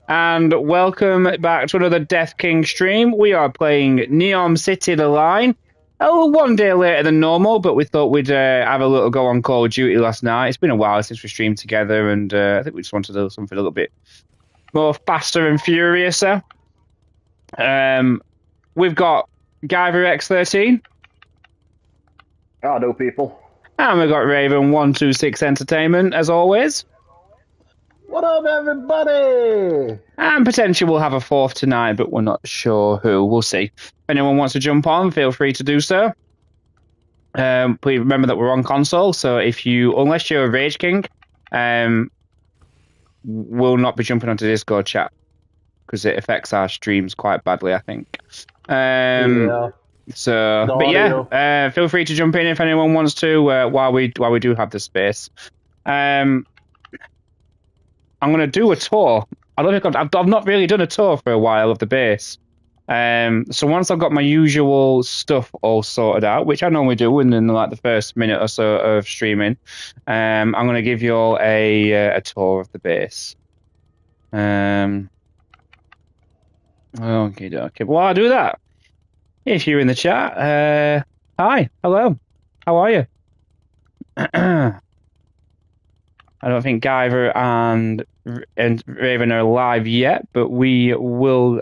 and welcome back to another Death King stream. We are playing Neom City the Line. Oh, one day later than normal, but we thought we'd have a little go on Call of Duty last night. It's been a while since we streamed together, and I think we just wanted to do something a little bit more faster and furiouser. We've got Guyver X13. Hello, people. And we've got Raven 126 Entertainment, as always. What up, everybody? And potentially we'll have a fourth tonight, but we're not sure who. We'll see. If anyone wants to jump on, feel free to do so. Please remember that we're on console, so unless you're a Rage King, we'll not be jumping onto Discord chat because it affects our streams quite badly, I think. Yeah. So, but yeah, feel free to jump in if anyone wants to while we do have the space. I'm going to do a tour. I don't think I've not really done a tour for a while of the base. So once I've got my usual stuff all sorted out, which I normally do within like the first minute or so of streaming, I'm going to give you all a tour of the base. Okay. While I do that, if you're in the chat, hi, hello, how are you? I don't think Guyver and Raven are live yet, but we will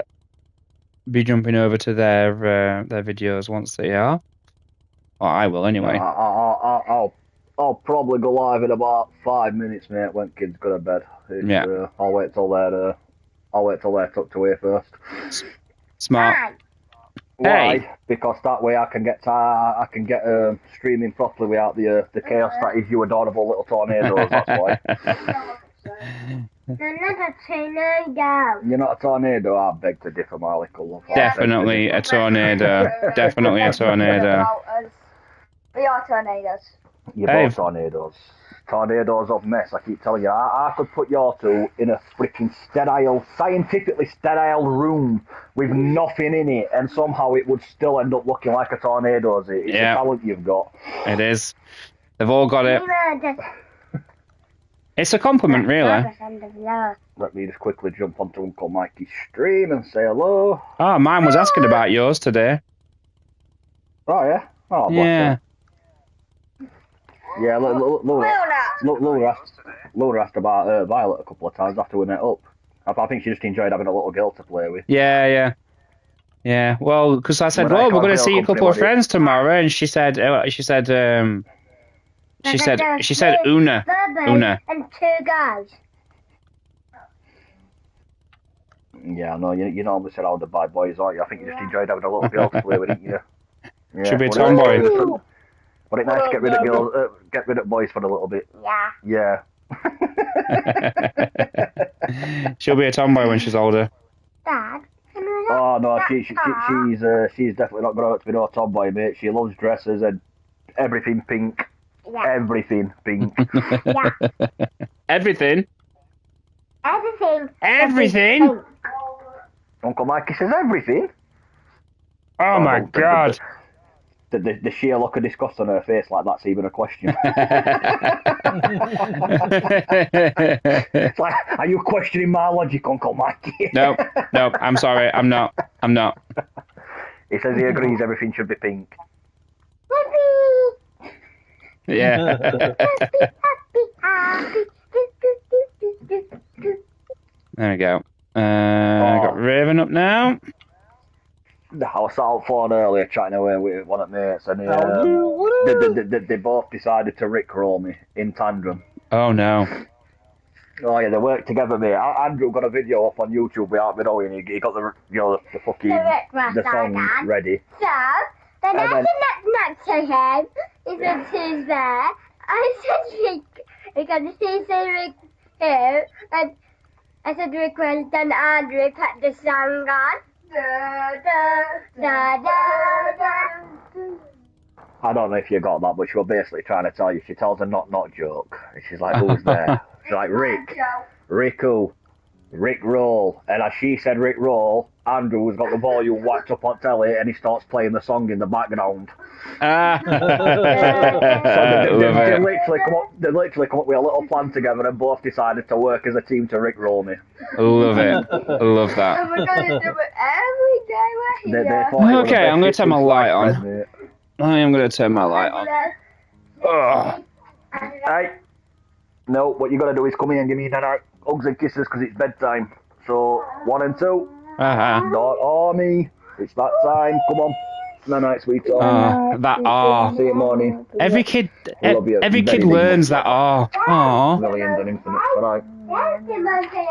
be jumping over to their videos once they are. Well, I will anyway. I'll probably go live in about 5 minutes, mate. When kids go to bed. Yeah. I'll wait till they're tucked away first. Smart. Why? Hey. Because that way I can get streaming properly without the chaos that is you adorable little tornadoes. That's why. You're not a tornado. You're not a tornado. I beg to differ, my little love. Definitely a tornado. Definitely a tornado. We are tornadoes. You're both tornadoes. Tornadoes of mess, I keep telling you. I could put your two in a freaking scientifically sterile room with nothing in it, and somehow it would still end up looking like a tornado. It's a talent you've got. It is. They've all got it. It's a compliment, really. Let me just quickly jump onto Uncle Mikey's stream and say hello. Oh, mine was asking about yours today. Oh, yeah? Oh, bless yeah. Yeah, Laura asked about Violet a couple of times after we met up. I think she just enjoyed having a little girl to play with. Yeah. Well, because I said, we're going to see a couple of friends tomorrow, and she said, Una. And two guys. Yeah, no, you normally said all the bad boys, aren't you? I think you just enjoyed having a little girl to play with, didn't you? Yeah. Should be a tomboy. But it's nice to get rid of boys for a little bit. Yeah. She'll be a tomboy when she's older. Dad. Oh no, she's definitely not going to be no tomboy, mate. She loves dresses and everything pink. Yeah. Everything pink. Yeah. Everything. Everything. Uncle Mikey says everything. Oh my God. The sheer look of disgust on her face, like that's even a question. It's like, are you questioning my logic, Uncle Mikey? No, I'm sorry, I'm not. He says he agrees everything should be pink. Yeah. There we go. Got Raven up now. I was sat out phone earlier chatting away with one of my mates, and they both decided to rickroll me in tandem. Oh no. Oh yeah, they worked together, mate. Andrew got a video up on YouTube without me knowing. He got the fucking the song ready. So then I said next to him, he said who's there? I said Rick, because he said Rick here, and I said Rick went, then Andrew put the song on. I don't know if you got that, but she was basically trying to tell you. She tells a not joke. And she's like, who's there? She's like, Rick. Rick who? Rick Roll. And as she said Rick Roll, Andrew's got the volume whacked up on telly and he starts playing the song in the background. Ah. So they literally come up with a little plan together and both decided to work as a team to Rick Roll me. Love it. I love that. And we're going to do it every day. Okay, I'm going to turn my light on. I am going to turn my light on. Ugh. Hey. No, what you got to do is come in and give me hugs and kisses because it's bedtime. So, 1 and 2. Not army. It's that time. Come on. Night, sweetheart. That See you morning. Every kid learns that Millions and infinite. Alright.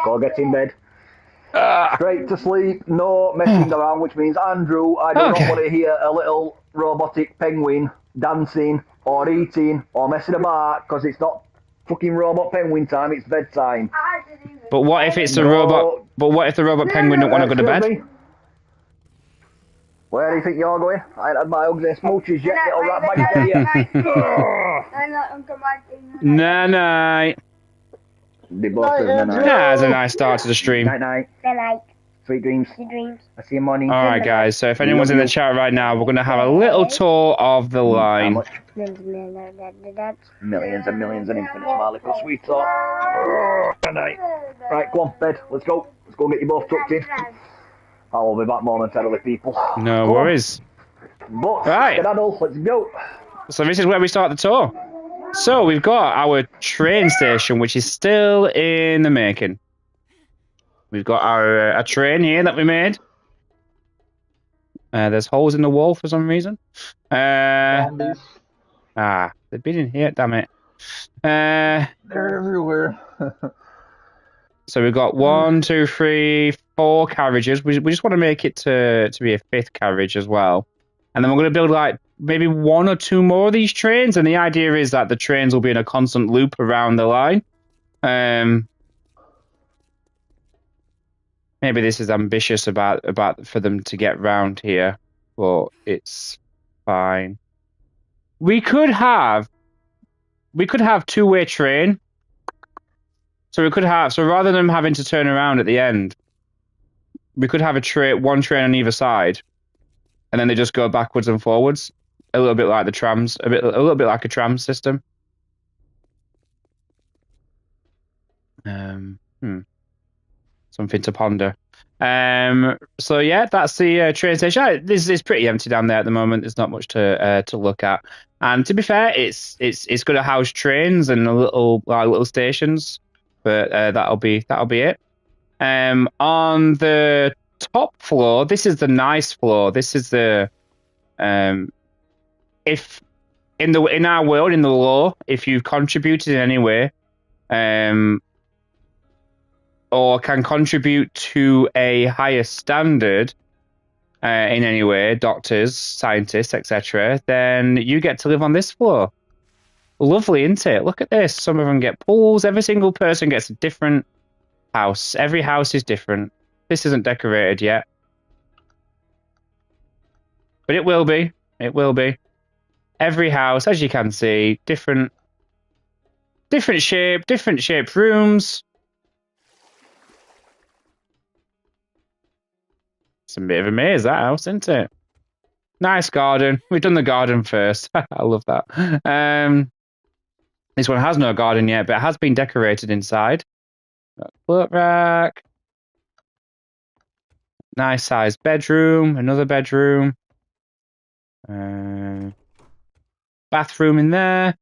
Go get in bed. Straight to sleep. No messing around, which means Andrew, I do not want to hear a little robotic penguin dancing or eating or messing about because it's not fucking robot penguin time. It's bedtime. But what if it's a robot? But what if the robot penguin don't want to go to bed? Me. Where do you think you're going? I ain't had my hugs and smooches yet, little rat bag there. Night. That's a nice start to the stream. Night. Sweet dreams. I see you morning. Alright guys, so if anyone's in the chat right now, we're going to have a little tour of the line. How much? Millions and millions and infinite, my little sweetheart. Night. Right, go on, bed. Let's go. Let's go and get you both tucked in. I will be back momentarily, people. No worries. But, right. Let's go. So this is where we start the tour. So we've got our train station, which is still in the making. We've got our a train here that we made. There's holes in the wall for some reason. They've been in here, damn it. They're everywhere. So we've got 1, 2, 3, 4 carriages. We just want to make it to be a 5th carriage as well. And then we're going to build like maybe 1 or 2 more of these trains. And the idea is that the trains will be in a constant loop around the line. Maybe this is ambitious about for them to get round here, but it's fine. We could have 2-way train. So rather than having to turn around at the end, we could have one train on either side, and then they just go backwards and forwards, a little bit like the trams, a little bit like a tram system. Something to ponder. So yeah, that's the train station. This is pretty empty down there at the moment. There's not much to look at. And to be fair, it's going to house trains and little stations. But that'll be it. On the top floor, this is the nice floor. This is the if in our world, in the law, if you've contributed in any way, or can contribute to a higher standard in any way, doctors, scientists, etc., then you get to live on this floor. Lovely, isn't it? Look at this. Some of them get pools. Every single person gets a different house. Every house is different. This isn't decorated yet. But it will be. It will be. Every house, as you can see, different shape, different shaped rooms. It's a bit of a maze, that house, isn't it? Nice garden. We've done the garden first. I love that. This one has no garden yet, but it has been decorated inside. Cloak rack. Nice sized bedroom. Another bedroom. Bathroom in there.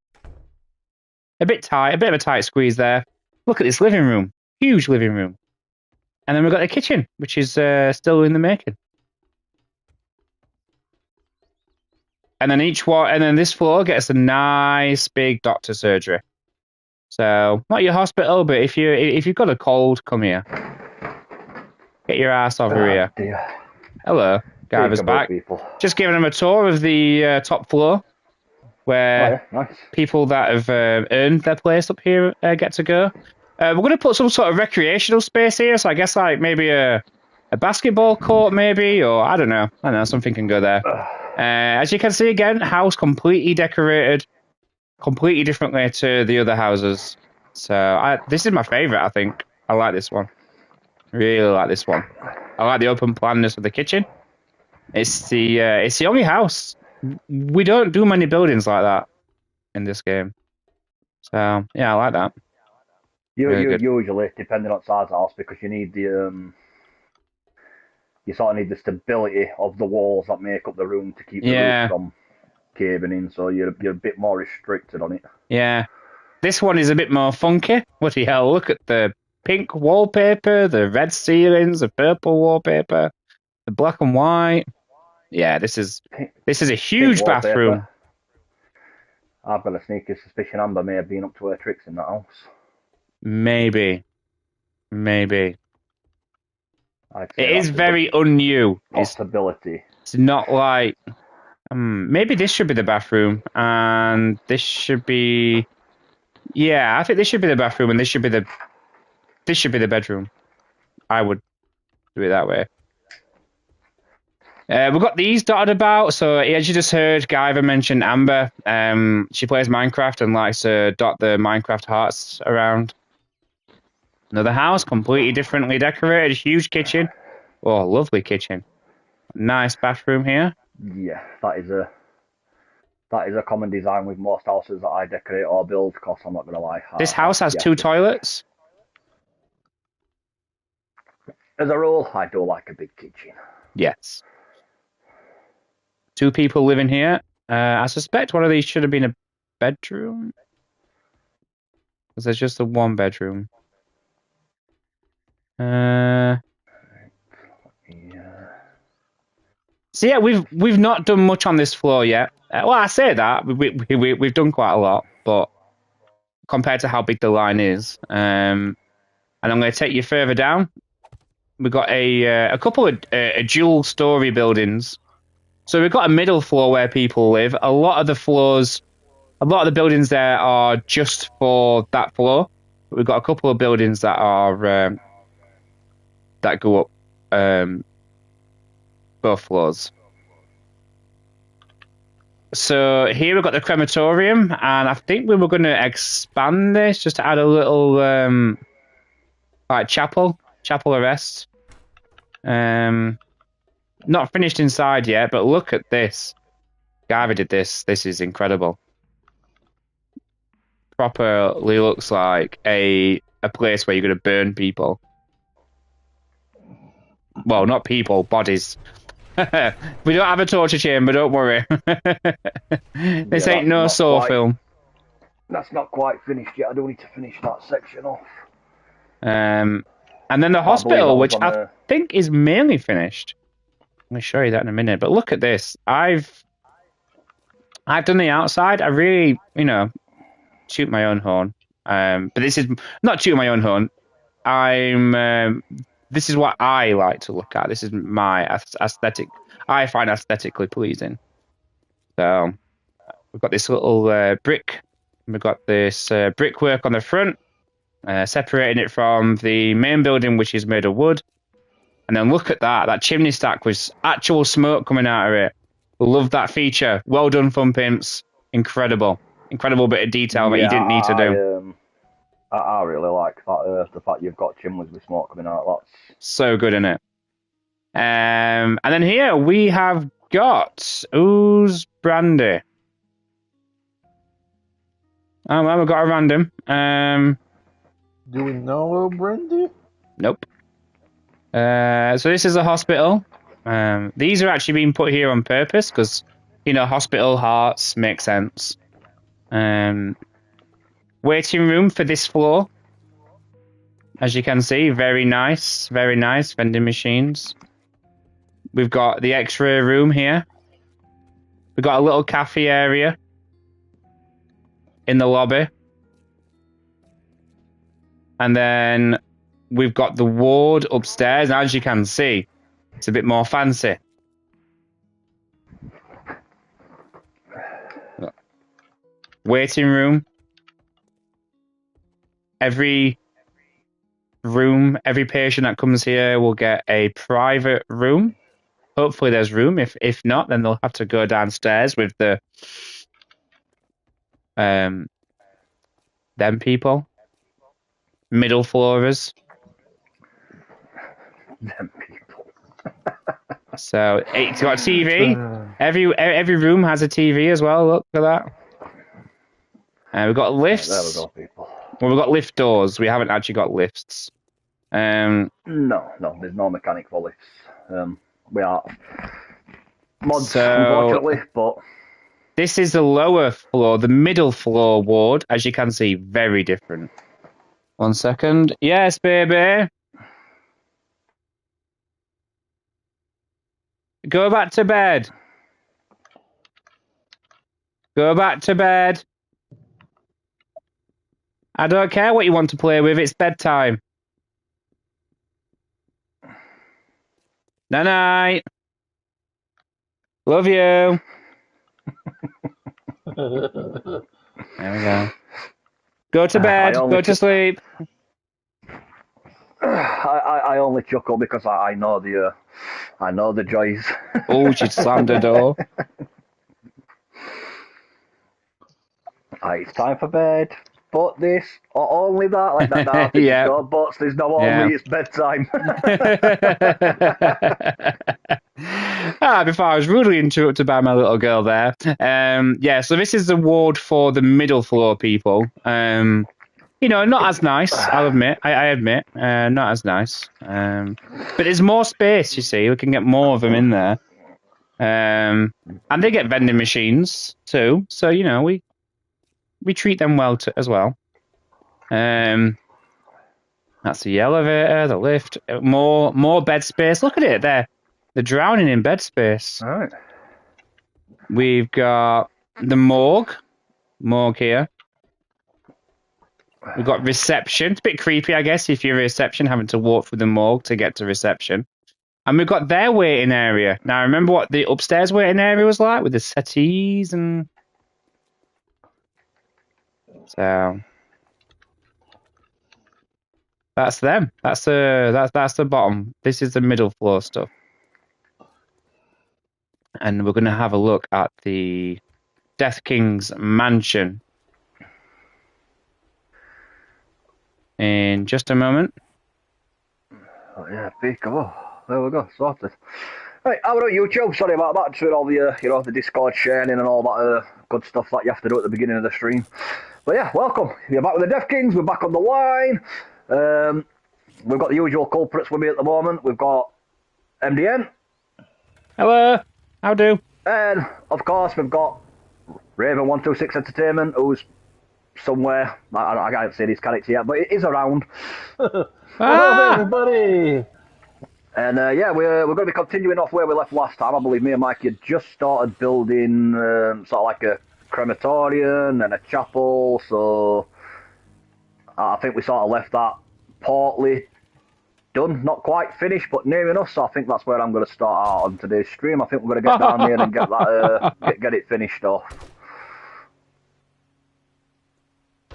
A bit of a tight squeeze there. Look at this living room. Huge living room. And then we've got the kitchen, which is still in the making. And then this floor gets a nice big doctor surgery. So not your hospital, but if you've got a cold, come here. Get your ass over here. Dear. Hello, Guyver's back. Just giving him a tour of the top floor, where people that have earned their place up here get to go. We're going to put some sort of recreational space here, so I guess like maybe a basketball court, maybe, or I don't know, something can go there. As you can see again, house completely decorated, completely differently to the other houses. So this is my favourite, I think. I like this one. Really like this one. I like the open planness of the kitchen. It's the only house. We don't do many buildings like that in this game. So yeah, I like that. You Very good. usually, depending on size of house, because you need the you sort of need the stability of the walls that make up the room to keep the roof from caving in. So you're a bit more restricted on it. Yeah. This one is a bit more funky. What the hell? Look at the pink wallpaper, the red ceilings, the purple wallpaper, the black and white. Yeah, this is a huge bathroom. I've got a sneaky suspicion Amber may have been up to her tricks in that house. Maybe. It is very un-new. Possibility. It's not like... maybe this should be the bathroom, and this should be... Yeah, I think this should be the bathroom, and this should be the bedroom. I would do it that way. We've got these dotted about. So as you just heard, Guyver mention Amber. She plays Minecraft and likes to dot the Minecraft hearts around. Another house, completely differently decorated. Huge kitchen. Oh, lovely kitchen. Nice bathroom here. Yeah, that is a common design with most houses that I decorate or build, because I'm not going to lie. This house has 2 toilets. As a rule, I do like a big kitchen. Yes. 2 people living here. I suspect one of these should have been a bedroom. Because there's just the 1 bedroom. Yeah. So yeah, we've not done much on this floor yet. Well, I say that we've done quite a lot, but compared to how big the line is, and I'm going to take you further down. We've got a couple of dual story buildings. So we've got a middle floor where people live. A lot of the buildings there are just for that floor. But we've got a couple of buildings that are that go up both floors. So here we've got the crematorium, and I think we were going to expand this just to add a little like chapel arrest. Not finished inside yet, but look at this. Garvey did this. This is incredible. Properly looks like a place where you're going to burn people. Well, not people, bodies. We don't have a torture chamber, don't worry. This ain't no Saw film. That's not quite finished yet. I do need to finish that section off. And then the hospital, which I think is mainly finished. Let me show you that in a minute. But look at this. I've done the outside. I really, toot my own horn. But this is not toot my own horn. This is what I like to look at. This is my aesthetic. I find aesthetically pleasing. So we've got this little brick. We've got this brickwork on the front, separating it from the main building, which is made of wood. And then look at that chimney stack with actual smoke coming out of it. Love that feature. Well done, Fun Pimps. Incredible bit of detail that you didn't need to do. I really like that. The fact you've got chimneys with smoke coming out. That's so good, isn't it? And then here we have got Ooze Brandy. Well, we've got a random. Do we know Brandy? Nope. So this is a hospital. These are actually being put here on purpose because, hospital hearts make sense. Waiting room for this floor. As you can see, very nice vending machines. We've got the X-ray room here. We've got a little cafe area in the lobby. And then we've got the ward upstairs. And as you can see, it's a bit more fancy. Waiting room. Every patient that comes here will get a private room. Hopefully there's room. If not, then they'll have to go downstairs with the them people. Middle floorers. Them people. So it's got a TV. Every room has a TV as well. Look at that. We've got lifts. There we go, people. Well, we've got lift doors. We haven't actually got lifts. No, there's no mechanic for lifts. We are mods, unfortunately, but... This is the lower floor. The middle floor ward, as you can see, very different. 1 second. Yes, baby. Go back to bed. Go back to bed. I don't care what you want to play with. It's bedtime. Night-night. Love you. There we go. Go to bed. Go to sleep. I only chuckle because I know the joys. Oh, she slammed the door. It's time for bed. But this, or only that, like that. Now, yeah. No buts, there's no only. It's bedtime. Before I was rudely interrupted by my little girl there. So this is the ward for the middle floor people. Not as nice, I'll admit. I admit, not as nice. But there's more space, you see. We can get more of them in there. And they get vending machines too. So, we treat them well as well. That's the elevator, the lift, more bed space. Look at it there. They're drowning in bed space. All right. We've got the morgue here. We've got reception. It's a bit creepy, I guess, if you're a reception, having to walk through the morgue to get to reception. And we've got their waiting area. Now, remember what the upstairs waiting area was like with the settees and... So... That's them. That's the bottom. This is the middle floor stuff. And we're going to have a look at the Deathkings mansion in just a moment. Oh, yeah, peekaboo. There we go, sorted. Right, how about YouTube? Sorry about that. Just with all the the Discord sharing and all that good stuff that you have to do at the beginning of the stream. But yeah, welcome. You're back with the Deathkings. We're back on the line. We've got the usual culprits with me at the moment. We've got MDN. Hello. How do? And of course we've got Raven126 Entertainment, who's somewhere. I can't see his character yet, but it is around. Hello, everybody. And we're going to be continuing off where we left last time. I believe me and Mike had just started building sort of like a crematorium and a chapel. So I think we sort of left that partly done, not quite finished, but near enough. So I think that's where I'm going to start out on today's stream. I think we're going to get down there and get that get it finished off.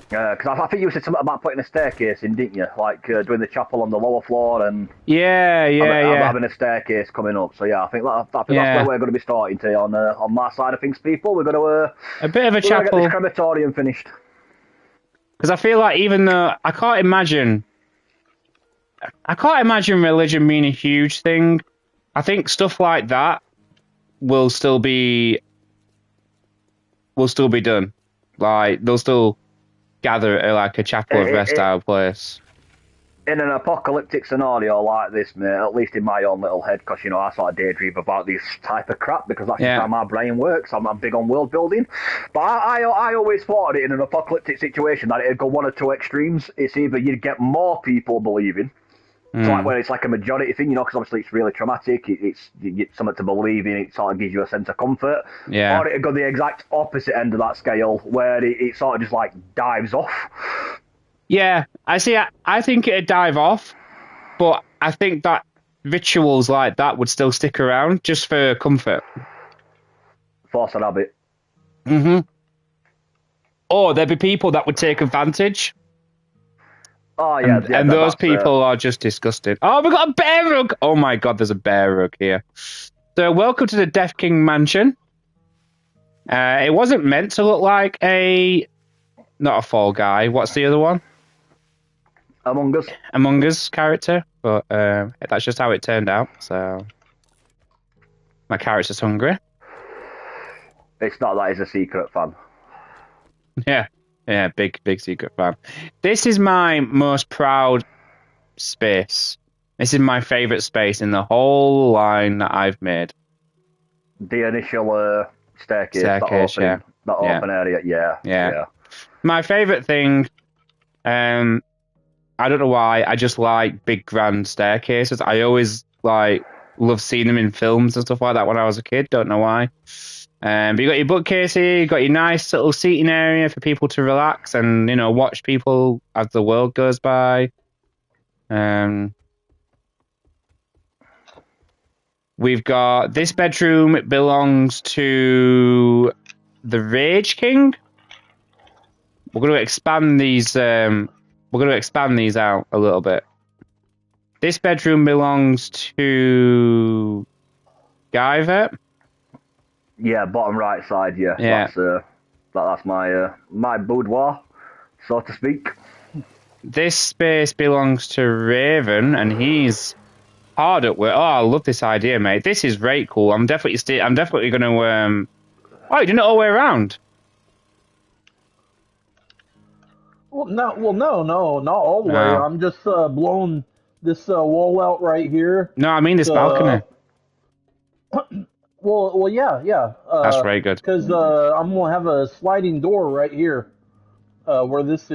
Because I think you said something about putting a staircase in, didn't you? Like doing the chapel on the lower floor and having a staircase coming up. So yeah, I think that's where we're going to be starting today on my side of things, people. We're going to a bit of a chapel. Get this crematorium finished. Because I feel like even though I can't imagine religion being a huge thing, I think stuff like that will still be done. Like they'll still gather at like a chapel of rest style place. In an apocalyptic scenario like this, mate, at least in my own little head, because I sort of daydream about this type of crap because that's just how my brain works. I'm big on world building, but I always thought of it in an apocalyptic situation that it'd go one or two extremes. It's either you'd get more people believing, so like where it's like a majority thing, because obviously it's really traumatic. You get something to believe in. It sort of gives you a sense of comfort. Yeah. Or it'd go the exact opposite end of that scale, where it sort of just like dives off. Yeah, I see. I think it'd dive off, but I think that rituals like that would still stick around just for comfort. Force of habit. Or there'd be people that would take advantage. Oh, yeah. And those people are just disgusted. Oh, we've got a bear rug! Oh my god, there's a bear rug here. So, welcome to the Death King Mansion. It wasn't meant to look like not a Fall Guy. What's the other one? Among Us character, but that's just how it turned out. So my character's hungry. It's not that he's a secret fan. Yeah, big secret fan. This is my most proud space. This is my favourite space in the whole line that I've made. The initial staircase, that open area, yeah. My favourite thing, I don't know why, I just like big grand staircases. I always love seeing them in films and stuff like that when I was a kid. Don't know why. But you got your bookcase here, you got your nice little seating area for people to relax and, watch people as the world goes by. We've got this bedroom. It belongs to the Rage King. We're going to expand these. We're going to expand these out a little bit. This bedroom belongs to Guyver. Yeah, bottom right side. Yeah. That's my boudoir, so to speak. This space belongs to Raven, and he's hard at work. Oh, I love this idea, mate. This is very cool. I'm definitely going to. Oh, you did it all the way around. Well, no, not all the way. I'm just blowing this wall out right here. No, I mean this balcony. Well, yeah. That's very good. Because I'm gonna have a sliding door right here, where this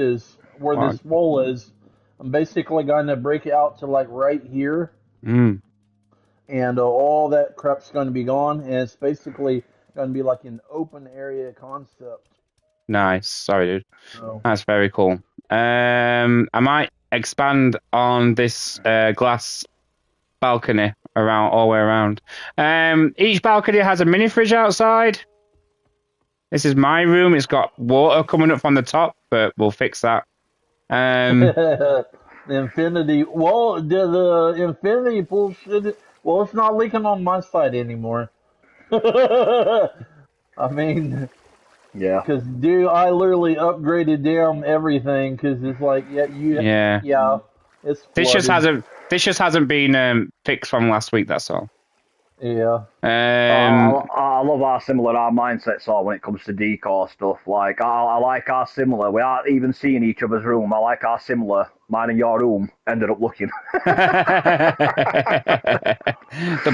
wall is. I'm basically gonna break it out to right here. And all that crap's gonna be gone, and it's basically gonna be like an open area concept. Nice. Sorry, dude. Oh. That's very cool. I might expand on this glass balcony all the way around. Each balcony has a mini fridge outside. This is my room. It's got water coming up from the top, but we'll fix that. Infinity. Well, the infinity pool well, it's not leaking on my side anymore. I mean, yeah. Because, dude, I literally upgraded down everything because it's like, yeah. It's flooded. This just hasn't been fixed from last week. That's all. Yeah. I love how similar our mindsets are when it comes to decor stuff. Like, I like how similar. We aren't even seeing each other's room. I like how similar mine and your room ended up looking. The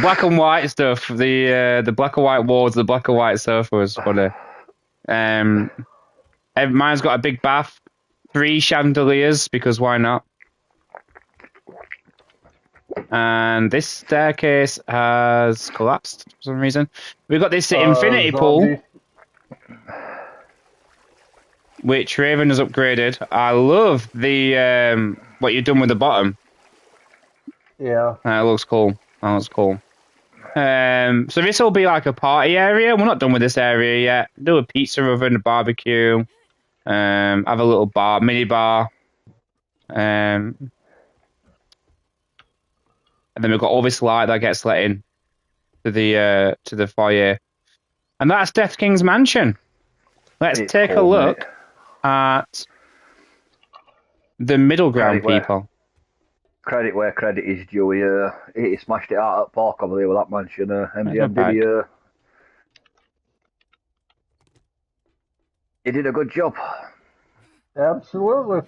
black and white stuff, the black and white walls, the black and white sofa was funny. Mine's got a big bath, 3 chandeliers, because why not? And this staircase has collapsed for some reason. We've got this infinity pool, which Raven has upgraded. I love the what you've done with the bottom. Yeah. That looks cool. So this will be like a party area. We're not done with this area yet. Do a pizza oven, a barbecue. Have a little bar, mini bar. And then we've got all this light that gets let in to the foyer. And that's deathkings mansion. Let's take a look at the middle ground people. Credit where credit is due. He smashed it out at Park over there with that mansion. MDM he did a good job. Absolutely.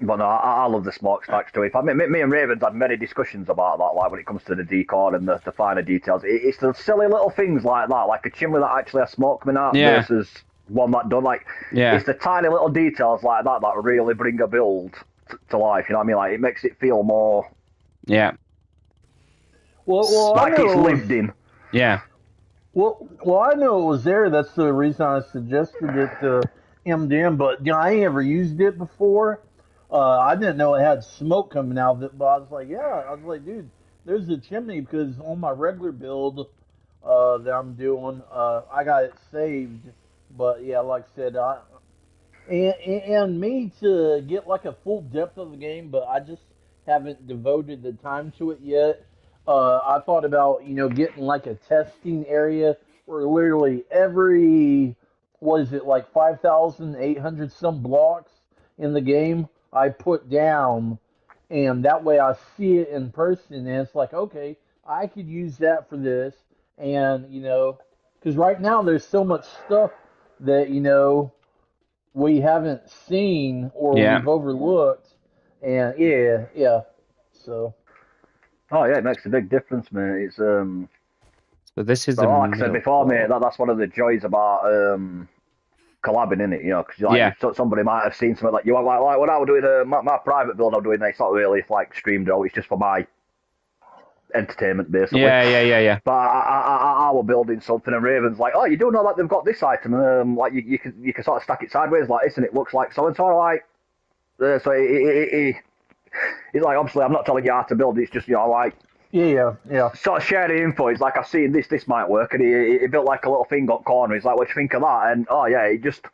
But no, I love the smokestacks too. Me and Raven's had many discussions about that, like when it comes to the decor and the finer details. It's the silly little things like that, like a chimney that actually has smoke coming out versus one that don't. It's the tiny little details like that that really bring a build to life. You know what I mean? Like, it makes it feel more. Yeah. Well, like it's lived in. Yeah. Well, I know it was there. That's the reason I suggested it to MDM. But I ain't ever used it before. I didn't know it had smoke coming out of it, but I was like, dude, there's a chimney because on my regular build that I'm doing, I got it saved. But yeah, like I said, and me to get like a full depth of the game, but I just haven't devoted the time to it yet. I thought about, getting like a testing area where literally every, 5,800 some blocks, in the game, I put down, and that way I see it in person, and it's like, okay, I could use that for this, and because right now there's so much stuff that we haven't seen or Yeah. we've overlooked, and yeah. So. Oh yeah, it makes a big difference, mate. It's So this is but the like I said middle. before, mate, that's one of the joys about collabing in it, because Yeah. somebody might have seen something like you like when I was doing my private build, I'm doing it's not really like streamed out, it's just for my entertainment basically. Yeah. But I was building something, and Raven's like, "Oh, you do know that they've got this item? Like you can sort of stack it sideways like this, and it looks like so and so." Like, so he's like, "Obviously, I'm not telling you how to build. It's just like." Yeah. Sort of sharing info. He's like, I've seen this might work, and he built like a little thing on corner. He's like, what do you think of that? And oh yeah, it just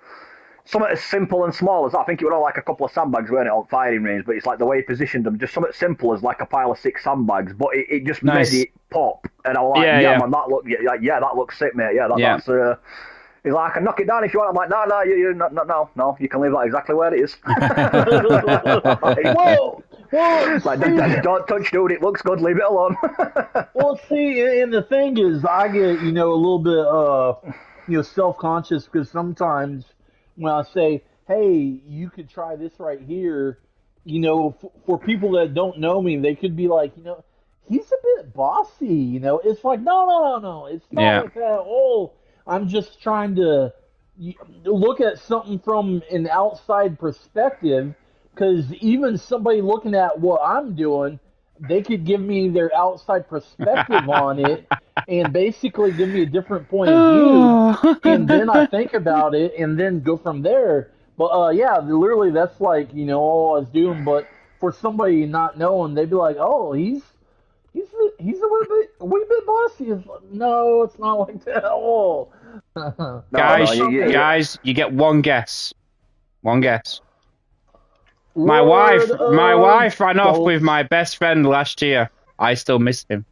something as simple and small as that. I think it was all like a couple of sandbags, weren't it, on firing range? But it's like the way he positioned them, just something simple as like a pile of 6 sandbags, but it just Nice. made it pop. And I was like, Yeah. man, that that looks sick, mate. Yeah, that's. He's like, I can knock it down if you want. I'm like, no, you can leave that exactly where it is. Well, like, don't touch, dude. It looks good. Leave it alone. Well, see, and the thing is, I get a little bit self-conscious because sometimes when I say, "Hey, you could try this right here," for people that don't know me, they could be like, he's a bit bossy. It's like, no, it's not like that at all. I'm just trying to look at something from an outside perspective, because even somebody looking at what I'm doing, they could give me their outside perspective on it and basically give me a different point of view, and then I think about it and then go from there. But yeah, literally that's like all I was doing. But for somebody not knowing, they'd be like, "Oh, he's a wee bit bossy." It's like, no, it's not like that at all. Guys, you get one guess. One guess. My Lord wife ran off bolts. with my best friend last year. I still miss him.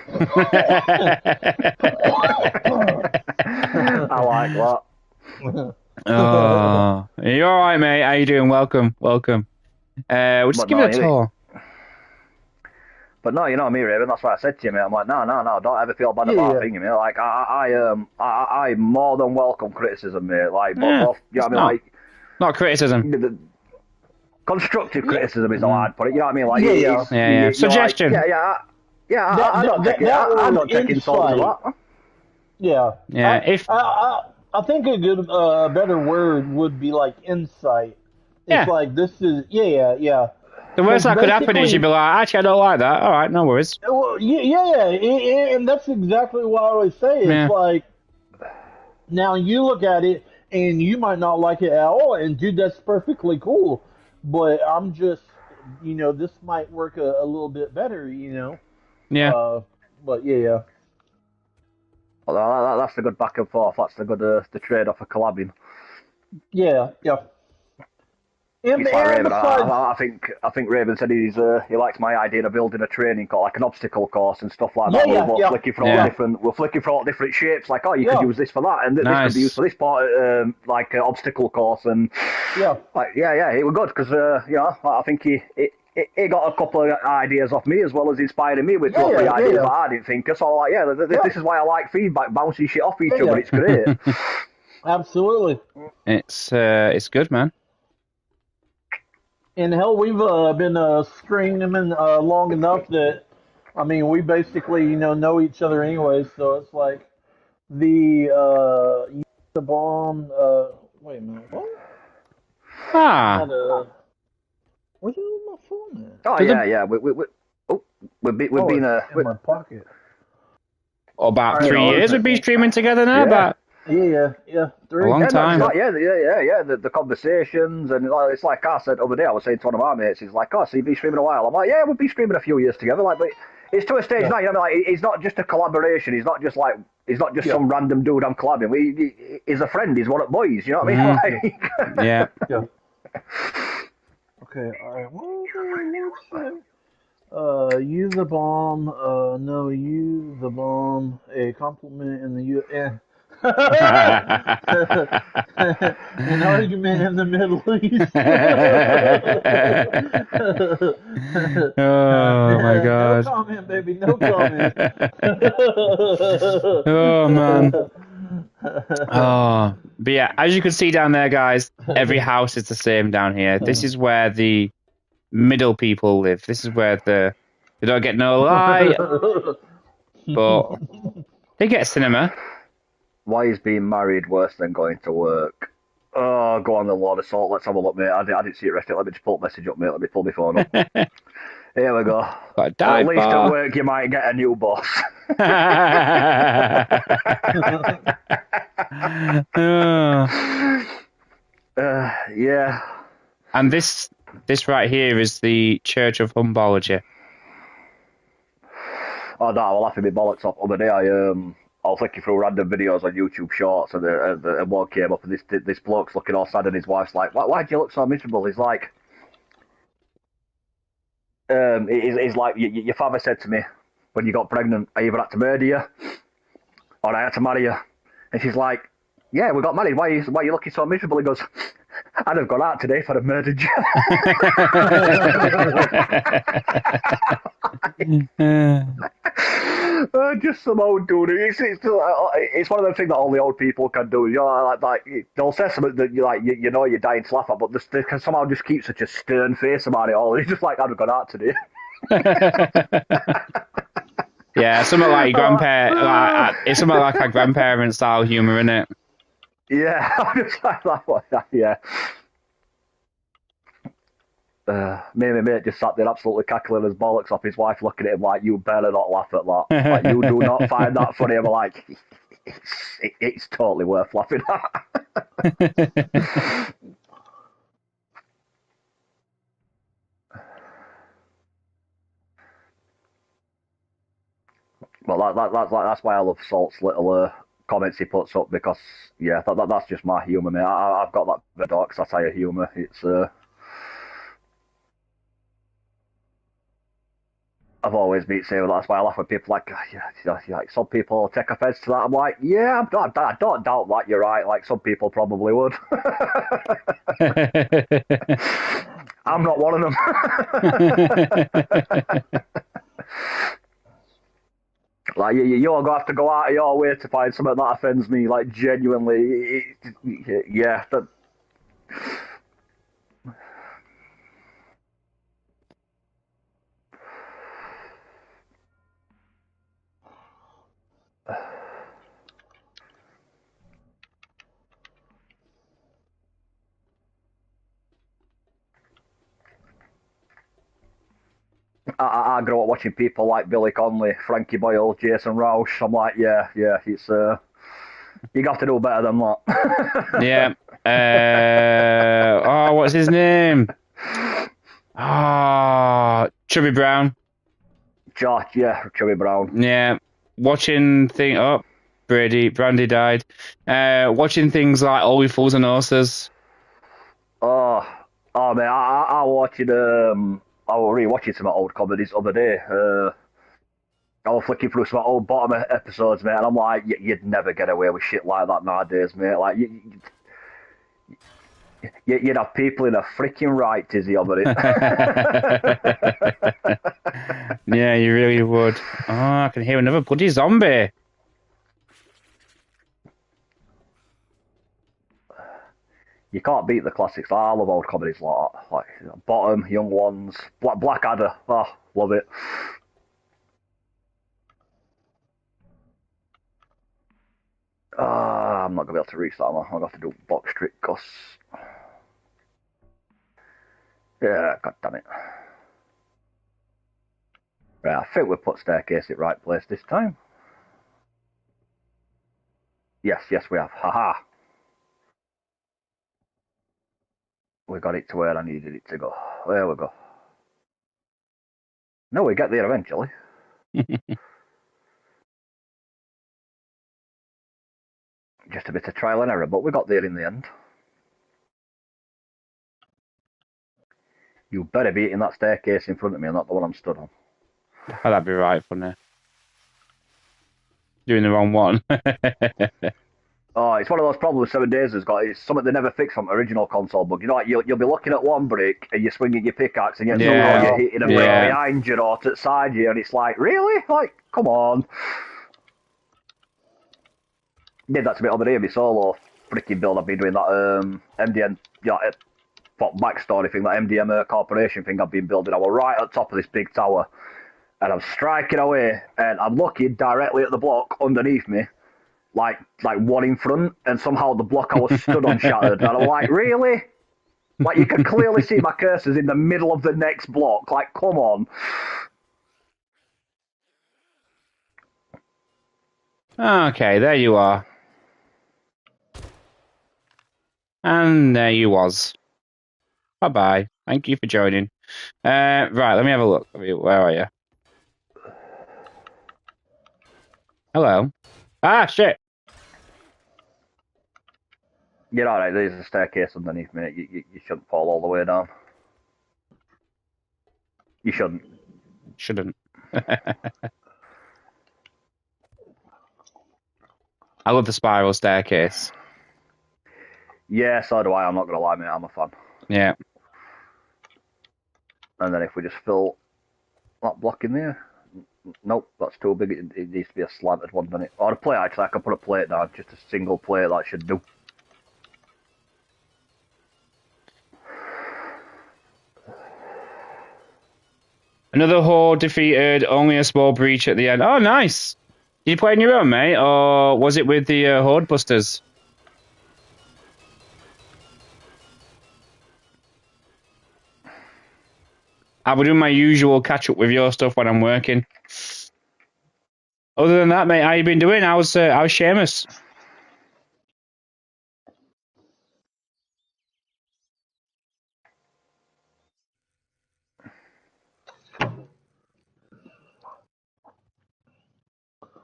I like that. Oh, you all right, mate? How you doing? Welcome. We'll just give it a tour. But no, you know me, Raven. That's what I said to you, mate. I'm like, no, don't ever feel bad about things, mate. Like, I more than welcome criticism, mate. Like, both, you know what I mean? Like, not criticism. Constructive criticism is how I'd put it. You know what I mean? Like, yeah. Suggestion. Like, I don't take it. I don't take insults a lot. Yeah. Yeah. I think a good, better word would be like insight. It's like, this is, yeah. The worst that could happen is you'd be like, actually, I don't like that. All right, no worries. Well, yeah, and that's exactly what I always say. It's like, now you look at it, and you might not like it at all, and dude, that's perfectly cool. But I'm just, this might work a little bit better, Yeah. But yeah. Well, that's the good back and forth. That's the good the trade off of collabing. Yeah. And like Raven, I think Raven said he likes my idea of building a training course, like an obstacle course and stuff like that. We're flicking for all different shapes. Like, oh, you could use this for that, and this could be used for this part, like an obstacle course, and it was good because I think he got a couple of ideas off me as well as inspiring me with 2 or 3 ideas that I didn't think of. So like, this is why I like feedback, bouncing shit off each other. It's great. Absolutely. It's good, man. And hell, we've been streaming long enough that, I mean, we basically know each other anyway. So it's like the bomb. Wait a minute. What? Where's my phone at? Oh yeah. We've been in my pocket. About 3 years we've been streaming together now. About Yeah. a long time. The conversations, and it's like I said the other day, I was saying to one of my mates, he's like, "Oh, so you've been streaming a while?" I'm like, "Yeah, we've been streaming a few years together." Like, but it's to a stage now, like, it's not just a collaboration. It's not just some random dude I'm collabing. He's a friend. He's one of the boys. You know what I mean? Like, yeah. Okay. All right. Use the bomb. No, use the bomb. A compliment in the An argument in the Middle East. Oh my No god. comment, baby. No comment. Oh man. Oh, but yeah, as you can see down there, guys, every house is the same down here. This is where the middle people live. This is where they don't get no light, but they get cinema. Why is being married worse than going to work? Oh, go on the Lord of Salt. Let's have a look, mate. I didn't see it resting. Let me just pull the message up, mate. Let me pull my phone up. Here we go. Got At least bar. at work you might get a new boss. Yeah. And this right here is the Church of Humbology. Oh, no, I'm laughing my bollocks off. Other day, I was flicking through random videos on YouTube Shorts, and one came up, and this bloke's looking all sad, and his wife's like, "Why do you look so miserable?" He's like, he's like, your father said to me when you got pregnant, I either had to murder you or I had to marry you. And she's like, yeah, we got married. Why are you looking so miserable? He goes, I'd have gone out today if I'd have murdered you. Just some old dude. It's one of those things that only old people can do. You know, like they'll say something that you know you're dying to laugh at, but they can somehow just keep such a stern face about it all. He's just like, I'd have gone out today. Yeah, something like grandparent. It's something like a grandparent style humor, isn't it? Yeah, I'm just like that. Yeah. Me and my mate just sat there absolutely cackling his bollocks off. His wife looking at him like, you better not laugh at that. Like, you do not find that funny. I'm like, it's totally worth laughing at. Well, that's why I love Salt's little comments he puts up, because yeah, that's just my humour, mate. I've got that dark satire humour. It's I've always been saying that's why I laugh when people like, like some people take offence to that. I'm like, yeah, I don't doubt that. You're right. Like some people probably would. I'm not one of them. Like you're gonna have to go out of your way to find something that offends me. Like genuinely, yeah. I grew up watching people like Billy Connolly, Frankie Boyle, Jason Roush. I'm like, yeah, it's you have to do better than Yeah. that. Oh, what's his name? Oh, Chubby Brown. Josh, yeah, Chubby Brown. Yeah. Watching thing. Oh, Brandy died. Watching things like All We Fools and Horses. Oh, man, I watched I was rewatching some old comedies the other day. I was flicking through some old bottom episodes, mate, and I'm like, you'd never get away with shit like that nowadays, mate. Like, you'd have people in a freaking right tizzy over it. Yeah, you really would. Oh, I can hear another bloody zombie. You can't beat the classics. I love old comedies like that. Like Bottom, Young Ones, Blackadder. Oh, love it. I'm not going to be able to reach that one. I'm going to have to do box trick because... Yeah, god damn it. Right, I think we've put staircase in the right place this time. Yes, we have. Haha. We got it to where I needed it to go. There we go. No, we get there eventually. Just a bit of trial and error, but we got there in the end. You better be in that staircase in front of me and not the one I'm stood on. Oh, that'd be right funny. Doing the wrong one. Oh, it's one of those problems 7 days has got. It's something they never fixed from the original console bug. You know, like you'll be looking at one brick and you're swinging your pickaxe and yet somehow you're hitting a brick behind you or to the side you, and it's like, really? Like, come on. Did that to me on the solo freaking build I've been doing, that MDM, backstory thing, that MDM corporation thing I've been building. I was right at the top of this big tower and I'm striking away and I'm looking directly at the block underneath me, like one in front, and somehow the block I was stood on shattered. And I'm like, really? Like, you can clearly see my cursor's in the middle of the next block. Like, come on. Okay, there you are. And there you was. Bye-bye. Thank you for joining. Right, let me have a look. Where are you? Hello. Ah, shit. You're alright, there's a staircase underneath me. You shouldn't fall all the way down. You shouldn't. Shouldn't. I love the spiral staircase. Yeah, so do I. I'm not going to lie, mate. I'm a fan. Yeah. And then if we just fill that block in there. Nope, that's too big. It needs to be a slanted one, doesn't it? Or a plate, actually. I can put a plate down. Just a single plate, that should do. Another horde defeated, only a small breach at the end. Oh, nice. Did you play on your own, mate? Or was it with the horde busters? I would do my usual catch-up with your stuff when I'm working. Other than that, mate, how you been doing? How's Seamus?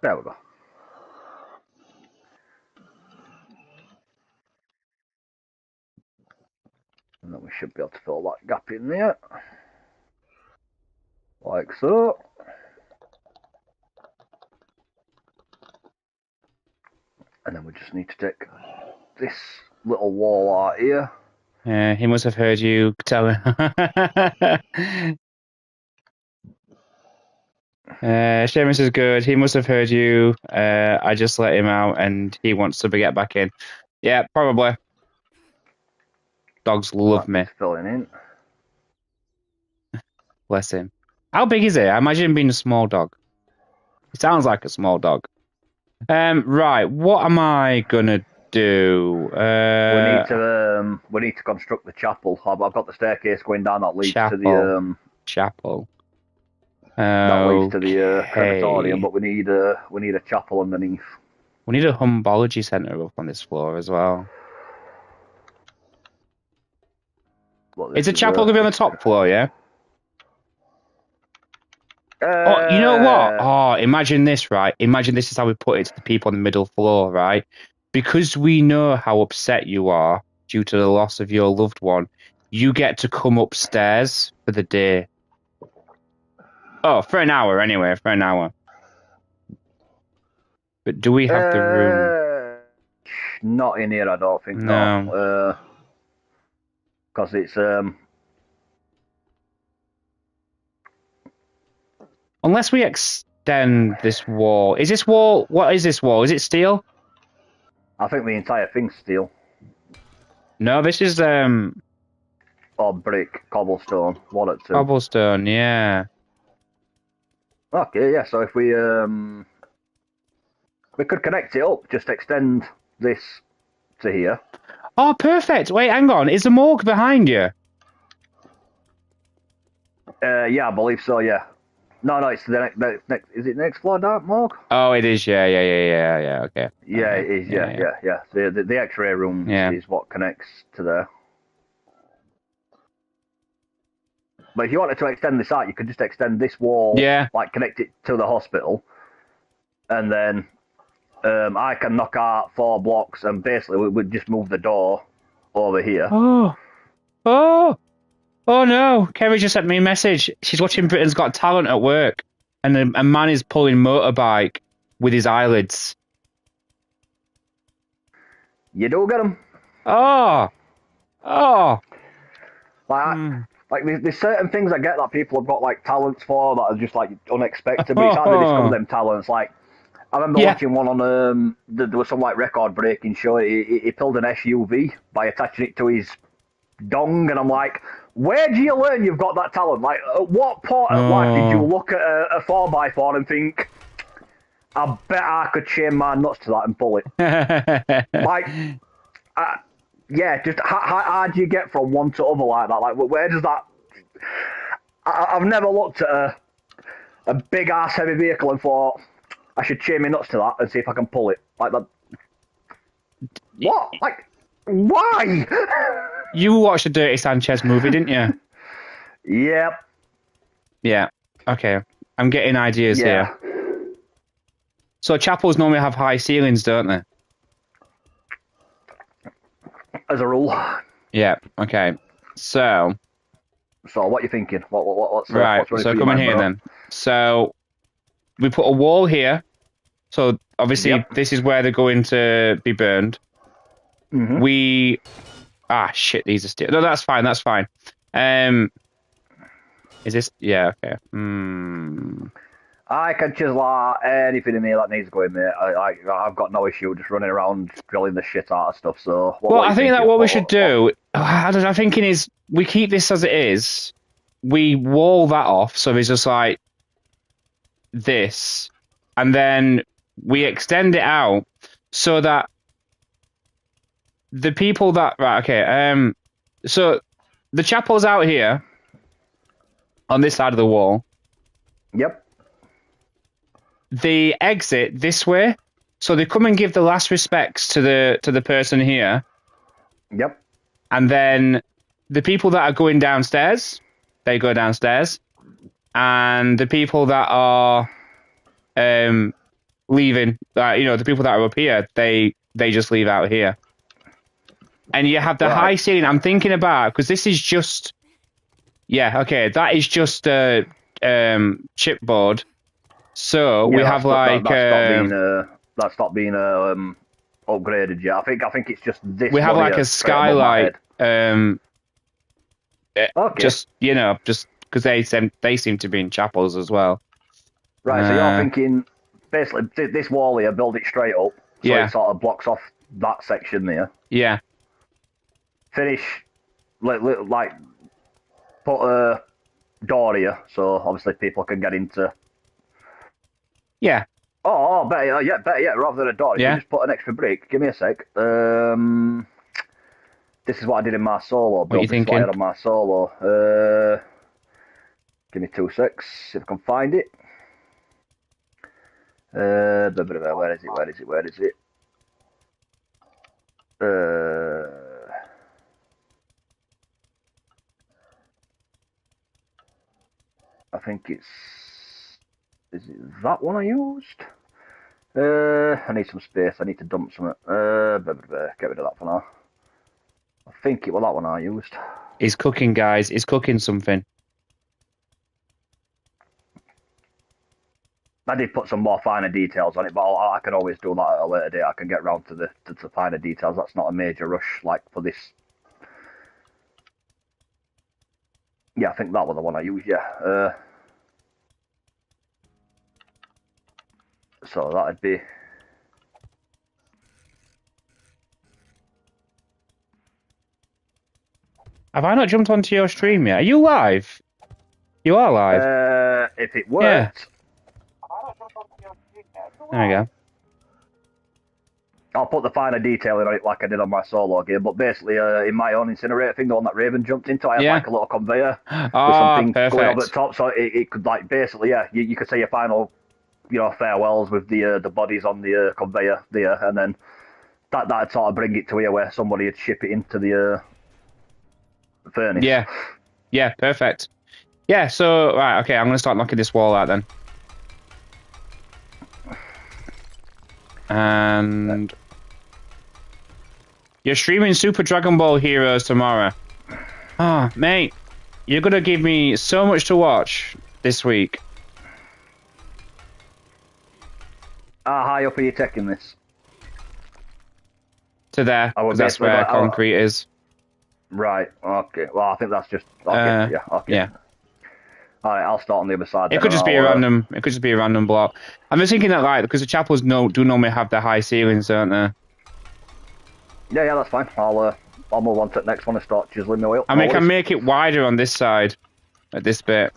There we go. And then we should be able to fill that gap in there. Like so. And then we just need to take this little wall out here. Yeah, he must have heard you tell him. Seamus is good. He must have heard you. I just let him out and he wants to get back in. Yeah, probably. Dogs love me. Filling in. Bless him. How big is he? I imagine him being a small dog. He sounds like a small dog. Right, what am I gonna do? We need to construct the chapel. I've got the staircase going down that leads to the chapel. That leads to the crematorium, but we need a chapel underneath. We need a humbology center up on this floor as well. Is the chapel gonna be on the top floor? Yeah. Oh, you know what? Oh, imagine this, right? Imagine this is how we put it to the people on the middle floor, right? Because we know how upset you are due to the loss of your loved one, you get to come upstairs for the day. Oh, for an hour anyway, for an hour. But do we have the room? Not in here, I don't think. No. Because it's... Unless we extend this wall. Is this wall... What is this wall? Is it steel? I think the entire thing's steel. No, this is... Or brick, cobblestone, one or two. Cobblestone, yeah. Okay, yeah, so if we could connect it up, just extend this to here. Oh, perfect. Wait, hang on. Is the morgue behind you? Yeah, I believe so, yeah. No, it's the next. Is it next floor down, morgue? Oh, it is, yeah, okay. Yeah, it is, yeah. The X-ray room is what connects to there. But if you wanted to extend this out, you could just extend this wall, like connect it to the hospital, and then I can knock out 4 blocks, and basically we would just move the door over here. Oh no! Kerry just sent me a message. She's watching Britain's Got Talent at work, and a man is pulling motorbike with his eyelids. You do get them. Oh. Oh. Like there's certain things I get that people have got like talents for that are just like unexpected, but it's hard to discover them talents. Like I remember watching one on there was some like record breaking show. He pulled an SUV by attaching it to his dong, and I'm like, where do you learn you've got that talent? Like, at what point of life did you look at a 4x4 and think, I bet I could chain my nuts to that and pull it? Like, yeah, just how do you get from one to other like that? Like, where does that? I've never looked at a big ass heavy vehicle and thought I should chain my nuts to that and see if I can pull it. Like that. What? Like, why? You watched the Dirty Sanchez movie, didn't you? Yep. Yeah. Okay. I'm getting ideas here. So chapels normally have high ceilings, don't they? As a rule. Yeah. Okay. So what are you thinking? What's right? What's so come in here then. So we put a wall here. So obviously this is where they're going to be burned. Mm-hmm. Shit, these are still... No, that's fine, that's fine. Is this... Yeah, okay. I can chisel out anything in here that needs going, mate. I've got no issue just running around drilling the shit out of stuff, so... I think that what we should do... I'm thinking is, we keep this as it is, we wall that off, so there's just like this, and then we extend it out so that the people that... Right, okay, so the chapel's out here on this side of the wall. Yep. They exit this way, so they come and give the last respects to the person here. Yep. And then the people that are going downstairs, they go downstairs, and the people that are leaving, the people that are up here, they just leave out here. And you have the high ceiling. I'm thinking about, because this is just, that is just a chipboard. So we have like that's not been upgraded yet. I think it's just this. We have like a skylight. Okay. Just because they seem to be in chapels as well. Right. So you're thinking basically this wall here, build it straight up. So it sort of blocks off that section there. Yeah. Finish like put a door here, so obviously people can get into. Yeah. Oh, better yet, rather than a door, you just put an extra brick. Give me a sec. This is what I did in my solo. What are you thinking? What I had on my solo. Give me 2 secs, if I can find it. Where is it? I think it's... Is it that one I used? I need some space. I need to dump some. Get rid of that for now. I think it was that one I used. He's cooking, guys. He's cooking something. I did put some more finer details on it, but I can always do that at a later date. I can get round to the finer details. That's not a major rush, like for this. Yeah, I think that was the one I used. Yeah. So that'd be. Have I not jumped onto your stream yet? Are you live? You are live. If it worked. There we go. I'll put the finer detail in on it like I did on my solo game, but basically in my own incinerator thing, the one that Raven jumped into, I had like a little conveyor with something going up at the top, so it could like basically, you could say your final, farewells with the bodies on the conveyor there, and then that'd sort of bring it to here where somebody would ship it into the furnace. Yeah, perfect. Yeah, so, right, okay, I'm going to start knocking this wall out then. And you're streaming Super Dragon Ball Heroes tomorrow. Oh, mate, you're going to give me so much to watch this week. How high up are you taking this? to there, because that's where concrete is. Right. Okay. Well, I think that's just okay. Yeah. Okay. Yeah. All right. I'll start on the other side. It could just be a random. It could just be a random block. I'm just thinking that, like, because the chapels do normally have the high ceilings, don't they? Yeah. That's fine. I'll move on to the next one and start chiseling my way up. I mean, I can make it wider on this side, at this bit.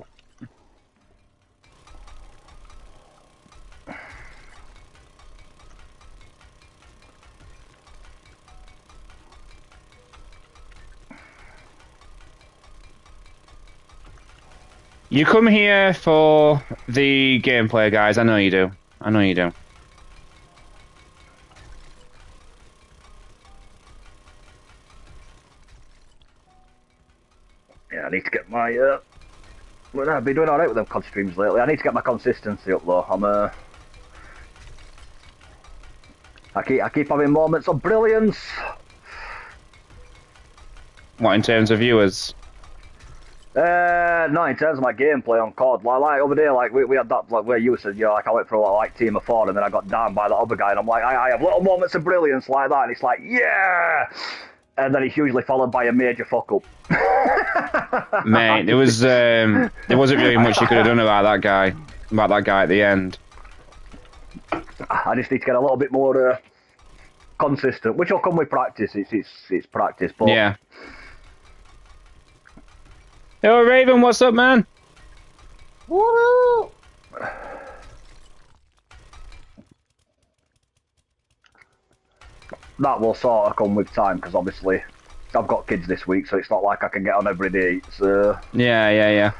You come here for the gameplay, guys. I know you do. I know you do. Yeah, I need to get my. Well, I've been doing alright with them COD streams lately. I need to get my consistency up though. I keep having moments of brilliance. What, in terms of viewers? No, in terms of my gameplay on COD, like over there, like we had that, like where you said, you know, like I went for a like team of 4 and then I got down by the other guy, and I'm like, I have little moments of brilliance like that, and it's like, yeah, and then it's usually followed by a major fuck up. Mate, there wasn't really much you could have done about that guy at the end. I just need to get a little bit more consistent, which will come with practice. It's practice, but yeah. Yo, Raven, what's up, man? What up? That will sort of come with time, because obviously I've got kids this week, so it's not like I can get on every day. It's Yeah.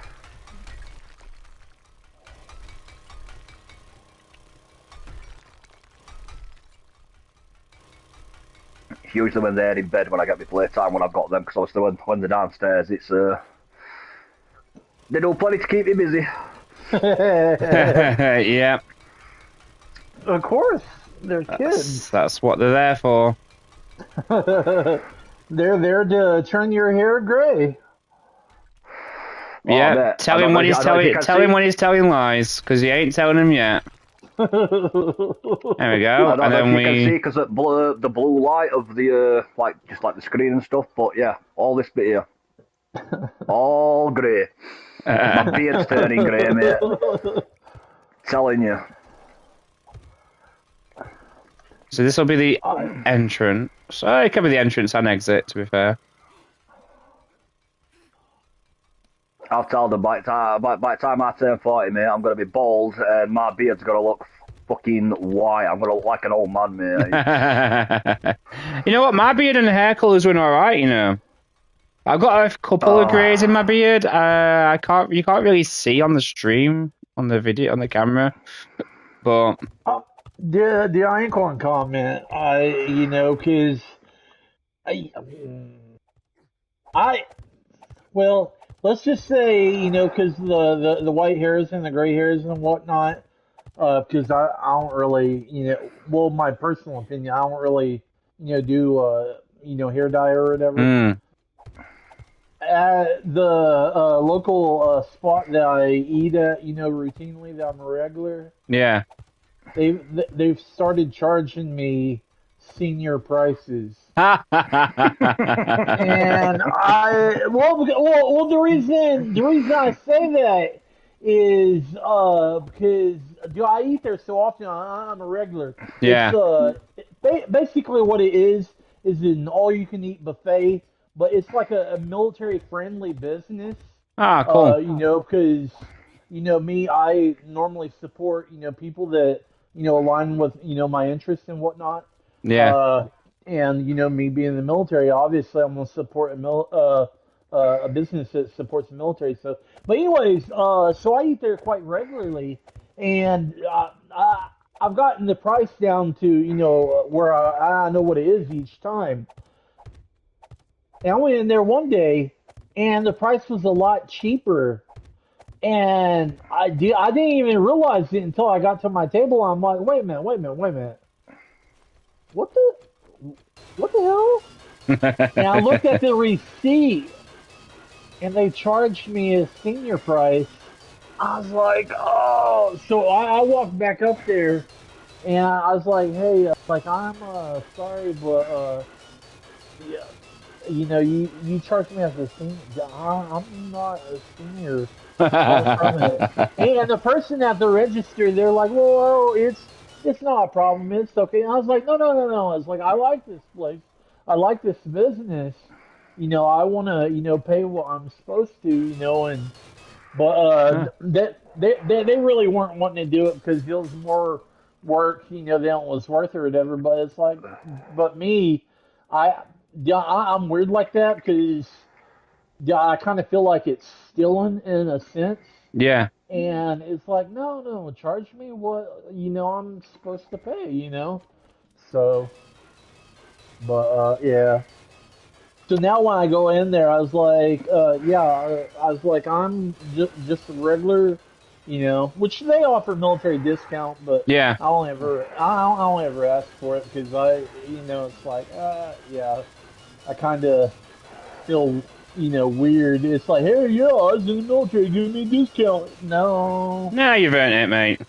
Usually when they're in bed when I get my playtime when I've got them, because obviously when they're downstairs, it's they do plenty to keep me busy. Yeah. Of course, they're kids. That's what they're there for. They're there to turn your hair gray. Yeah, tell him when he's telling lies, because he ain't telling them yet. There we go. I don't know if you can see because the blue light of the just like the screen and stuff. But yeah, all this bit here, all grey. My beard's turning grey, mate. Telling you. So this will be the entrance. So it can be the entrance and exit, to be fair. I've told them by the time I turn 40, mate, I'm going to be bald and my beard's going to look fucking white. I'm going to look like an old man, mate. You know what? My beard and hair colour's doing alright, you know. I've got a couple of greys in my beard. You can't really see on the stream, on the video, on the camera. But... The I ain't gonna comment. Because well, let's just say, because the white hairs and the gray hairs and whatnot. Because I don't really, well, my personal opinion, I don't really, do hair dye or whatever. At the local spot that I eat at, routinely, that I'm a regular. Yeah. They've started charging me senior prices, and the reason I say that is because I eat there so often. I'm a regular. Yeah. It's, basically what it is an all-you-can-eat buffet, but it's like a military-friendly business. Ah, cool. Because me, I normally support people that align with my interests and whatnot. Yeah. And me being in the military, obviously I'm gonna support a business that supports the military. So, but anyways, so I eat there quite regularly, and I've gotten the price down to where I know what it is each time. And I went in there one day, and the price was a lot cheaper. And I didn't even realize it until I got to my table. I'm like, wait a minute. What the hell? And I looked at the receipt, and they charged me a senior price. I was like, oh. So I walked back up there, And I was like, hey, like I'm sorry, but yeah, you charged me as a senior. I'm not a senior. Far from it. And the person at the register, they're like, "Whoa, it's not a problem. It's okay." And I was like, "No, no, no, no." It's like I like this place. I like this business. I want to pay what I'm supposed to. And but they really weren't wanting to do it because it was more work. Than it was worth or whatever. But it's like, but me, I yeah, I'm weird like that because I kind of feel like it's stealing in a sense. Yeah. And it's like, no, no, charge me what I'm supposed to pay. So, but yeah. So now when I go in there, I was like, yeah, I was like, I'm just a regular, which they offer military discount, but Yeah. I don't ever ask for it because it's like, yeah, I kind of feel weird. It's like, hey, yeah, I was in the military, give me a discount. No. Now you've earned it, mate.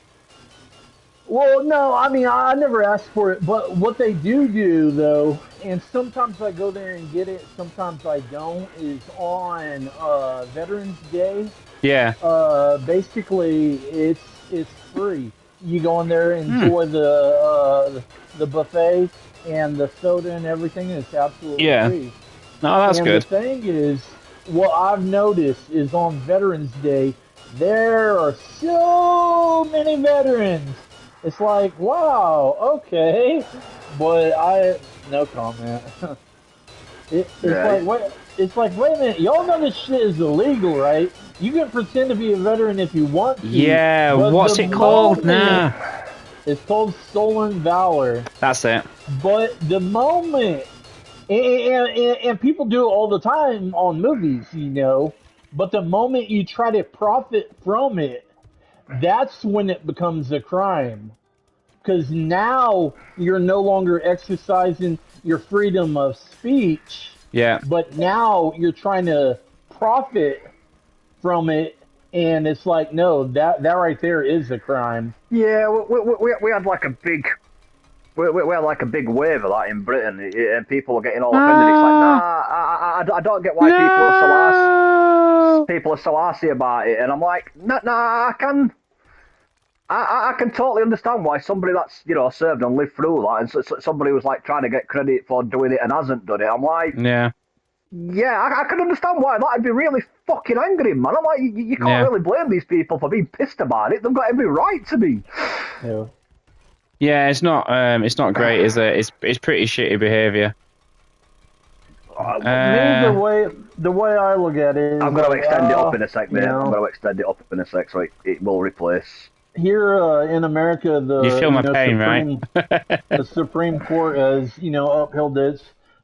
Well, no, I mean, I never asked for it, but what they do though, and sometimes I go there and get it, sometimes I don't, is on Veterans Day. Yeah. Basically, it's free. You go in there, Hmm. enjoy the buffet and the soda and everything, and it's absolutely Yeah. free. No, that's And the good. thing is, what I've noticed is on Veterans Day, there are so many veterans. It's like, wow, okay, but no comment. It's Yeah, like, wait a minute, y'all know this shit is illegal, right? You can pretend to be a veteran if you want to, Yeah. but the What's it called? moment Nah. it's called stolen valor. That's it. But the moment and people do it all the time on movies. But the moment you try to profit from it, that's when it becomes a crime. Because now you're no longer exercising your freedom of speech, Yeah. but now you're trying to profit from it. And it's like, no, that right there is a crime. yeah. We had like a big we had like a big wave of that in Britain, and people were getting all offended. It's like, nah, Ah. I don't get why No. people are so arsy about it, and I'm like, nah, I can totally understand why somebody that's served and lived through that, and somebody was like trying to get credit for doing it and hasn't done it. I'm like, Yeah. yeah, I can understand why that'd be really fucking angry, man. I'm like, you can't Yeah. really blame these people for being pissed about it. They've got every right to be. Yeah. Yeah. It's not great, is it? It's pretty shitty behavior. Me, the way I look at it is I'm going to like, extend it up in a sec, you mate. I'm know, going to extend it up in a sec so it will replace. here in America, You the feel my pain, right? the Supreme Court has upheld its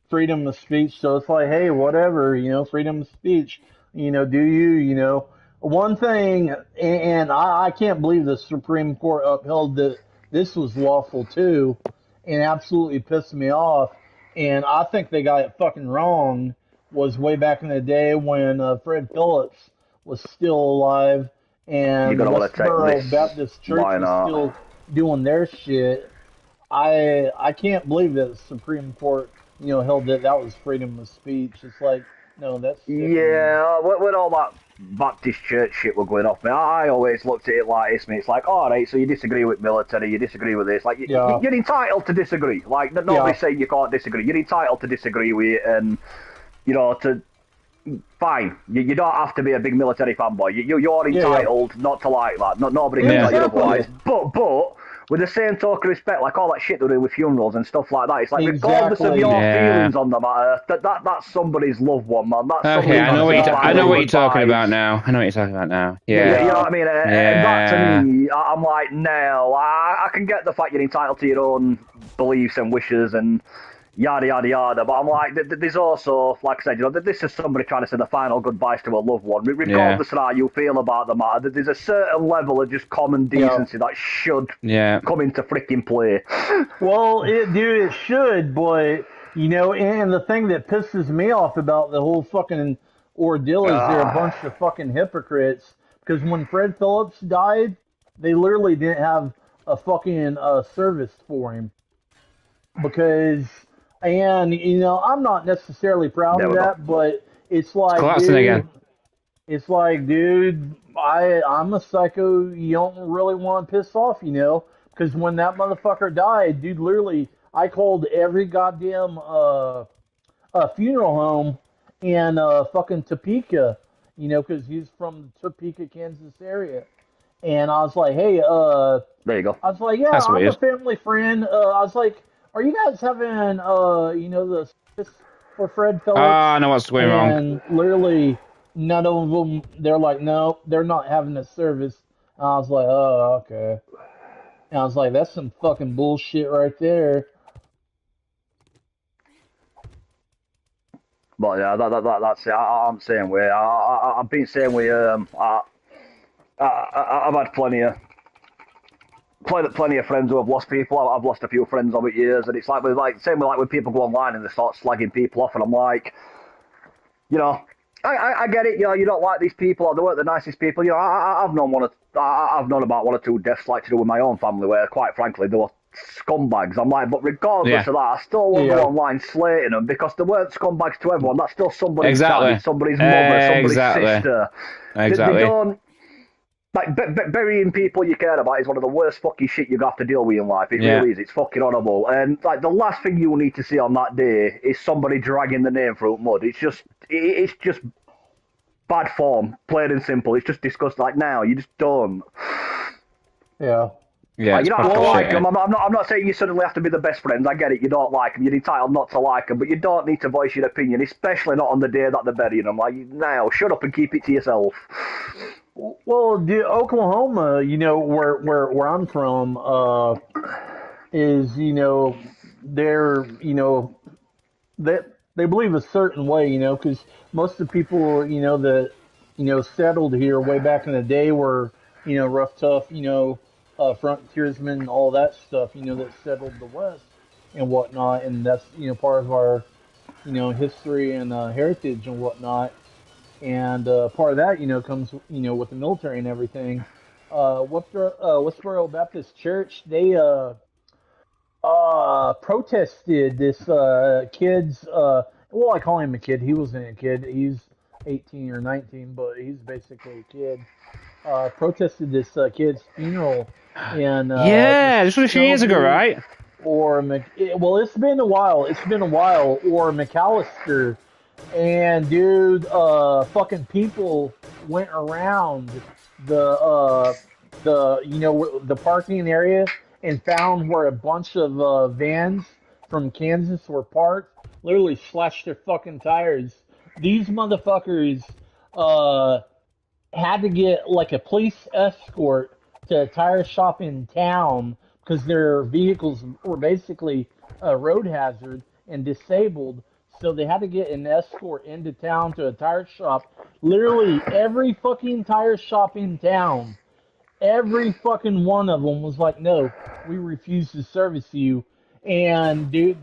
freedom of speech. So it's like, hey, whatever, freedom of speech. Do one thing, and I can't believe the Supreme Court upheld that this was lawful too, and absolutely pissed me off. And I think they got it fucking wrong. Was way back in the day when Fred Phillips was still alive You're and going to want to take Westboro this. Baptist Church Why was not? still doing their shit. I can't believe that the Supreme Court held that was freedom of speech. It's like, no, that's sickening. Yeah, when all that Baptist church shit were going off, man, I always looked at it like this, mate. It's like, all right, so you disagree with military, you disagree with this. Like, Yeah, you're entitled to disagree. Like, yeah, nobody's saying you can't disagree. You're entitled to disagree with it, and, to fine. You don't have to be a big military fanboy. You're yeah. entitled not to like that. Nobody can Yeah. tell you Exactly, otherwise. But with the same token of respect, like all that shit they're doing with funerals and stuff like that, it's like regardless of exactly. your Yeah. feelings on the matter, that's somebody's loved one, man. That's Okay, somebody I trying know to what say the I know final what Exactly. you're talking about goodbyes. now. I know what you're talking about now. You Yeah. know Yeah, what I mean? And that to Yeah. me, I'm like, no, I can get the fact you're entitled to your own beliefs and wishes and yada yada yada. But I'm like, there's also, like I said, this is somebody trying to say the final goodbyes to a loved one, Yeah. regardless of how you feel about the matter. There's a certain level of just common yeah. decency that should Yeah. come into freaking play. Well, dude, it should, but and the thing that pisses me off about the whole fucking ordeal is they're a bunch of fucking hypocrites. Because when Fred Phillips died, they literally didn't have a fucking service for him because, and I'm not necessarily proud There of we go. that, but it's It's like, collapsing dude, again. it's like, dude, I'm a psycho. You don't really want to piss off, because when that motherfucker died, dude, literally, I called every goddamn funeral home in fucking Topeka, because he's from the Topeka, Kansas area. And I was like, hey, There you go. I was like, yeah, That's I'm a weird. family friend. I was like, are you guys having, the service for Fred Phillips? I know what's going wrong. And literally, none of them, they're like, no, they're not having a service. And I was like, oh, okay. And I was like, that's some fucking bullshit right there. But yeah, that's it. I'm saying way. I've been saying we. I've had plenty of friends who have lost people. I've lost a few friends over years, and it's like same with like when people go online and they start slagging people off, and I'm like, you know, I get it. You don't like these people, or they weren't the nicest people. I've known I've known about one or two deaths like to do with my own family, where quite frankly they were scumbags. I'm like, but regardless of that, I still won't go online slating them because they weren't scumbags to everyone. That's still somebody's dad, somebody's mother, somebody's sister. Exactly. They don't. Like, burying people you care about is one of the worst fucking shit you have to deal with in life. It really is. It's fucking horrible. And, like, the last thing you need to see on that day is somebody dragging the name through mud. It's just bad form, plain and simple. It's just disgusting. Like, now, you just don't. Yeah. Yeah, you don't have to like them. I'm not saying you suddenly have to be the best friends. I get it. You don't like them. You're entitled not to like them. But you don't need to voice your opinion, especially not on the day that they're burying them. Like, now, shut up and keep it to yourself. Well, Oklahoma, where I'm from, is they're they believe a certain way, because most of the people that settled here way back in the day were rough, tough, frontiersmen, all that stuff, that settled the West and whatnot, and that's part of our history and heritage and whatnot. And part of that, comes with the military and everything. Westboro Baptist Church, they protested this kid's. Well, I call him a kid. He wasn't a kid. He's 18 or 19, but he's basically a kid. Protested this kid's funeral in this was a few years ago, right? Or well, it's been a while. Or McAllister. And dude, fucking people went around the parking area and found where a bunch of vans from Kansas were parked. Literally slashed their fucking tires. These motherfuckers had to get like a police escort to a tire shop in town because their vehicles were basically a road hazard and disabled. So they had to get an escort into town to a tire shop. Literally every fucking tire shop in town, every fucking one of them was like, no, we refuse to service you. And dude,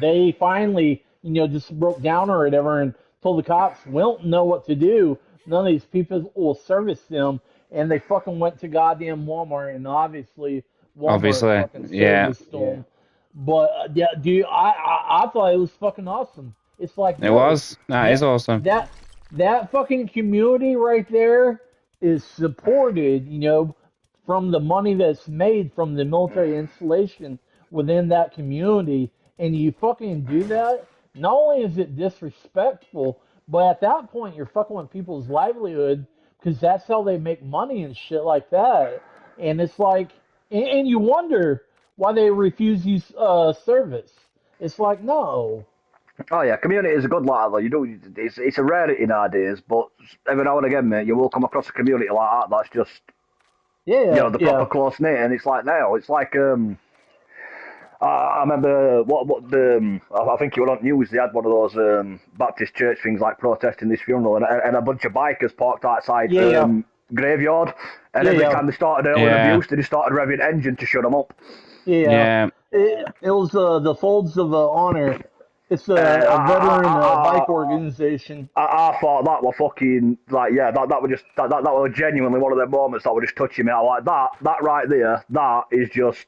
they finally, just broke down or whatever and told the cops, we don't know what to do. None of these people will service them. And they fucking went to goddamn Walmart, and obviously Walmart fucking serviced them. But yeah, dude, I thought it was fucking awesome. It's like it was. That is awesome. That fucking community right there is supported, from the money that's made from the military installation within that community, and you fucking do that. Not only is it disrespectful, but at that point you're fucking with people's livelihood because that's how they make money and shit like that. And it's like, and you wonder why they refuse use service. It's like, no. Oh yeah, community is a good like that. You do. It's a rarity nowadays, but every now and again, mate, you will come across a community like that. That's just the proper close knit, and it's like now. It's like I remember I think you were on news. They had one of those Baptist church things like protesting this funeral, and a bunch of bikers parked outside graveyard, and every time they started early abuse, they just started revving engine to shut them up. It was the Folds of Honor. It's a veteran bike organization. I thought that were fucking like that were just that was genuinely one of the moments that were just touching me. I like that right there. That is just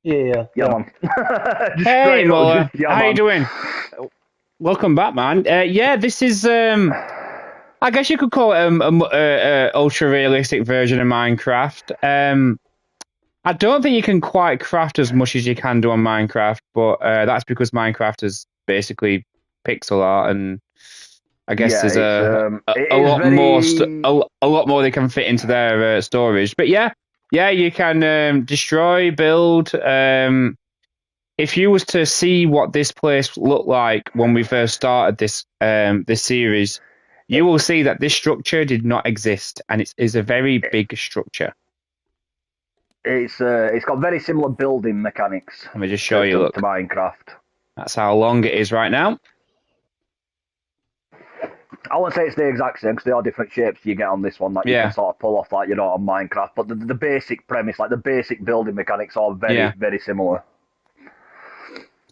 Yeah. man. Just hey, Muller, how man. you doing? Welcome back, man. Yeah, this is I guess you could call it a ultra realistic version of Minecraft. I don't think you can quite craft as much as you can do on Minecraft, but that's because Minecraft is basically pixel art, and I guess there's a lot more they can fit into their storage. But yeah, you can destroy, build. If you was to see what this place looked like when we first started this series, you will see that this structure did not exist, and it is a very big structure. It's got very similar building mechanics. Let me just show you. Look, to Minecraft. That's how long it is right now. I won't say it's the exact same because there are different shapes you get on this one that you can sort of pull off like you know on Minecraft. But the basic premise, like the basic building mechanics, are very similar.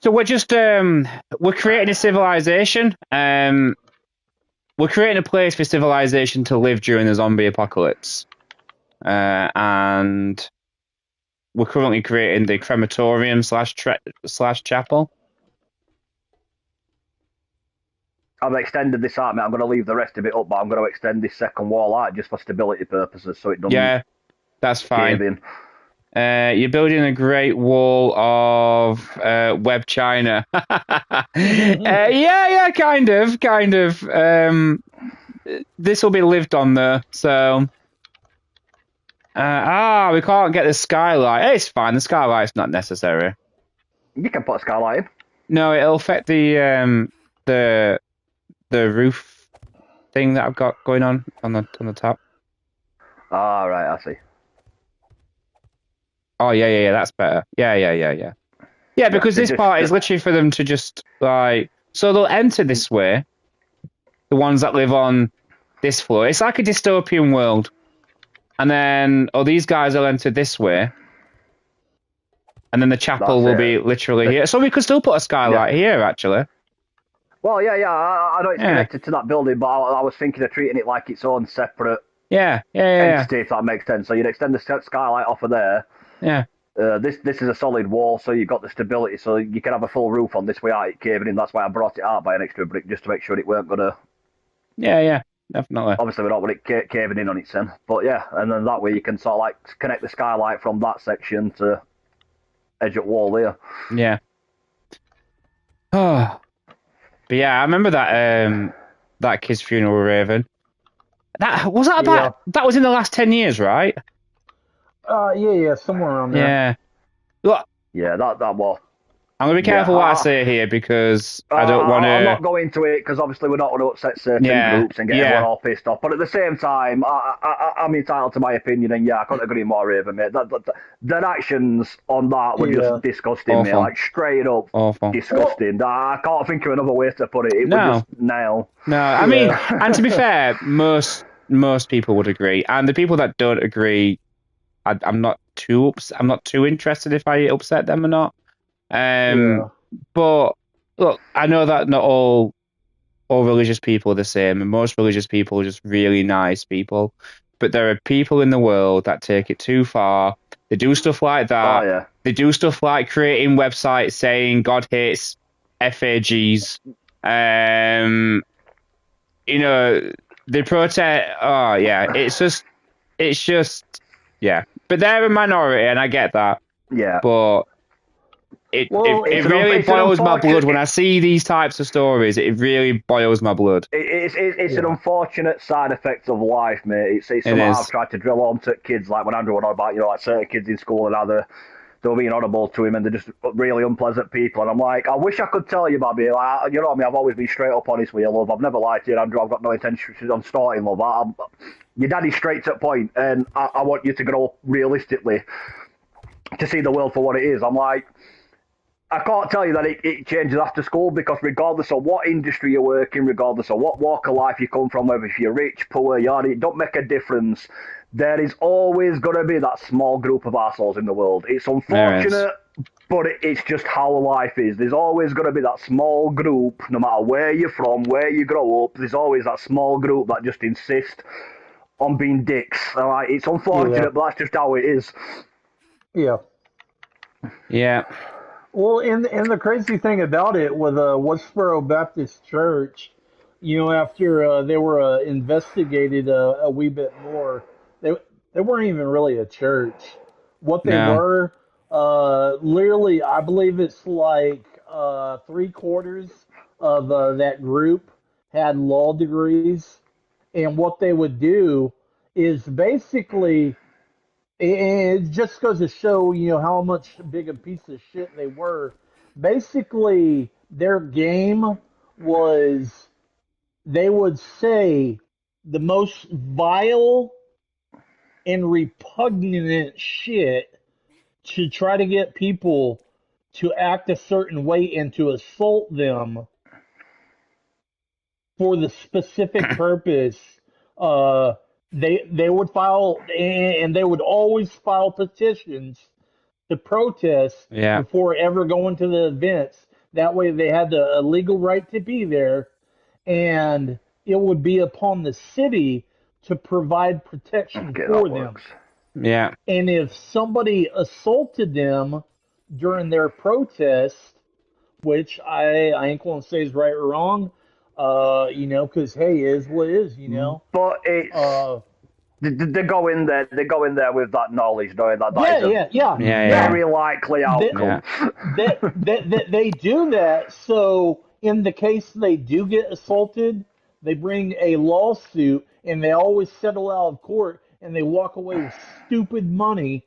So we're just we're creating a civilization. We're creating a place for civilization to live during the zombie apocalypse, and we're currently creating the crematorium slash chapel. I've extended this out, mate. I'm going to leave the rest of it up, but I'm going to extend this second wall out just for stability purposes, so it doesn't. Yeah, that's fine. You're building a great wall of web China. Yeah, kind of. This will be lived on though, so. We can't get the skylight. Hey, it's fine. The skylight's not necessary. You can put a skylight in. No, it'll affect the roof thing that I've got going on the top. Ah, right, I see. Oh yeah, that's better. Yeah. Yeah, because this part is literally for them to just like, so they'll enter this way. The ones that live on this floor. It's like a dystopian world. And then, these guys will enter this way. And then the chapel will be literally here. So we could still put a skylight here, actually. Well, yeah. I know it's connected to that building, but I was thinking of treating it like its own separate entity, if that makes sense. So you'd extend the skylight off of there. Yeah. This is a solid wall, so you've got the stability, so you can have a full roof on this without it caving in. That's why I brought it out by an extra brick, just to make sure it weren't going to... Yeah, definitely. Obviously, we don't want it caving in on its end. But yeah, and then that way you can sort of like connect the skylight from that section to edge up wall there. Yeah. Oh. But yeah, I remember that kid's funeral, Raven. That was in the last 10 years, right? Yeah, somewhere around there. Yeah. Look. Yeah, that was. I'm going to be careful what I say here because I don't want to... I'm not going into it because obviously we're not going to upset certain groups and get everyone all pissed off. But at the same time, I'm entitled to my opinion, and I couldn't agree more, Raven, mate. Their actions on that were just disgusting, awful. Mate. Like, straight up disgusting. I can't think of another way to put it. It was just nail. No, I mean, and to be fair, most people would agree. And the people that don't agree, I'm not too interested if I upset them or not. But look, I know that not all religious people are the same, and most religious people are just really nice people. But there are people in the world that take it too far. They do stuff like that. Oh, yeah. They do stuff like creating websites saying God hates FAGs. They protest. Oh yeah, it's just But they're a minority, and I get that. Yeah. But it really boils my blood when I see these types of stories. It really boils my blood. It's an unfortunate side effect of life, mate. It's something I've tried to drill home to kids, like when Andrew went on about, like certain kids in school and how they're being audible to him and they're just really unpleasant people. And I'm like, I wish I could tell you, Bobby. Like, you know what I mean? I've always been straight up honest with you, love. I've never lied to you, Andrew. I've got no intention on starting, love. Your daddy's straight to the point, and I want you to grow realistically to see the world for what it is. I'm like, I can't tell you that it changes after school, because regardless of what industry you work in, regardless of what walk of life you come from, whether if you're rich, poor, it don't make a difference. There is always going to be that small group of assholes in the world. It's unfortunate, But it's just how life is. There's always going to be that small group, no matter where you're from, where you grow up, there's always that small group that just insist on being dicks. Like, it's unfortunate, but that's just how it is. Yeah. Yeah. Well, and the crazy thing about it with Westboro Baptist Church, after they were investigated a wee bit more, they weren't even really a church. What they No. were, literally, I believe it's like 3/4 of that group had law degrees, and what they would do is basically it just goes to show, how much big a piece of shit they were. Basically, their game was they would say the most vile and repugnant shit to try to get people to act a certain way and to assault them for the specific purpose. Uh, they would file, and they would always file petitions to protest Yeah. before ever going to the events. That way, they had the legal right to be there, and it would be upon the city to provide protection for them. Yeah. And if somebody assaulted them during their protest, which I ain't gonna say is right or wrong, because hey, is what is, But it's they go in there. They go in there with that knowledge, knowing that is a very likely outcome. They do that. So in the case they do get assaulted, they bring a lawsuit, and they always settle out of court, and they walk away with stupid money.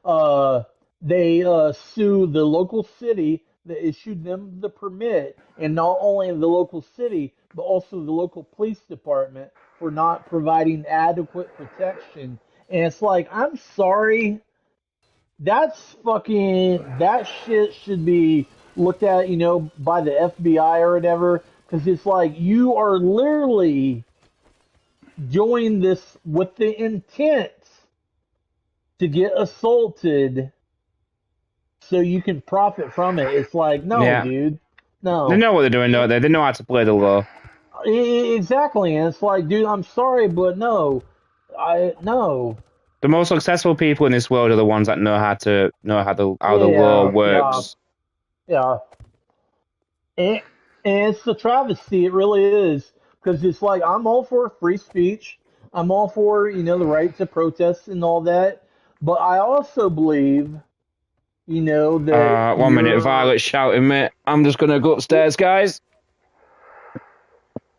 They sue the local city that issued them the permit, and not only the local city, but also the local police department for not providing adequate protection. And it's like, I'm sorry, that shit should be looked at, by the FBI or whatever, because it's like you are literally doing this with the intent to get assaulted so you can profit from it. It's like, no, dude, no. They know what they're doing, don't they? They know how to play the law. Exactly, and it's like, dude, I'm sorry, but no. The most successful people in this world are the ones that know how the law works. Yeah. And it's a travesty, it really is, because it's like, I'm all for free speech. I'm all for, the right to protest and all that. But I also believe, that 1 minute, Violet's shouting, mate. I'm just going to go upstairs, guys.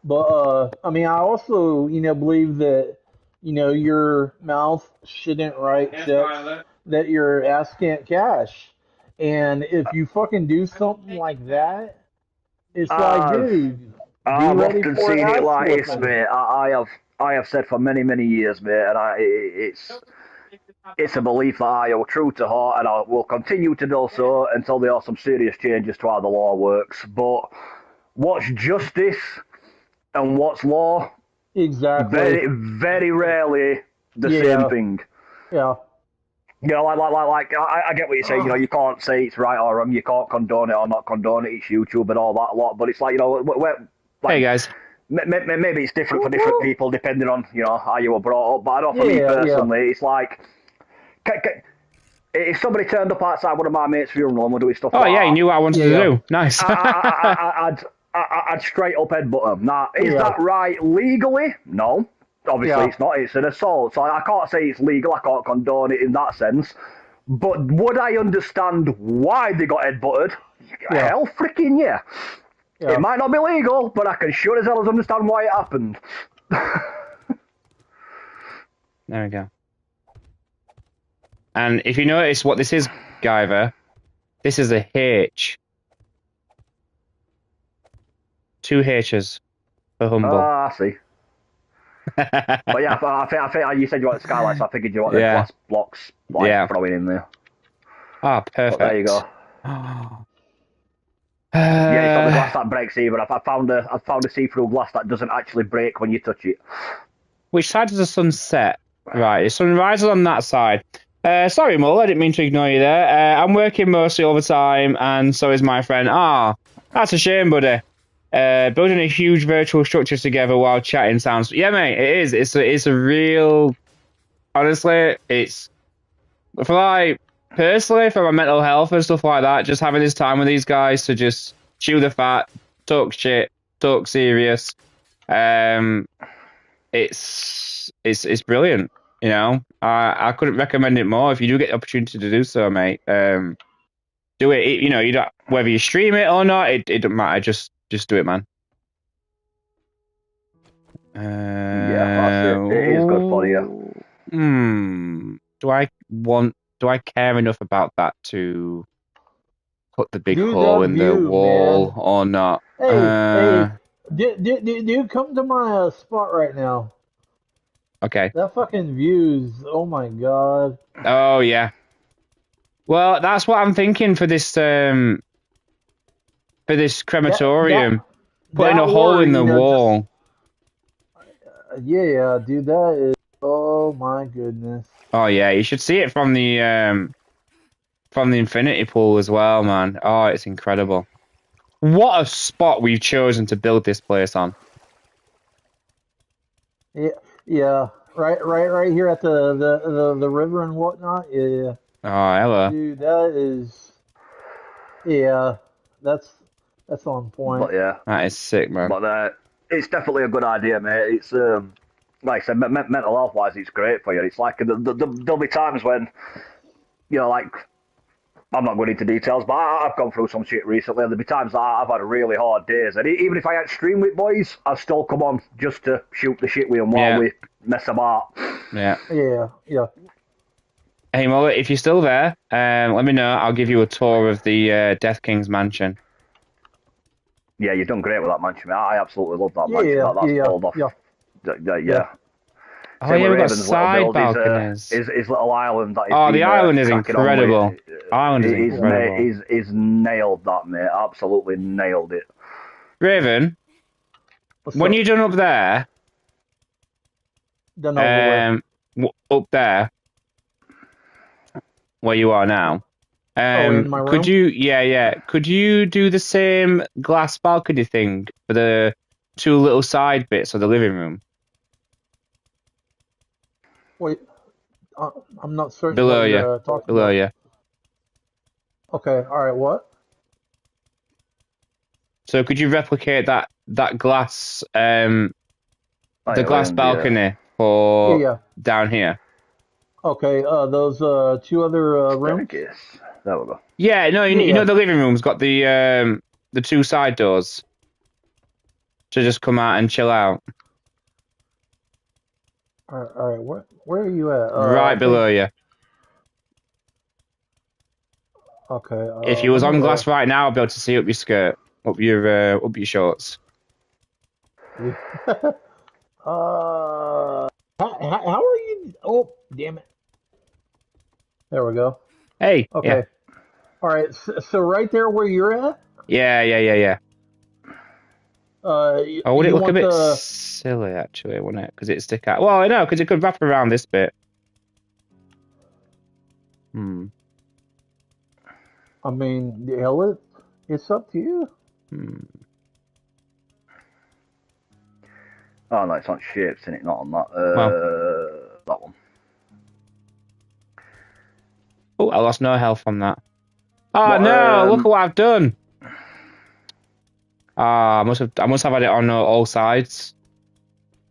But, I also, believe that, your mouth shouldn't write checks that your ass can't cash. And if you fucking do something like that, it's like, dude, I've often seen it like this, mate. I have said for many, many years, mate, and it's a belief that I hold true to heart, and I will continue to do so until there are some serious changes to how the law works. But what's justice and what's law? Exactly. Very, very rarely the same thing. Yeah. I get what you're saying. You can't say it's right or wrong. You can't condone it or not condone it. It's YouTube and all that lot. But it's like, hey guys. Maybe it's different for different people depending on how you were brought up. But I know for me personally, it's like, if somebody turned up outside one of my mates' funeral and were doing stuff like that, you knew what I wanted to do. Nice. I'd straight up headbutt them. Now, is that right legally? No. Obviously, it's not. It's an assault. So I can't say it's legal. I can't condone it in that sense. But would I understand why they got headbutted? Hell freaking yeah. It might not be legal, but I can sure as hell as understand why it happened. There we go. And if you notice what this is, Guyver, this is a H. 2 H's for humble. I see. But yeah, I think you said you want the skylights. I figured you want the glass blocks throwing in there. Oh, perfect. But there you go. It's not the glass that breaks either. I found a see-through glass that doesn't actually break when you touch it. Which side does the sun set? Right, the sun rises on that side. Sorry, Mull, I didn't mean to ignore you there. I'm working mostly overtime, and so is my friend. Ah, that's a shame, buddy. Building a huge virtual structure together while chatting sounds... Yeah, mate, it is. It's a real... Honestly, it's... For like, personally, for my mental health and stuff like that, just having this time with these guys to just chew the fat, talk shit, talk serious. It's brilliant. You know, I couldn't recommend it more. If you do get the opportunity to do so, mate, do it. You know, you don't, whether you stream it or not, it doesn't matter. Just do it, man. Yeah, that's it. It is good for you. Do I care enough about that to put the big Dude, hole that in the view, wall man. or not? Hey, dude, come to my spot right now. Okay. That fucking views. Oh my god. Oh yeah. Well, that's what I'm thinking for this crematorium. Putting a That hole or in the you know wall. yeah, dude, that is. Oh my goodness. Oh yeah, you should see it from the infinity pool as well, man. Oh, it's incredible. What a spot we've chosen to build this place on. Yeah, yeah. Right here at the river and whatnot. Yeah. Oh, hello. Dude, that is. Yeah, that's on point. But yeah, That is sick, man. but it's definitely a good idea, mate. It's like I said, mental health wise, it's great for you. It's like there'll be times when you know, like I'm not going into details, but I've gone through some shit recently, and there'll be times that I've had really hard days, and even if I ain't stream with boys, I'll still come on just to shoot the shit with them while we mess about. Yeah. Yeah. Hey, Mullet, if you're still there, let me know. I'll give you a tour of the Death King's mansion. Yeah, you've done great with that mansion, mate. I absolutely love that mansion. That's pulled off. Yeah. Oh, yeah, we've got side balconies. His little island that the island is incredible. Island is incredible. He's nailed that, mate. Absolutely nailed it. Raven, when you're done up there, up there, where you are now, in my room? could you do the same glass balcony thing for the two little side bits of the living room? Wait, I'm not certain. Below you. Below you. Okay, alright, what? So could you replicate that glass, the glass balcony for down here? Okay, those two other rooms? There we go. Yeah, no, you know the living room's got the two side doors to just come out and chill out. All right, where are you at? Right below you. Okay. If you was on glass right now, I'd be able to see up your skirt, up your shorts. How are you? Oh, damn it! There we go. Hey. Okay. Yeah. All right. So right there where you're at. Yeah. Would it look a bit silly actually, wouldn't it? Because it stick out. Well, no, because it could wrap around this bit. I mean, hell, it's up to you. Oh no, it's on shapes, isn't it? Not on that. That one. Oh, I lost no health on that. Oh no! Look at what I've done. I must have had it on all sides.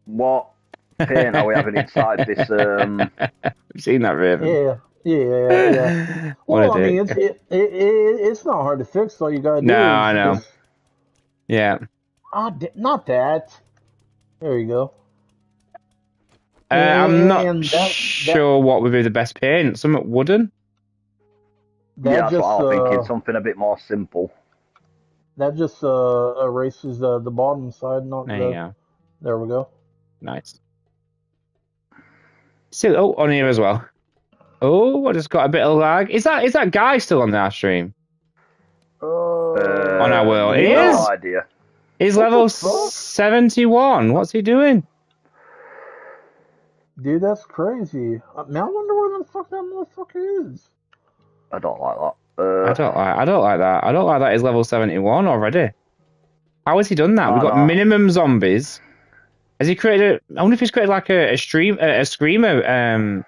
What paint are we having inside this? I've seen that, Raven. Yeah. Well, I mean, it's not hard to fix. All you gotta do is I know. Yeah. Not that. There you go. I'm not sure what would be the best paint. Something wooden? That's what I'm thinking. Something a bit more simple. That just erases the bottom side, not there you go. There we go. Nice. Still, on here as well. Oh, I just got a bit of lag. Is that guy still on our stream? On our world? He is? No idea. He's level 71. What's he doing? Dude, that's crazy. Now I wonder where the fuck that motherfucker is. I don't like that. I don't like that. I don't like that he's level 71 already. How has he done that? We've got minimum zombies. Has he created I wonder if he's created like a screamer,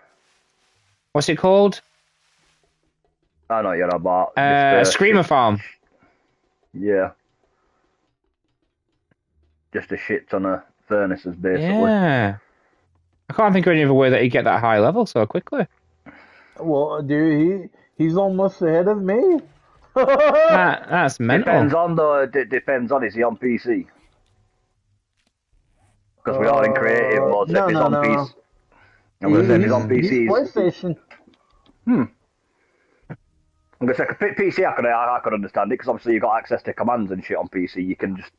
what's it called? I know you're about a screamer farm. Yeah. Just a shit ton of furnaces, basically. Yeah. I can't think of any other way that he'd get that high level so quickly. Well, dude, he's almost ahead of me. That's mental. Depends on is he on PC? Because we are in creative mode. So if he's on PC, I'm gonna say if he's on PC, he's PlayStation. I'm gonna say PC. I could understand it because obviously you got access to commands and shit on PC. You can just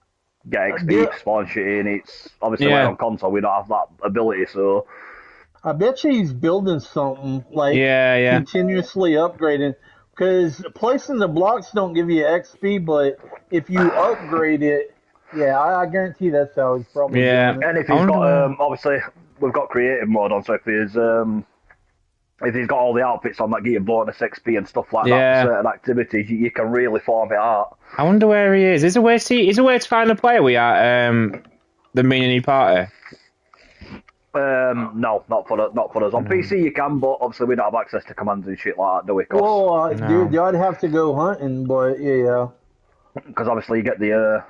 get XP, spawn shit in. It's obviously on console we don't have that ability, so. I bet you he's building something like continuously upgrading. Because placing the blocks don't give you XP, but if you upgrade it, I guarantee that's how he's probably doing it. And if he's got, obviously, we've got creative mode on, so if he's got all the outfits on that give you bonus XP and stuff like that for certain activities, you can really farm it out. I wonder where he is. Is there a way to find a player we are the mini party? No, not for us. On PC you can, but obviously we don't have access to commands and shit like that, do we? Well, dude, I'd have to go hunting, but yeah. Because obviously you get the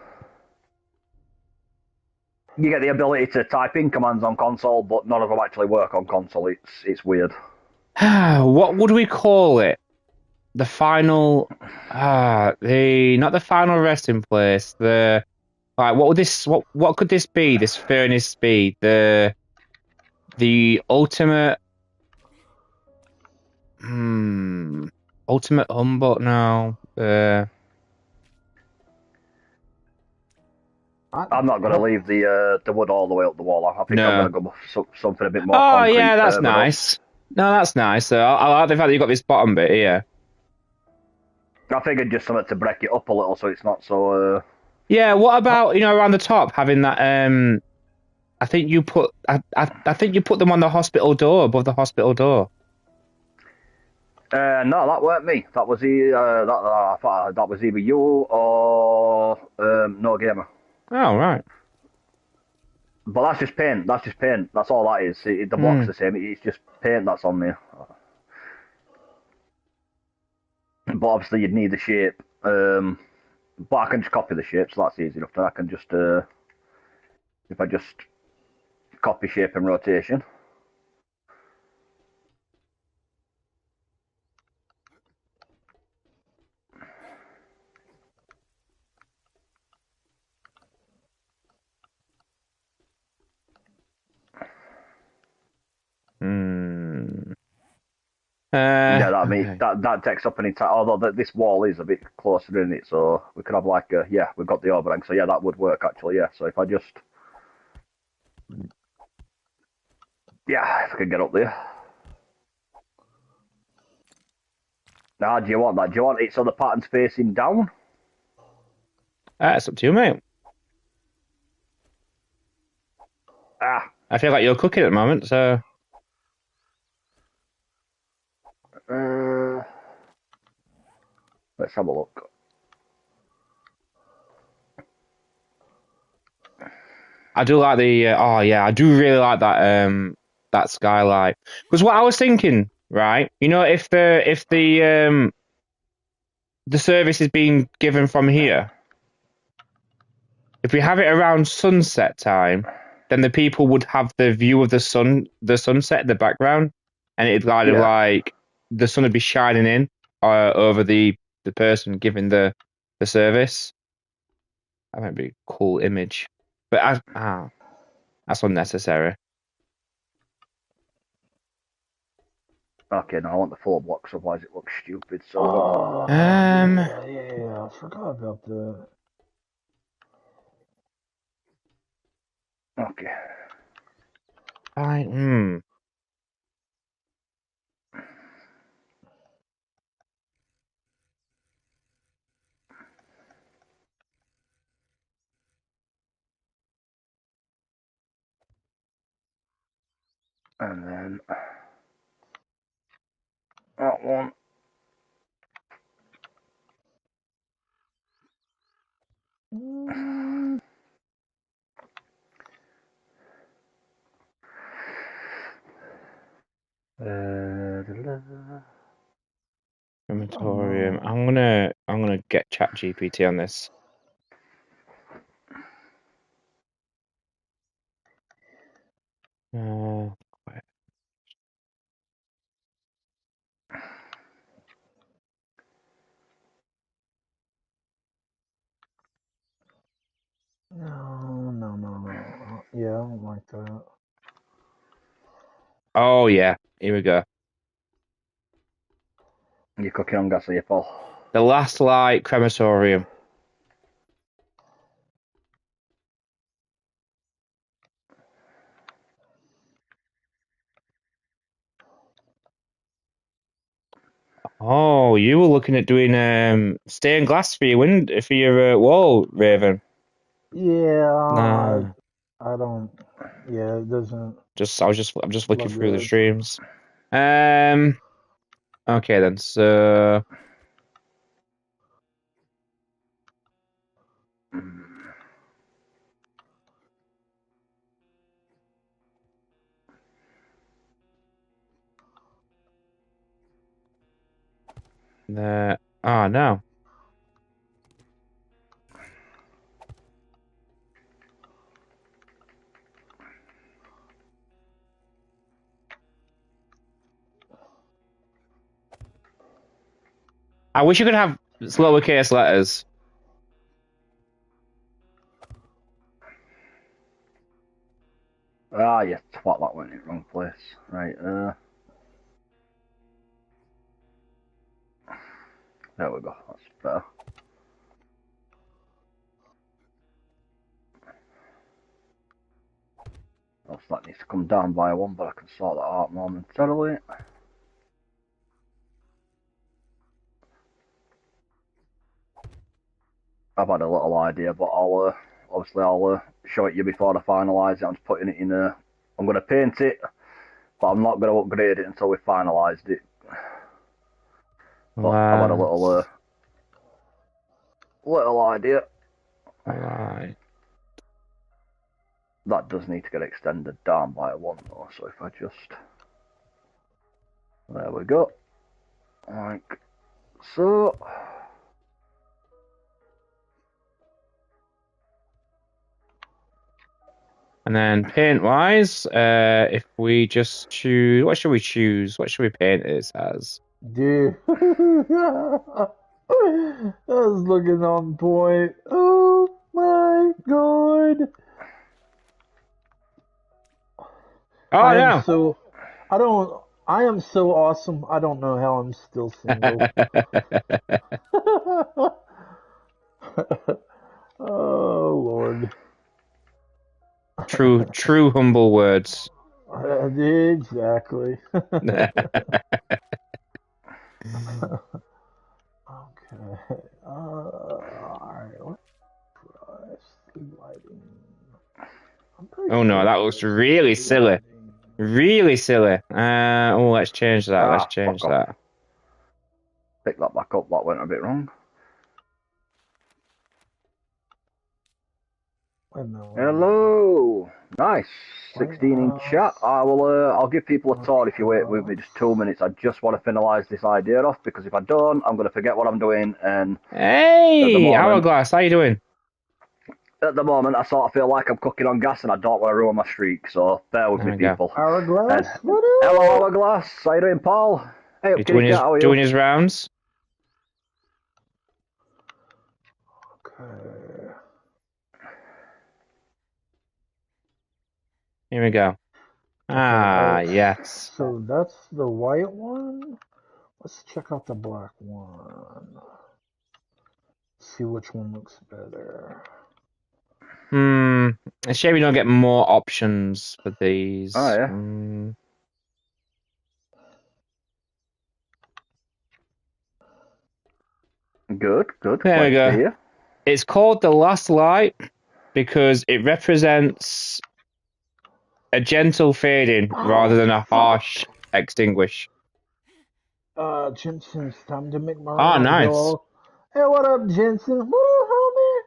ability to type in commands on console, but none of them actually work on console. It's weird. What would we call it? The final, not the final resting place. What could this be? This furnace be the ultimate, ultimate humble? No, I'm not going to leave the wood all the way up the wall. I think I'm going to go something a bit more concrete. Oh yeah, that's nice. No, that's nice. I like the fact that you got this bottom bit here. I figured just something to break it up a little so it's not so. Yeah. What about around the top having that? I think you put them on the hospital door, above the hospital door. No, that weren't me. That was that was either you or No Gamer. Oh right. But that's just paint. That's all that is. The block's the same. It's just paint that's on there. But obviously you'd need the shape. But I can just copy the shape, so that's easy enough. Then I can just if I just copy shape and rotation. That takes up an entire. Although this wall is a bit closer in it, so we could have like we've got the overhang, so that would work actually. So if I just if I can get up there. Now, do you want that? Do you want it so the pattern's facing down? It's up to you, mate. I feel like you're cooking at the moment, so. Let's have a look. I do like the. I do really like that. That skylight. Because what I was thinking, right? If the service is being given from here, if we have it around sunset time, then the people would have the view of the sunset in the background, and it'd like the sun would be shining in over the person giving the service. That might be a cool image, but that's unnecessary. Okay, now I want the 4 blocks, otherwise it looks stupid. So. I forgot about that. Okay. Fine. And then that one. Crematorium. I'm gonna get ChatGPT on this. No, no. Yeah, I don't like that. Oh yeah, here we go. You're cooking on gas, are you, Paul? The Last Light Crematorium. Oh, you were looking at doing stained glass for your wall, Raven. Yeah, Nah. I don't. Yeah, it doesn't. I'm just looking Look through the good. streams. Okay then. So no. I wish you could have lowercase letters. Ah, you twat, that went in the wrong place. Right, there we go. That's better. Also, that needs to come down by one, but I can sort that out momentarily. I've had a little idea, but I'll show it you before I finalise it. I'm just putting it in I'm going to paint it, but I'm not going to upgrade it until we've finalised it. But I've had a little idea. Right. That does need to get extended down by one though, so if I just... There we go. Like so. And then paint-wise, if we just choose... What should we choose? What should we paint this as? Dude. That was looking on point. Oh my god. Oh, I am no! so... I am so awesome, I don't know how I'm still single. Oh, Lord. True humble words. Exactly. Okay. Alright, let's try lighting. Oh no, that looks really silly. Really silly. Let's change that. Let's change that. Pick that back up. That went a bit wrong. Hello. Nice. 16 in chat. I'll give people a tour if you wait with me just 2 minutes. I just want to finalise this idea off because if I don't, I'm going to forget what I'm doing. And hey, Hourglass, how you doing? At the moment, I sort of feel like I'm cooking on gas and I don't want to ruin my streak. So bear with me, people. Hourglass. Hello, Hourglass. How you doing, Paul? Hey, He's doing his rounds. Okay. Here we go. Yes. So that's the white one. Let's check out the black one. See which one looks better. It's a shame we don't get more options for these. Oh, yeah. Good. There we go. It's called The Last Light because it represents a gentle fading rather than a harsh extinguish. Jensen, it's time to make my Oh, round, nice. hello. Hey, what up, Jensen? What up, homie?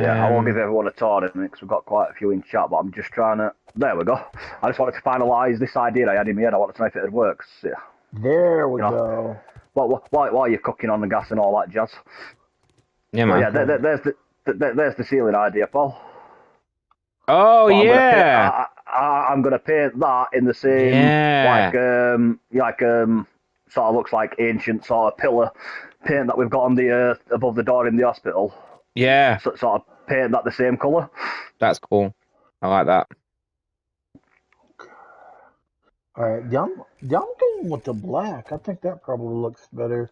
Yeah, I will give everyone a tour because we've got quite a few in chat, but I'm just trying to... There we go. I just wanted to finalise this idea I had in my head. I wanted to know if it works. Yeah. There we go. While you're cooking on the gas and all that jazz. Yeah, man. Yeah, there's the ceiling idea, Paul. Oh, yeah. I'm gonna paint that in the same sort of looks like ancient sort of pillar paint that we've got on the above the door in the hospital. Yeah. So, sort of paint that the same colour. That's cool. I like that. Alright, yeah, I'm going with the black. I think that probably looks better.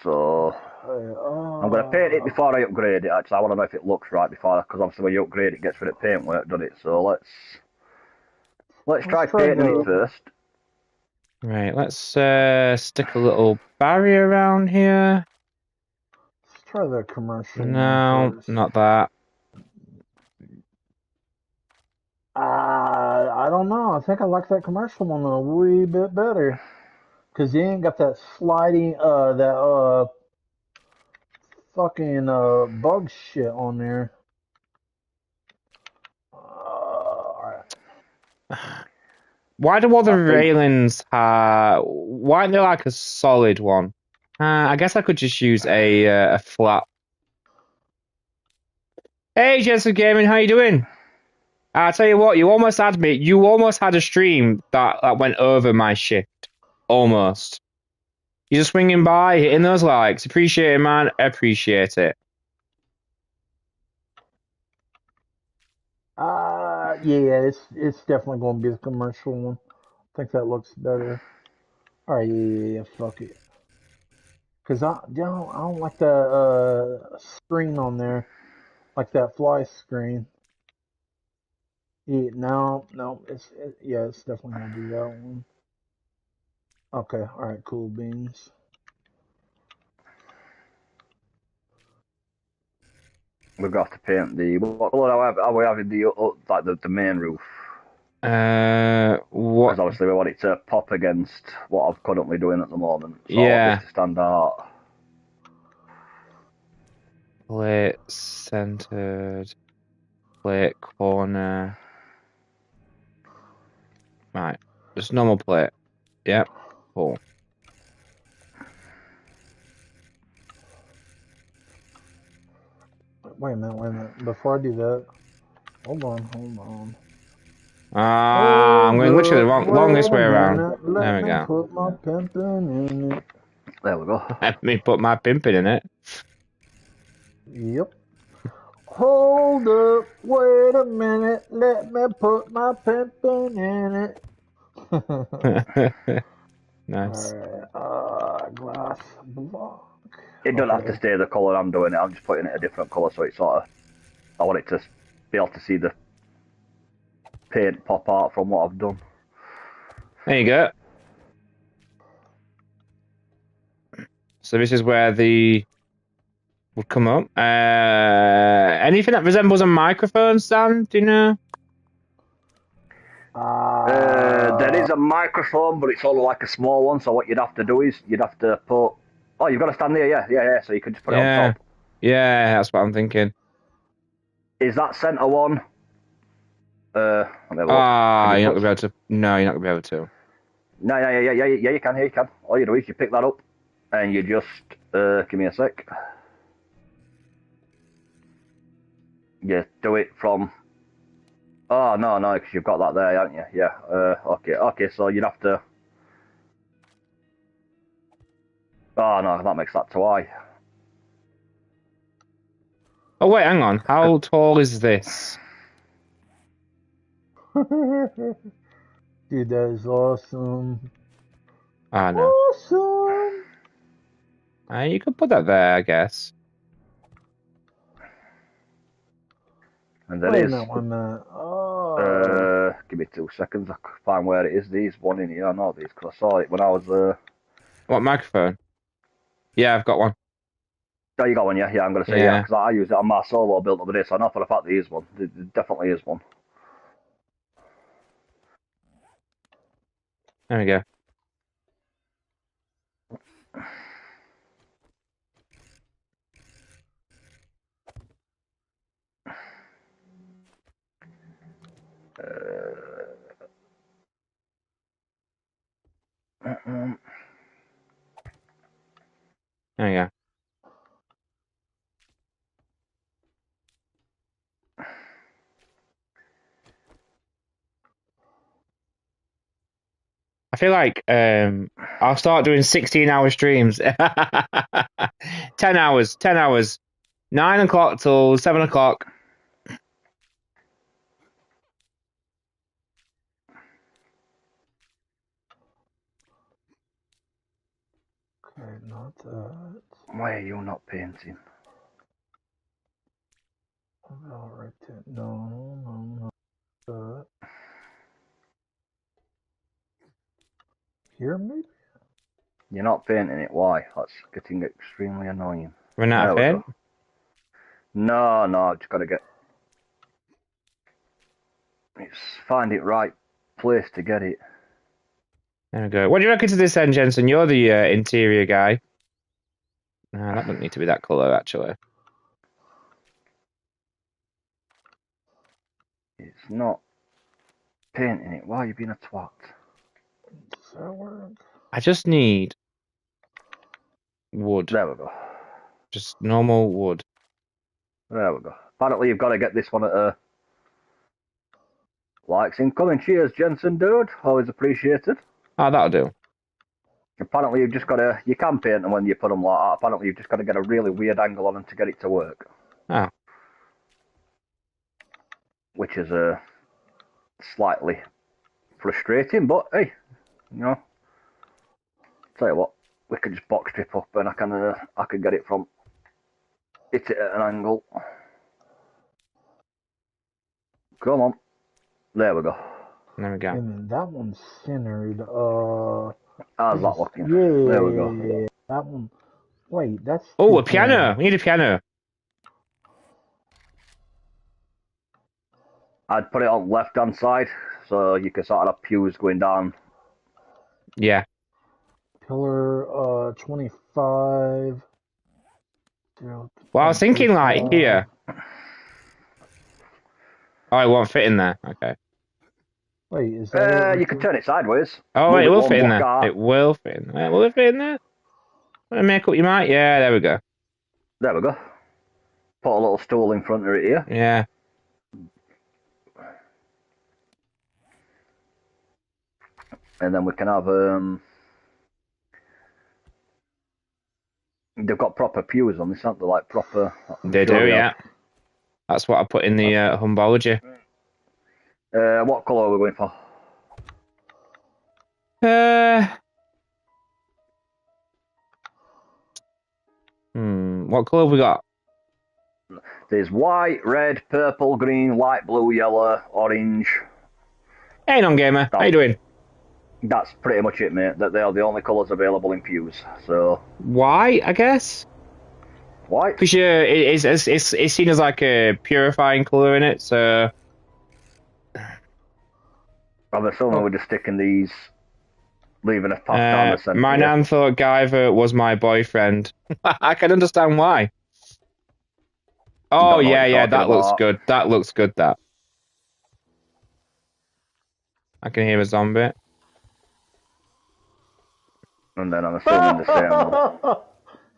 So I'm going to paint it before I upgrade it, actually. I want to know if it looks right before, because obviously when you upgrade it gets rid of paintwork, doesn't it? So let's try painting it first. Right, let's stick a little barrier around here. Let's try the commercial. No, not that. I don't know. I think I like that commercial one a wee bit better. Because you ain't got that sliding, fucking bug shit on there. Alright. Why do all the railings why aren't they like a solid one? I guess I could just use a flat. Hey, Jensen Gaming, how you doing? I'll tell you what, you almost had me. You almost had a stream that went over my shift. Almost. You're just swinging by, hitting those likes. Appreciate it, man. Appreciate it. Yeah, it's definitely going to be the commercial one. I think that looks better. Alright, yeah, fuck it. Because I don't like the screen on there. Like that fly screen. Yeah, no, it's definitely going to be that one. Okay, alright, cool beans. We've got to paint what colour are we having the main roof? What? Because obviously we want it to pop against what I'm currently doing at the moment. So yeah. I want this to stand out. Plate centered. Plate corner. Right. Just normal plate. Yep. Cool. Wait a minute. Before I do that, hold on. I'm going literally long this way around. There we go. Put my pimpin' in it. There we go. Let me put my pimpin' in it. Yep. Hold up, wait a minute, let me put my pimpin' in it. Nice. Alright, glass block. It doesn't have to stay the colour I'm doing it. I'm just putting it a different colour, so it's sort of... I want it to be able to see the paint pop out from what I've done. There you go. So this is where the would come up. Anything that resembles a microphone stand, do you know? There is a microphone, but it's only like a small one, so what you'd have to do is you'd have to put... Oh, you've got to stand there, yeah, so you can just put it on top. Yeah, that's what I'm thinking. Is that centre one? You're not going to be able to... No, you're not going to be able to. No, yeah, you can. All you do is you pick that up, and you just... give me a sec. You do it from... Oh, no, because you've got that there, haven't you? Yeah, okay, so you'd have to... Oh, no, that makes that too high. Oh, wait, hang on. How tall is this? Dude, that is awesome. Ah, no. Awesome! You could put that there, I guess. And there is... Wait a minute. Give me 2 seconds. I can find where it is. These one in here. I know these because I saw it when I was... What, microphone? Yeah, I've got one. Oh, you got one, yeah? Yeah, I'm going to say yeah, because I use it on my solo build up of this. I know for the fact there is one. There definitely is one. There we go. There we go. I feel like I'll start doing 16-hour streams. 10 hours. 10 hours. 9 o'clock till 7 o'clock. Okay, not that. Why are you not painting? All right, no, not that. Here, maybe? You're not painting it. Why? That's getting extremely annoying. Run out of paint? No, I've just got to get... Find it right place to get it. There we go. What do you reckon to this then, Jensen? You're the interior guy. No, that doesn't need to be that colour, actually. It's not painting it. Why are you being a twat? Does that work? I just need wood. There we go. Just normal wood. There we go. Apparently you've got to get this one at a... Likes incoming. Cheers, Jensen, dude. Always appreciated. Oh, that'll do. Apparently you've just got to... You can paint them when you put them like that. Apparently you've just got to get a really weird angle on them to get it to work. Oh. Which is slightly frustrating, but hey, you know. Tell you what, we could just box strip up and I can get it from... Hit it at an angle. Come on. There we go. There we go. And that one's centered. How's that looking? Yeah, there we go. Yeah, that one. Wait, that's... Oh, a piano. We need a piano. I'd put it on left-hand side, so you can sort of have pews going down. Yeah. Pillar 25. Well, I was thinking like here. Oh, it won't fit in there. Okay. Wait, is that... You can turn it sideways. Oh, it will fit in there. It will fit in there. Will it fit in there? Want to make up your mind? Yeah, there we go. There we go. Put a little stool in front of it here. Yeah. And then we can have... They've got proper pews on this, aren't they? Like proper... They do, yeah. That's what I put in the Humbology. What colour are we going for? What colour have we got? There's white, red, purple, green, light blue, yellow, orange. Hey, non-gamer. How you doing? That's pretty much it, mate. That they are the only colours available in pews. So white, I guess. White? Because it's seen as like a purifying colour in it, so... I'm assuming we're just sticking these, leaving a path down the centre. My nan thought Guyver was my boyfriend. I can understand why. Oh, yeah, that looks good. That looks good, that. I can hear a zombie. And then I'm assuming the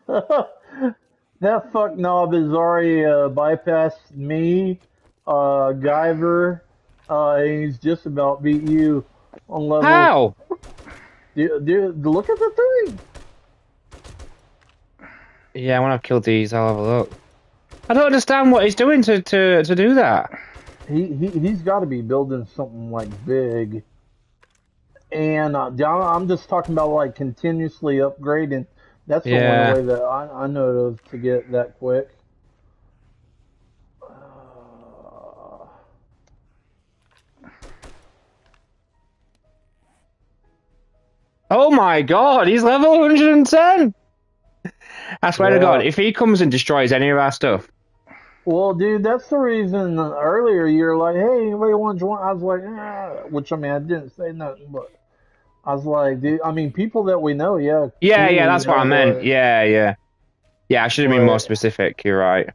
same. That fuck knob has already bypassed me, Guyver. He's just about beat you on level. How? Dude, look at the thing. Yeah, when I've killed these, I'll have a look. I don't understand what he's doing to do that. He's got to be building something like big. And I'm just talking about like continuously upgrading. That's the only way that I know of to get that quick. Oh my god, he's level 110! I swear to God, if he comes and destroys any of our stuff. Well, dude, that's the reason earlier you're like, hey, anybody want to join? I was like, which I mean, I didn't say nothing, but I was like, dude, I mean, people that we know, yeah, Yeah, cool, yeah, that's what I meant. Yeah. Yeah, I should have been more specific. You're right.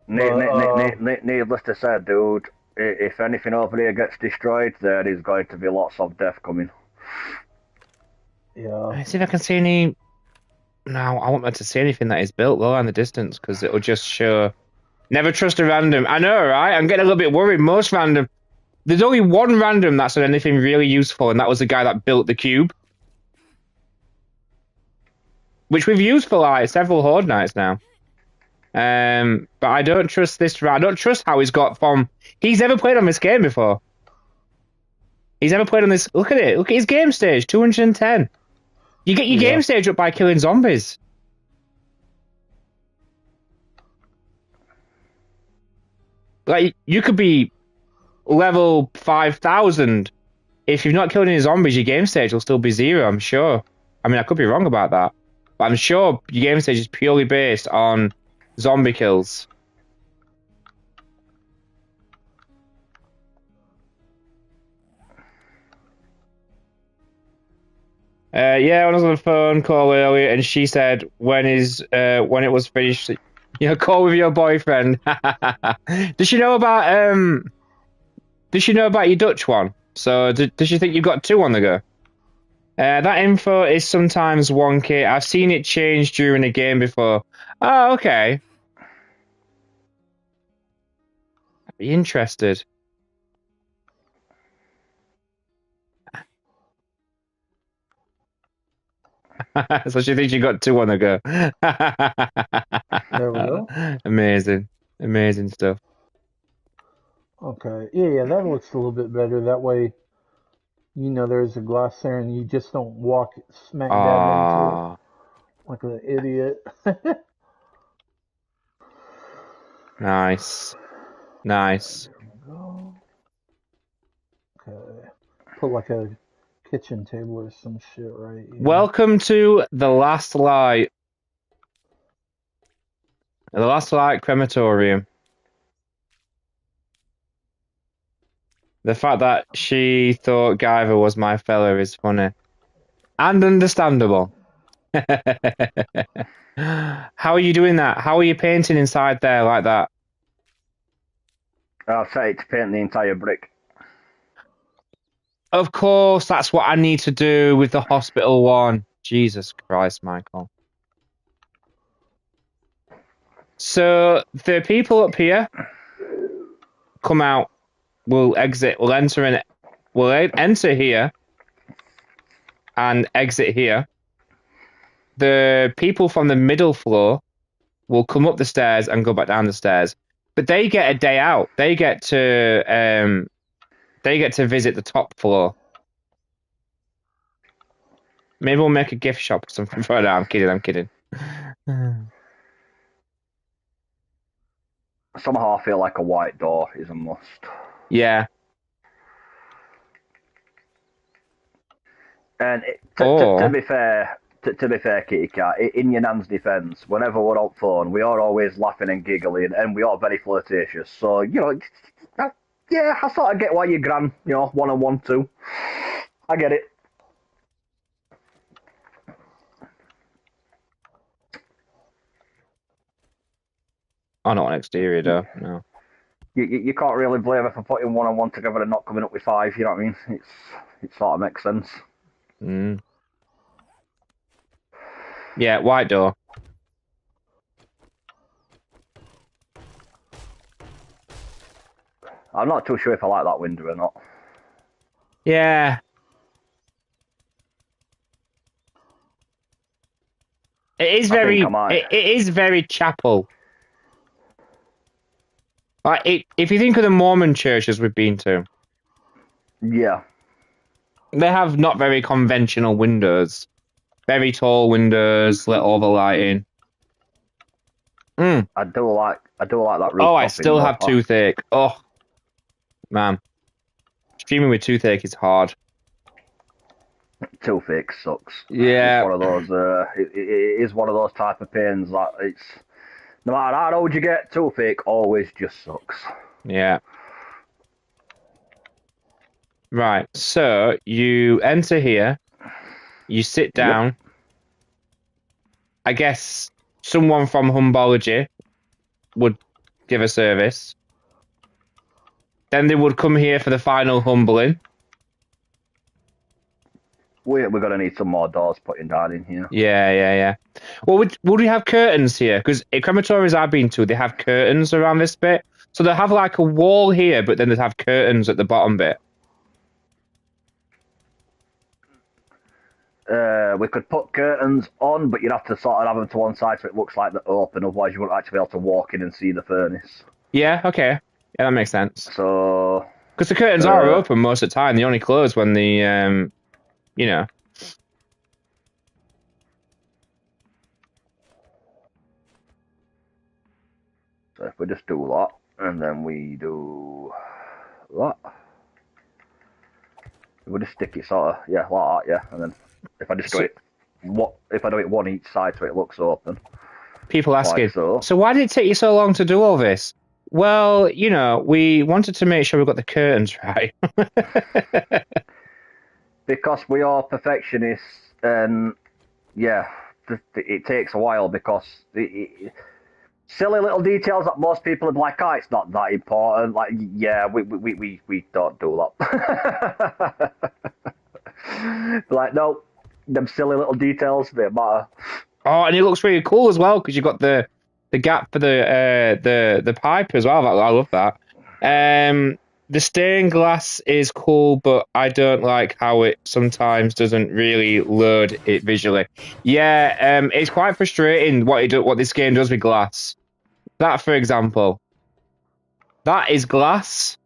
Needless to say, dude, if anything over here gets destroyed, there is going to be lots of death coming. Yeah. Let's see if I can see any. No, I won't be able to see anything that is built low in the distance because it'll just show. Never trust a random. I know, right? I'm getting a little bit worried. Most random. There's only one random that's done anything really useful, and that was the guy that built the cube. Which we've used for like several Horde nights now. But I don't trust this. I don't trust how he's got from. He's never played on this game before. He's never played on this. Look at it. Look at his game stage. 210. You get your game stage up by killing zombies. Like you could be level 5,000. If you've not killed any zombies, your game stage will still be 0. I'm sure. I mean, I could be wrong about that, but I'm sure your game stage is purely based on zombie kills. Yeah, I was on a phone call earlier, and she said when it was finished, call with your boyfriend. Does she know about Does she know about your Dutch one? So does she think you've got 2 on the go? That info is sometimes wonky. I've seen it change during a game before. Oh, okay. I'd be interested. So she thinks you got 2 on the go. There we go. Amazing stuff. Okay. Yeah, that looks a little bit better. That way, there's a glass there and you just don't walk smack dab into it like an idiot. Nice. Okay. Put like a kitchen table or some shit, right? Yeah. Welcome to the Last Light. The Last Light crematorium. The fact that she thought Guyver was my fella is funny. And understandable. How are you doing that? How are you painting inside there like that? I'll say to paint the entire brick. Of course, that's what I need to do with the hospital one. Jesus Christ, Michael. So the people up here come out, will exit, will enter here and exit here. The people from the middle floor will come up the stairs and go back down the stairs. But they get a day out. They get to visit the top floor. Maybe we'll make a gift shop or something for that. I'm kidding. Somehow I feel like a white door is a must. Yeah. And to be fair, Kitty Cat, in your nan's defence, whenever we're on phone, we are always laughing and giggling, and we are very flirtatious. So yeah, I sort of get why your gran, 1-on-1 too. I get it. Oh, not an exterior though. No. You can't really blame her for putting 1-on-1 together and not coming up with 5. You know what I mean? It sort of makes sense. Mm. Yeah, white door. I'm not too sure if I like that window or not. Yeah. It is very chapel. Like if you think of the Mormon churches we've been to. Yeah. They have not very conventional windows. Very tall windows, let all the light in. I do like that roof. Oh, I still have toothache. Oh, man. Streaming with toothache is hard. Toothache sucks. Yeah. It's one of those. It is one of those type of pains that it's no matter how old you get, toothache always just sucks. Yeah. Right. So you enter here. You sit down. Yep. I guess someone from Humbology would give a service. Then they would come here for the final humbling. We're gonna need some more doors putting down in here. Yeah. Well, would we have curtains here? Because crematories I've been to, they have curtains around this bit. So they have like a wall here, but then they have curtains at the bottom bit. We could put curtains on, but you'd have to sort of have them to one side so it looks like they're open. Otherwise, you wouldn't actually be able to walk in and see the furnace. Yeah, okay. Yeah, that makes sense. So... Because the curtains are open most of the time. They only close when the, you know. So if we just do that, and then we do that. We'll just stick it sort of, yeah, like that, yeah. And then if I just do it, if I do it one each side so it looks open. People asking, like so why did it take you so long to do all this? Well, you know, we wanted to make sure we got the curtains right. Because we are perfectionists, and yeah, it takes a while because silly little details that most people would be like, it's not that important. Like, yeah, we don't do that. Like, no, them silly little details, they matter. Oh, and it looks really cool as well because you've got the gap for the pipe as well. I love that. The stained glass is cool, but I don't like how it sometimes doesn't really load it visually. Yeah, it's quite frustrating what this game does with glass. That, for example, that is glass,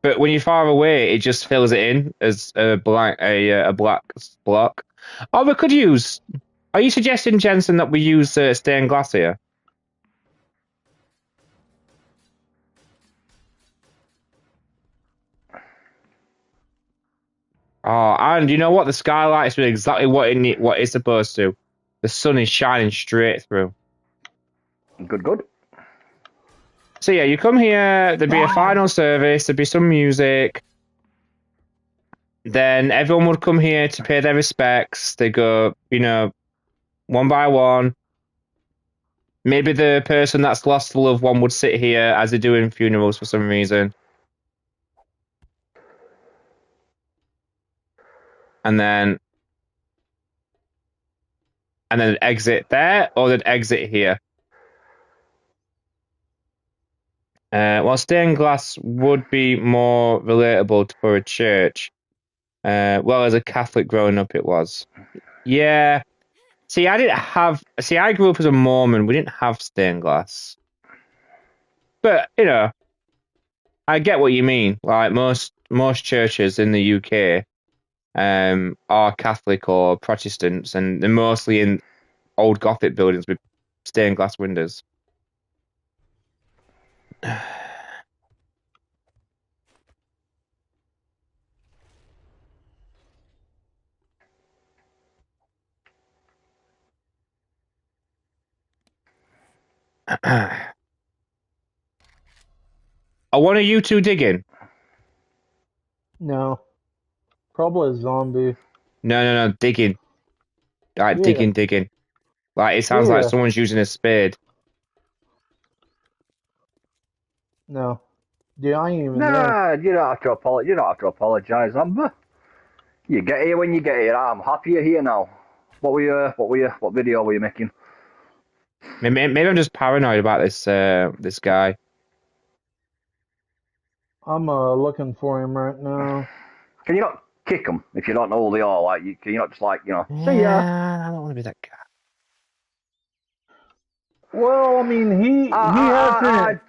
but when you're far away, it just fills it in as a black block. Oh, we could use. Are you suggesting, Jensen, that we use stained glass here? Oh, and you know what? The skylight's doing exactly what it's supposed to. The sun is shining straight through. Good. So yeah, you come here, there'd be a final service, there'd be some music. Then everyone would come here to pay their respects. They go, you know, one by one. Maybe the person that's lost the loved one would sit here as they do in funerals for some reason. And then exit there, or they'd exit here. Well, stained glass would be more relatable for a church. Well, as a Catholic growing up, it was. Yeah. See, I grew up as a Mormon. We didn't have stained glass. But, you know, I get what you mean. Like most churches in the UK are Catholic or Protestants, and they're mostly in old Gothic buildings with stained glass windows. I want you two digging. No. Probably a zombie. No, digging. Like, Yeah. digging. Like, it sounds like someone's using a spade. No. Yeah, I ain't even Nah, you don't have to apologize. You don't have to apologize, Amber. You get here when you get here. I'm happy you're here now. What video were you making? Maybe I'm just paranoid about this guy. I'm looking for him right now. Can you not kick them if you don't know who they are? Like, can you not just like, see ya? I don't want to be that guy. Well, I mean, he hasn't.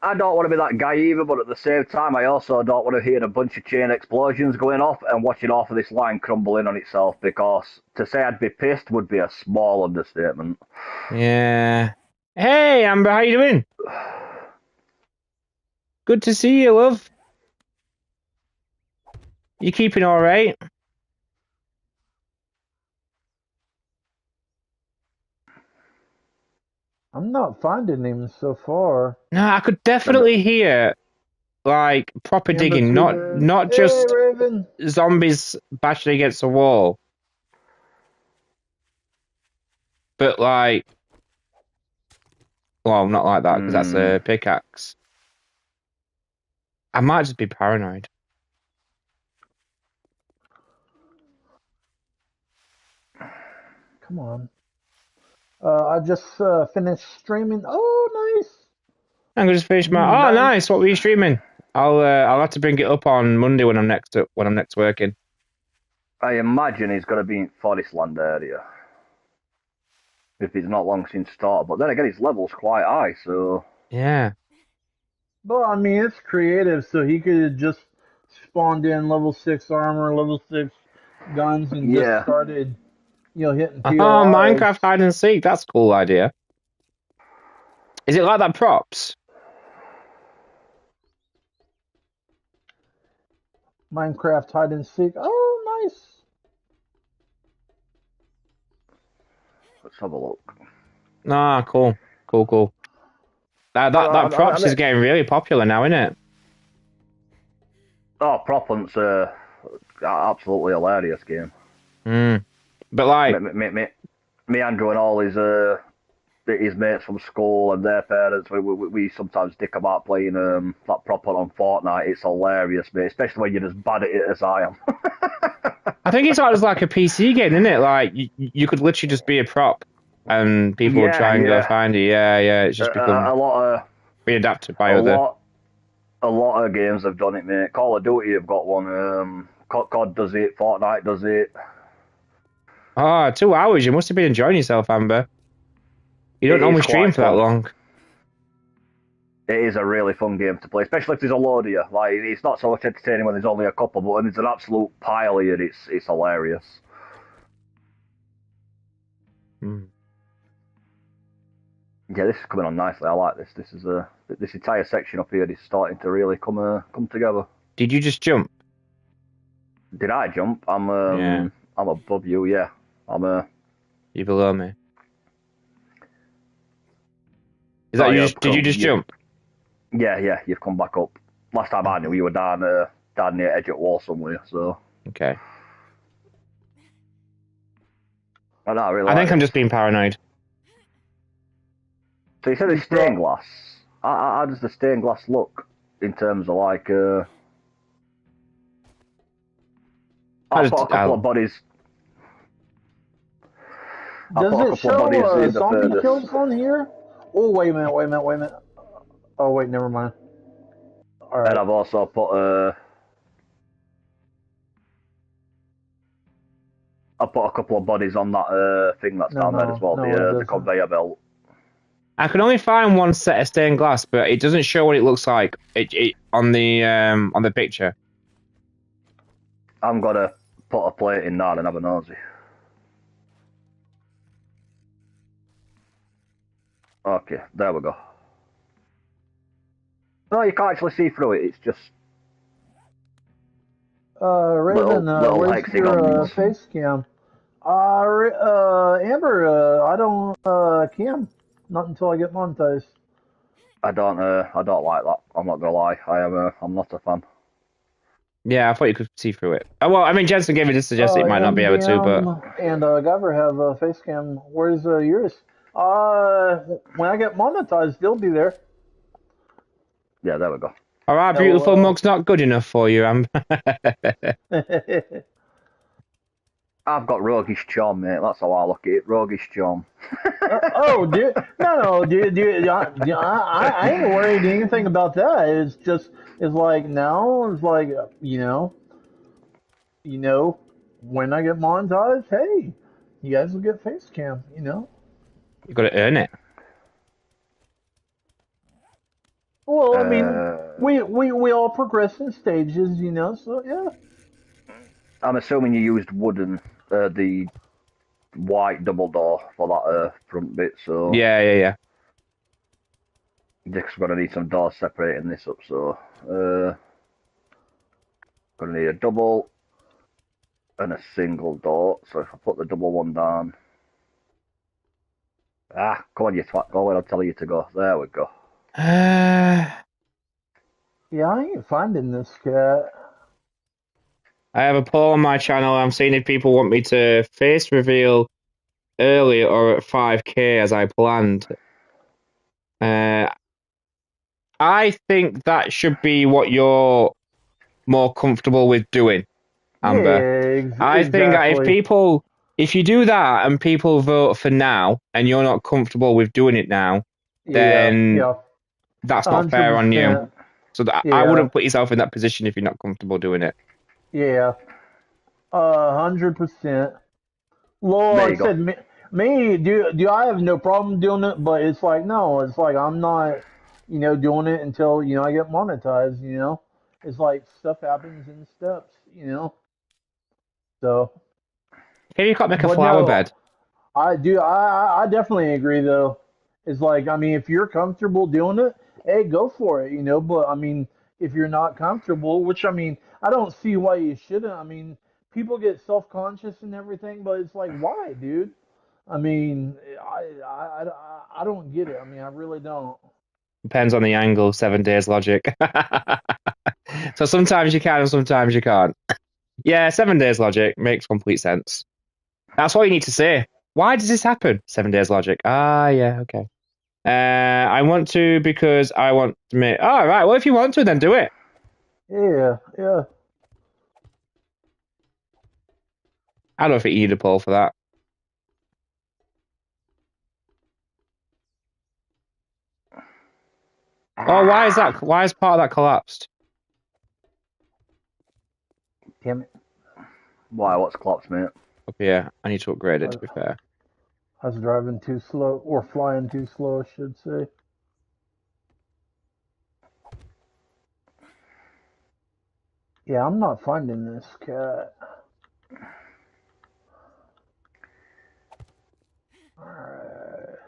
I don't want to be that guy either, but at the same time, I also don't want to hear a bunch of chain explosions going off and watching half of this line crumble in on itself, because to say I'd be pissed would be a small understatement. Yeah. Hey, Amber, how you doing? Good to see you, love. You keeping all right? I'm not finding him so far. No, I could definitely hear like proper Amber digging, not Hey, just Raven. zombies bashing against the wall, but like, well, not like that because that's a pickaxe. I might just be paranoid. Come on. I just finished streaming. Oh, nice. I'm gonna just finish my. Oh, nice. What were you streaming? I'll have to bring it up on Monday when I'm next working. I imagine he's going to be in Forest Land area. If he's not long since started. But then again, his level's quite high, so... Yeah. Well, I mean, it's creative, so he could have just spawned in level 6 armor, level 6 guns, and just started, hitting POIs. Oh, Minecraft hide and seek. That's a cool idea. Is it like that props? Minecraft hide and seek. Oh, nice. Let's have a look. Ah, cool. That props is getting really popular now, isn't it? Oh, Prop Hunt's absolutely hilarious game. But like... Me, Andrew, and all his mates from school and their parents, we sometimes dick about playing that Prop Hunt on Fortnite. It's hilarious, mate, especially when you're as bad at it as I am. I think it's like a PC game, isn't it? Like, you could literally just be a prop and people would try and go find you. Yeah, it's just become... a lot of... readapted by other... A lot of games have done it, mate. Call of Duty have got one. COD does it. Fortnite does it. Oh, 2 hours. You must have been enjoying yourself, Amber. You don't normally stream for that long. It is a really fun game to play, especially if there's a load of you. Like, it's not so much entertaining when there's only a couple, but when there's an absolute pile of you, it's hilarious. Yeah, this is coming on nicely. I like this. This entire section up here is starting to really come together. Did you just jump? Did I jump? I'm above you. Yeah, You below me. Is that did you just jump? Yeah. You've come back up. Last time I knew you were down near the edge of the wall somewhere. So okay. I think I'm just being paranoid. So you said it's stained glass. How does the stained glass look in terms of like? I'll put a couple of bodies. Does it show zombie kills on here? Oh, wait a minute. Oh, wait, never mind. All right. And I've also put I put a couple of bodies on that thing that's down there as well, the conveyor belt. I can only find one set of stained glass, but it doesn't show what it looks like on the picture. I'm gonna put a plate in now and have a nosy. Okay, there we go. No, you can't actually see through it. It's just Raven, where's your face cam? Amber, I don't cam. Not until I get monetized. I don't like that. I'm not gonna lie. I'm not a fan. Yeah, I thought you could see through it. Well, I mean, Jensen gave me this suggestion it might not be able to, but... And Gabber have a face cam. Where's yours? When I get monetized, they'll be there. Yeah, there we go. All right, beautiful mug's not good enough for you, Amber. I've got roguish charm, mate. That's how I look at it. Roguish charm. Dude. No, dude. I ain't worried anything about that. It's like now. It's like you know, when I get monetized, hey, you guys will get face cam. You got to earn it. Well, I mean, we all progress in stages, So yeah. I'm assuming you used wooden, the white double door for that front bit, so... Yeah. Just gonna need some doors separating this up, so... gonna need a double and a single door, so if I put the double one down... Ah, come on, you twat. Go where I'm telling you to go. There we go. I Yeah, I ain't finding this cat. have a poll on my channel. I'm seeing if people want me to face reveal early or at 5K as I planned. I think that should be what you're more comfortable with doing, Amber. Yeah, I think exactly. if you do that and people vote for now and you're not comfortable with doing it now, Yeah, then yeah, that's not fair on you. 100%. So I Yeah, wouldn't put yourself in that position if you're not comfortable doing it. yeah, 100%. Well, There like you I go. said, me, do I have no problem doing it? But it's like no, it's like I'm not, doing it until I get monetized. It's like stuff happens in steps. So, Maybe you can't make a but flower no, bed. I do. I definitely agree though. It's like I mean, if you're comfortable doing it, hey, go for it. But I mean, if you're not comfortable, which I mean, I don't see why you shouldn't. I mean, people get self conscious and everything, but it's like, why, dude? I mean, I don't get it. I mean, I really don't. Depends on the angle, 7 days logic. So sometimes you can and sometimes you can't. Yeah, 7 days logic makes complete sense. That's all you need to say. Why does this happen? 7 days logic. Ah, yeah, okay. I want to because I want to make. Oh, right. Well, if you want to, then do it. Yeah, yeah. I don't think you need a poll for that. Oh, why is that? Why is part of that collapsed? Damn it. Why? What's collapsed, mate? Up here. I need to upgrade it, to be fair. I was driving too slow, or flying too slow, I should say. Yeah, I'm not finding this cat. Alright.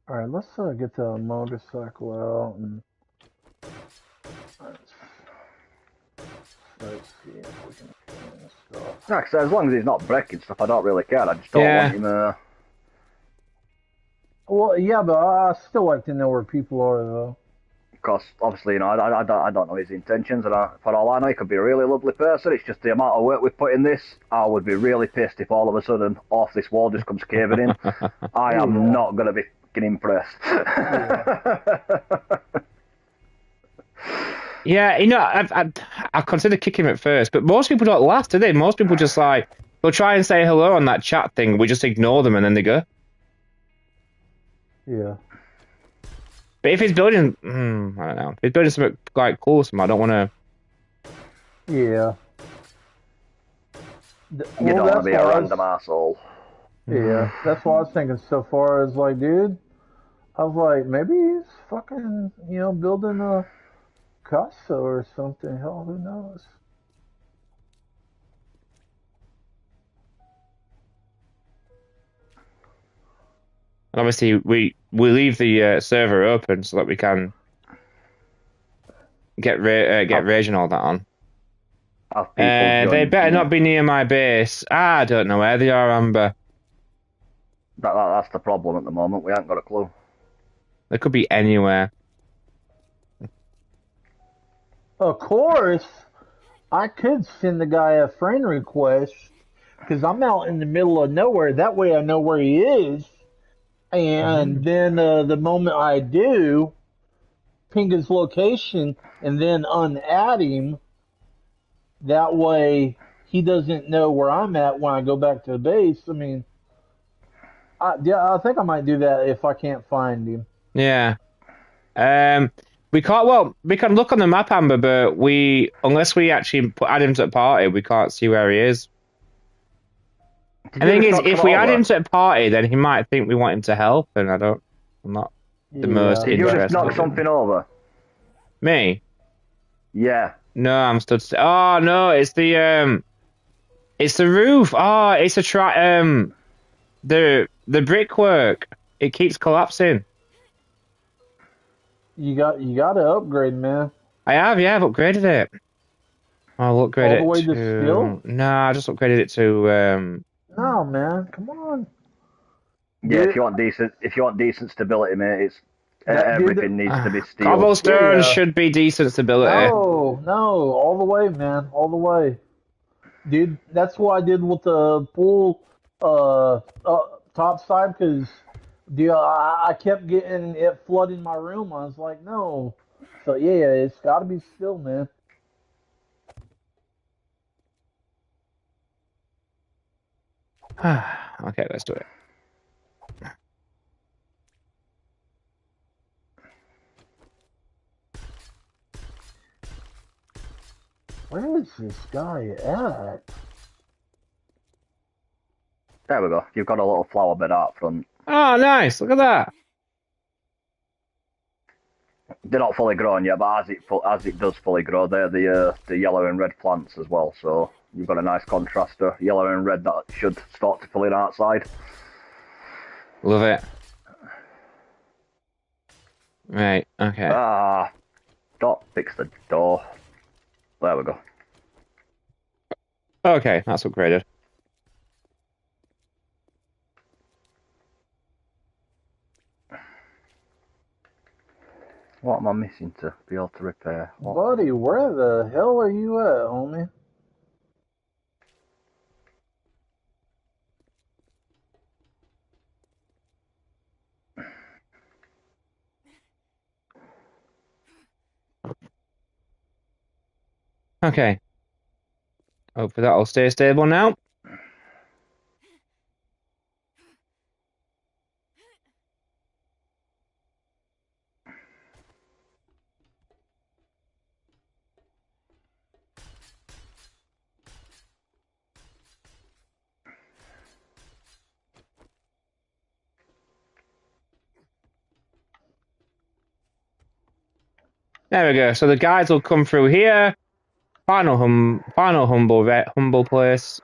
Alright, let's get the motorcycle out and let's see if we can find stuff. Like I said, as long as he's not breaking stuff, I don't really care. I just don't want Yeah. him. Well, yeah, but I still like to know where people are, though. Because obviously, I don't know his intentions, and for all I know, he could be a really lovely person. It's just the amount of work we've put in this. I would be really pissed if all of a sudden off this wall just comes caving in. I am not going to be fucking impressed. Yeah, I considered kicking him at first, but most people don't last, do they? Most people just they'll try and say hello on that chat thing. We just ignore them and then they go. Yeah. But if he's building, I don't know. If he's building something like cool, I don't want to. Yeah. You don't want to be a random asshole. Yeah, that's what I was thinking so far. Is like, dude, I was like, maybe he's fucking, building a casa or something. Hell, who knows? And obviously, we leave the server open so that we can get Rage and all that on. They better not be near my base. I don't know where they are, Amber. That's the problem at the moment. We haven't got a clue. They could be anywhere. Of course, I could send the guy a friend request because I'm out in the middle of nowhere. That way I know where he is. And then the moment I do, ping his location and then unadd him. That way he doesn't know where I'm at when I go back to the base. I mean, I think I might do that if I can't find him. Yeah. We can't. Well, we can look on the map, Amber, but unless we actually add him to the party, we can't see where he is. And the thing is, if we add him to the party, then he might think we want him to help, and I'm not the most interested. Did you just knock something over? Me? Yeah. No, I'm stood still. Oh no, it's the roof. Oh, it's the brickwork. It keeps collapsing. You got to upgrade, man. I have, yeah, I've upgraded it. I'll upgrade all the it way to to... skill? Nah, I just upgraded it to... No, man, come on. Yeah, if you want decent stability, mate, it's everything needs to be steel. Cobblestone should be decent stability. No, all the way, man, all the way. Dude, that's what I did with the pool top side, because I kept getting it flooding my room. I was like, no. So yeah, it's got to be still, man. Okay, let's do it. Where is this guy at? There we go. You've got a little flower bed out front. Oh, nice! Look at that. They're not fully grown yet, but as it does fully grow, they're the yellow and red plants as well. So you've got a nice contraster, yellow and red, that should start to fill in outside. Love it. Right. Okay. Dot fix the door. There we go. Okay, that's upgraded. What am I missing to be able to repair? What? Buddy, where the hell are you at, homie? Okay. Hopefully that'll stay stable now. There we go. So the guides will come through here. Final humble place.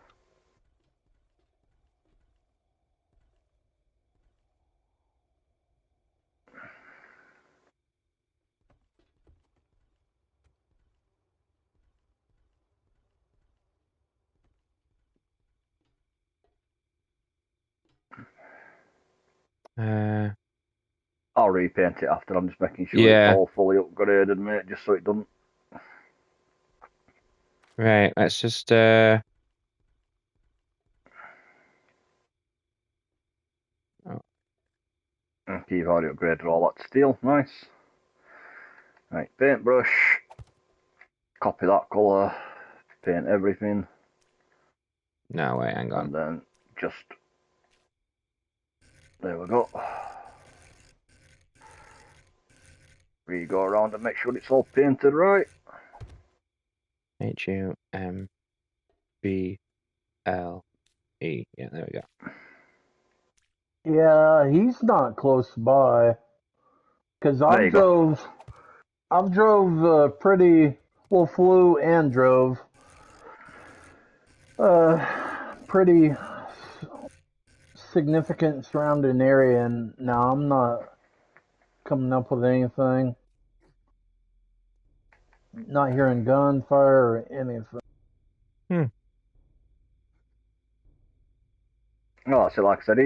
I'll repaint it after. I'm just making sure it's all fully upgraded, mate, just so it doesn't. Right, let's just Okay, you've already upgraded all that steel. Nice. Right, paintbrush. Copy that colour. Paint everything. No, wait, hang on. And then just... There we go. Re-go around and make sure it's all painted right. Humble. Yeah, there we go. Yeah, he's not close by. Because I've drove flew and drove pretty significant surrounding area, and now I'm not coming up with anything. Not hearing gunfire or anything. No, so like I said,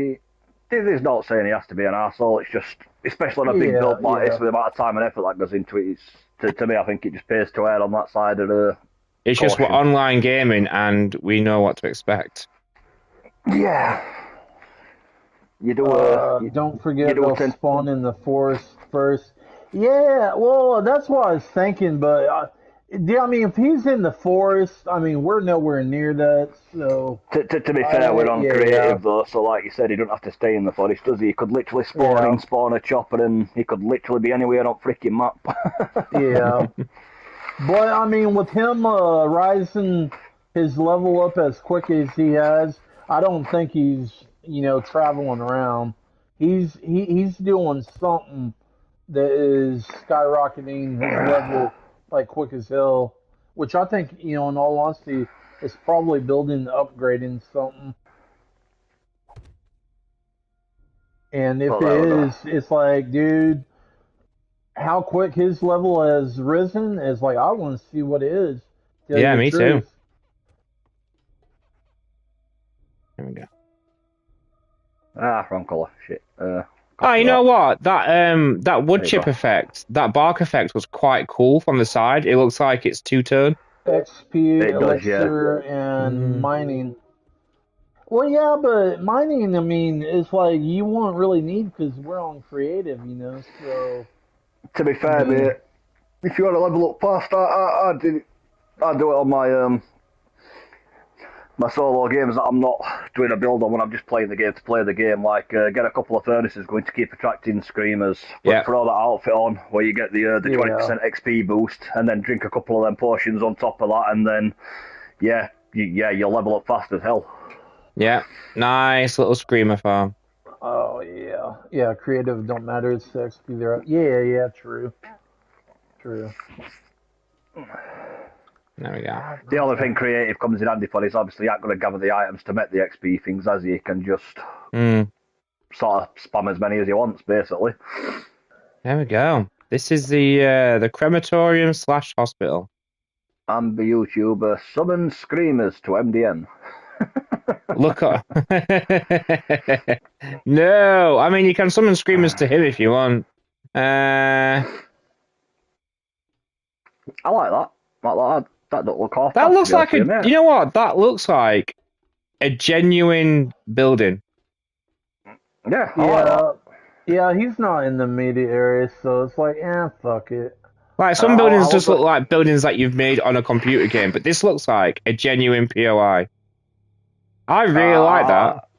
he's not saying he has to be an arsehole. It's just, especially on a big build like this, with the amount of time and effort that goes into it, to me, I think it just pays to err on that side of the It's caution. just we're online gaming and we know what to expect. Yeah. You do don't forget they'll spawn in the forest first. Yeah, well, that's what I was thinking, but I mean, if he's in the forest, I mean, we're nowhere near that, so... To be fair, we're on creative, though, so like you said, he doesn't have to stay in the forest, does he? He could literally spawn a chopper, and he could literally be anywhere on freaking map. Yeah. But, I mean, with him rising his level up as quick as he has, I don't think he's, traveling around. He's doing something that is skyrocketing his level like quick as hell, which I think, in all honesty, is probably building, upgrading something. And if it is, it's like, dude, how quick his level has risen is like, I want to see what it is. Yeah, me too. There we go. Wrong colour. Shit. Oh, you know what? That wood chip effect, that bark effect was quite cool from the side. It looks like it's two-tone. XP, elixir, and mining. Well, yeah, but mining, I mean, it's like you won't really need because we're on creative, you know. So to be fair, mate, if you want to level up fast, I do it on my solo games that I'm not doing a build on when I'm just playing the game to play the game. Like get a couple of furnaces going to keep attracting screamers. But throw that outfit on where you get the 20% XP boost, and then drink a couple of them potions on top of that, and then you'll level up fast as hell. Yeah, nice little screamer farm. Oh yeah. Creative don't matter. It's XP there. Yeah. True. There we go. The only thing creative comes in handy for is obviously you ain't going to gather the items to make the XP things, as you can just sort of spam as many as you want, basically. There we go. This is the crematorium / hospital. And the YouTuber summon screamers to MDN. Look up. No, I mean you can summon screamers to him if you want. I like that. That don't look off. That looks like you know what? That looks like a genuine building. Yeah, I like that. Yeah, he's not in the immediate area, so it's like, fuck it. Like some buildings just look like buildings that you've made on a computer game, but this looks like a genuine POI. I really like that.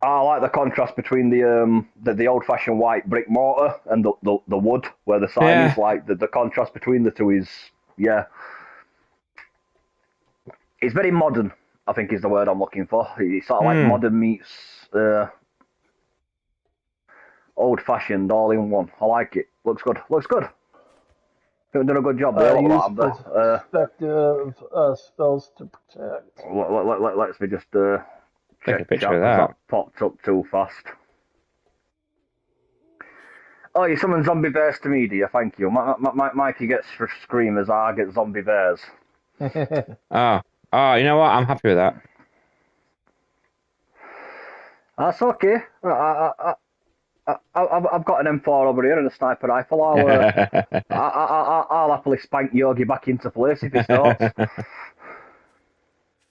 I like the contrast between the old-fashioned white brick mortar and the wood where the sign is. Like the contrast between the two is it's very modern. I think is the word I'm looking for. It's sort of like modern meets old-fashioned all in one. I like it. Looks good. They've done a good job there. Perspective spells to protect. Let's me just take a picture of that. Popped up too fast. Oh, you summoned zombie bears to me, dear. Thank you. Mikey gets screamers. I get zombie bears. Oh, you know what? I'm happy with that. That's okay. I've got an M4 over here and a sniper rifle. I'll happily spank Yogi back into place if he starts.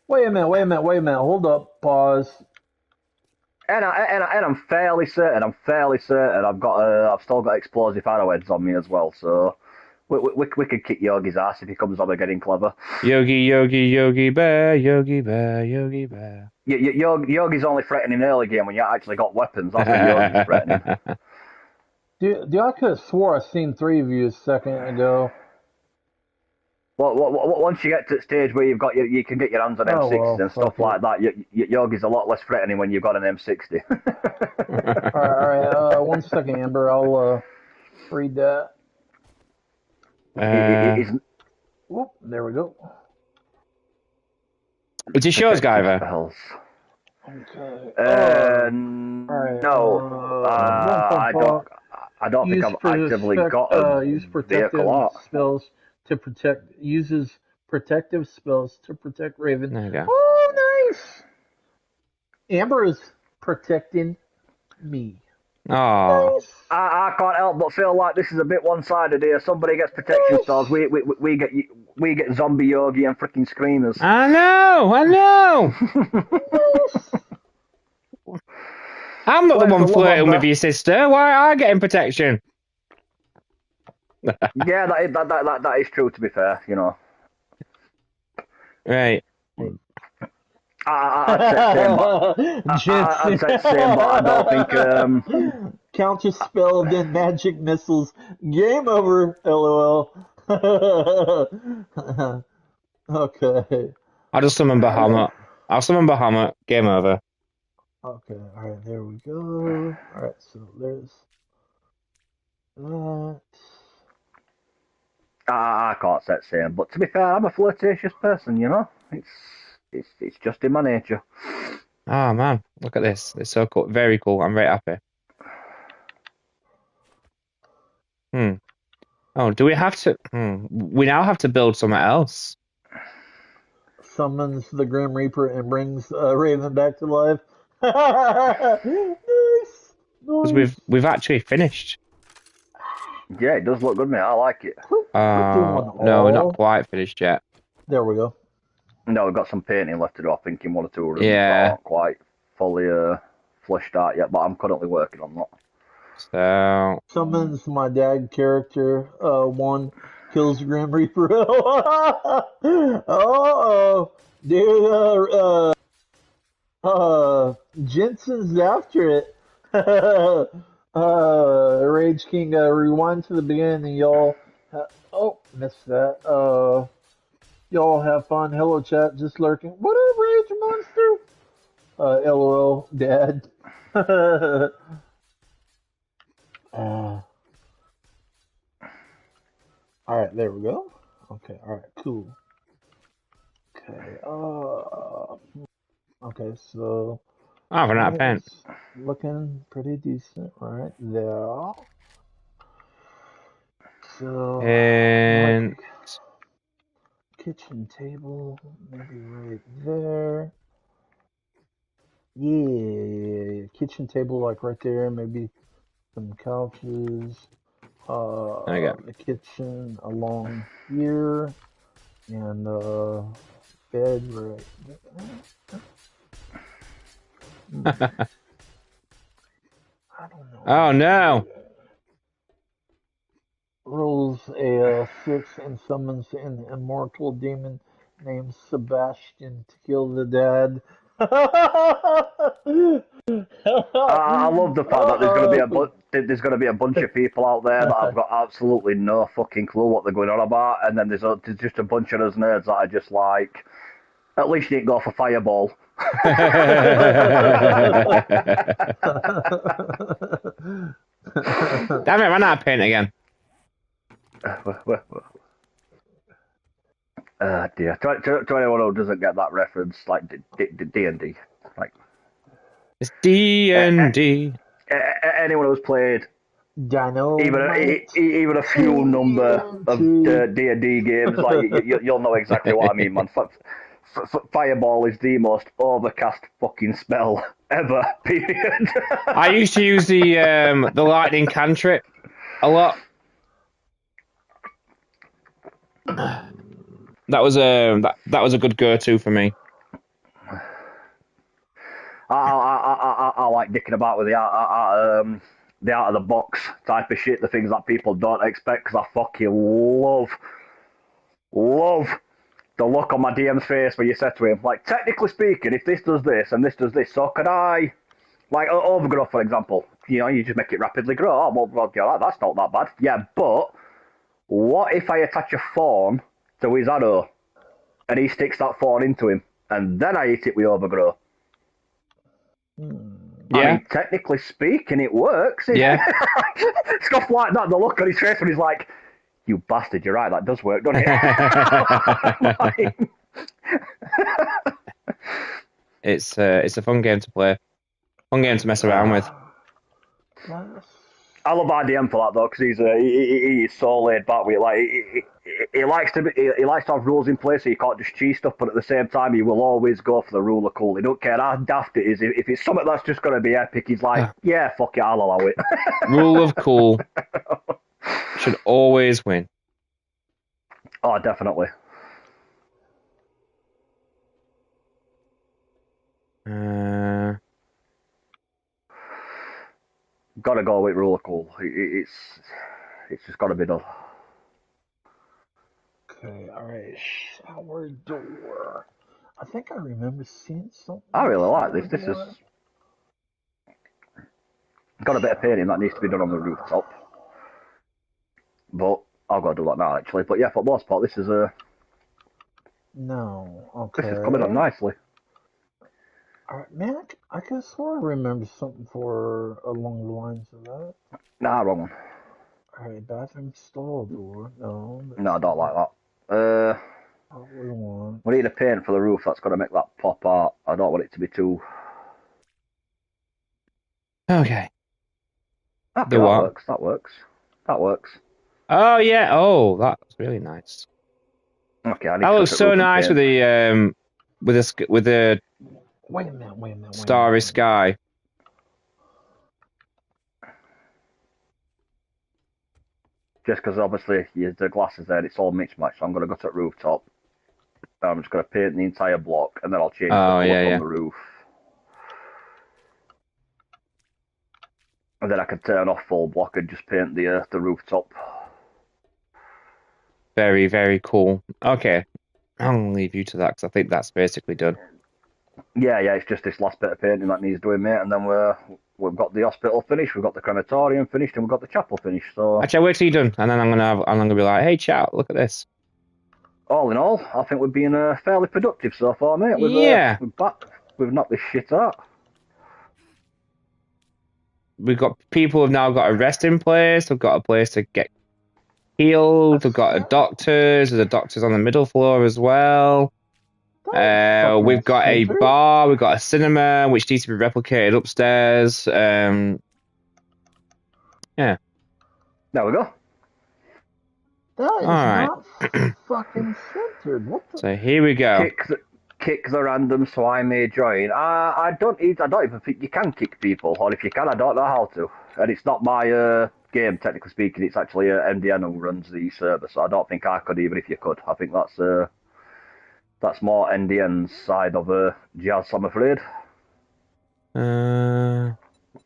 Wait a minute. Hold up. Pause. And I'm fairly certain. I've still got explosive arrowheads on me as well. So we could kick Yogi's ass if he comes over getting clever. Yogi bear. Yogi's only threatening early game when you actually got weapons. That's when Yogi's threatening. Dude, I could have swore I seen 3 of you a second ago. Well, once you get to the stage where you can get your hands on M60s and stuff like that, Yogi's a lot less threatening when you've got an M60. All right. 1 second, Amber. I'll read that. Whoop, there we go. It's a shows, Guyver. Okay. No. I don't think I've actively got a use protective spells to protect. Uses protective spells to protect Raven. There you go. Oh, nice. Amber is protecting me. Oh. Nice. I can't help but feel like this is a bit one-sided here. Somebody gets protection spells. We get zombie Yogi and freaking screamers. I know. I'm not the one flirting with your sister. Why are I getting protection? Yeah, that is true. To be fair, you know. Right. I'd say same, but I don't think. Counter spell, then magic missiles. Game over. LOL. Okay. I'll just summon Bahamut. Game over. Okay, alright, there we go. Alright, so there's that. I can't say same, but to be fair, I'm a flirtatious person, you know? It's just in my nature. Oh man, look at this. It's so cool. Very cool. I'm very happy. Oh, do we have to? We now have to build somewhere else. summons the Grim Reaper and brings Raven back to life. Nice. Because we've actually finished. Yeah, it does look good, mate. I like it. No, not quite finished yet. There we go. No, we've got some painting left to do. I think in one or two rooms Yeah. aren't quite fully fleshed out yet, but I'm currently working on that. So Summons my dad character. One kills Grim Reaper. Oh, dude. Jensen's after it. Rage King, rewind to the beginning, y'all. Oh, missed that. Y'all have fun. Hello, chat. Just lurking. What up, Rage Monster? LOL, Dad. Alright, there we go. Okay, alright, cool. Okay, okay, so I've run out of pen. Looking pretty decent right there. So And like kitchen table, maybe right there. Yeah, kitchen table like right there, maybe some couches. The kitchen along here, and bed right there. I don't know. Oh no! Rolls a 6 and summons an immortal demon named Sebastian to kill the dad. I love the fact that there's going to be a bunch of people out there that have got absolutely no fucking clue what they're going on about, and then there's just a bunch of us nerds that are just like, at least you didn't go for Fireball. Damn it, ran out of paint again. Dear. To anyone who doesn't get that reference, like D&D, like it's D&D. Anyone who's played even a few number of D&D games, like you'll know exactly what I mean, man. Fireball is the most overcast fucking spell ever. Period. I used to use the lightning cantrip a lot. That was a good go-to for me. I like dicking about with the out of the box type of shit, the things that people don't expect, because I fucking love the look on my DM's face when you said to him, like, technically speaking, if this does this and this does this, so could I, like, overgrow, for example, you just make it rapidly grow. Oh, well that's not that bad. Yeah, but what if I attach a thorn to his arrow and he sticks that thorn into him and then I hit it with overgrow? Yeah. I mean, technically speaking, it works. Yeah. Stuff like that, the look on his face when he's like, you bastard, you're right, that does work, doesn't it? It's a fun game to play. Fun game to mess around with. I love RDM for that though, because he is so laid back with it. Like he likes to have rules in place, so you can't just cheese stuff. But at the same time, he will always go for the rule of cool. He don't care how daft it is. If it's something that's just going to be epic, he's like, yeah, fuck it, I'll allow it. Rule of cool should always win. Oh, definitely. Gotta go with rule of cool. It's just gotta be done. Okay, alright. Shower door. I think I remember seeing something. I really like this. This is got a bit of painting that needs to be done on the rooftop. But I've got to do that now, actually. But yeah, for the most part, this is No, okay. This is coming up nicely. Alright, man, I could swear I remember something for along the lines of that. Nah, wrong one. Alright, bathroom stall door. No, I don't like that. We need a paint for the roof that's going to make that pop out. I don't want it to be too... Okay. That works. That works. Oh, yeah. Oh, that's really nice. Okay, I need that to looks so nice with the with a Wait a minute. starry sky. Just because obviously the glass is there, it's all mixed match. So I'm going to go to the rooftop. I'm just going to paint the entire block, and then I'll change the colour from the roof. And then I can turn off full block and just paint the rooftop. Very, very cool. Okay, I'll leave you to that because I think that's basically done. Yeah, it's just this last bit of painting that needs doing, mate, and then we've got the hospital finished, we've got the crematorium finished, and we've got the chapel finished. So actually, wait till you're done, and then I'm gonna be like, hey, chat, look at this. All in all, I think we've been fairly productive so far, mate. We've knocked this shit out. We've got people have now got a resting place. We've got a place to get healed. We've got a doctors. There's a doctors on the middle floor as well. We've got a bar. We've got a cinema, which needs to be replicated upstairs. Yeah. There we go. That is not fucking centered. What the? So here we go. Kick the random so I may join. I don't even think you can kick people, or if you can, I don't know how to. And it's not my game, technically speaking. It's actually MDN who runs the server, so I don't think I could, even if you could. I think that's more NDN's side of Jazz, I'm afraid. Who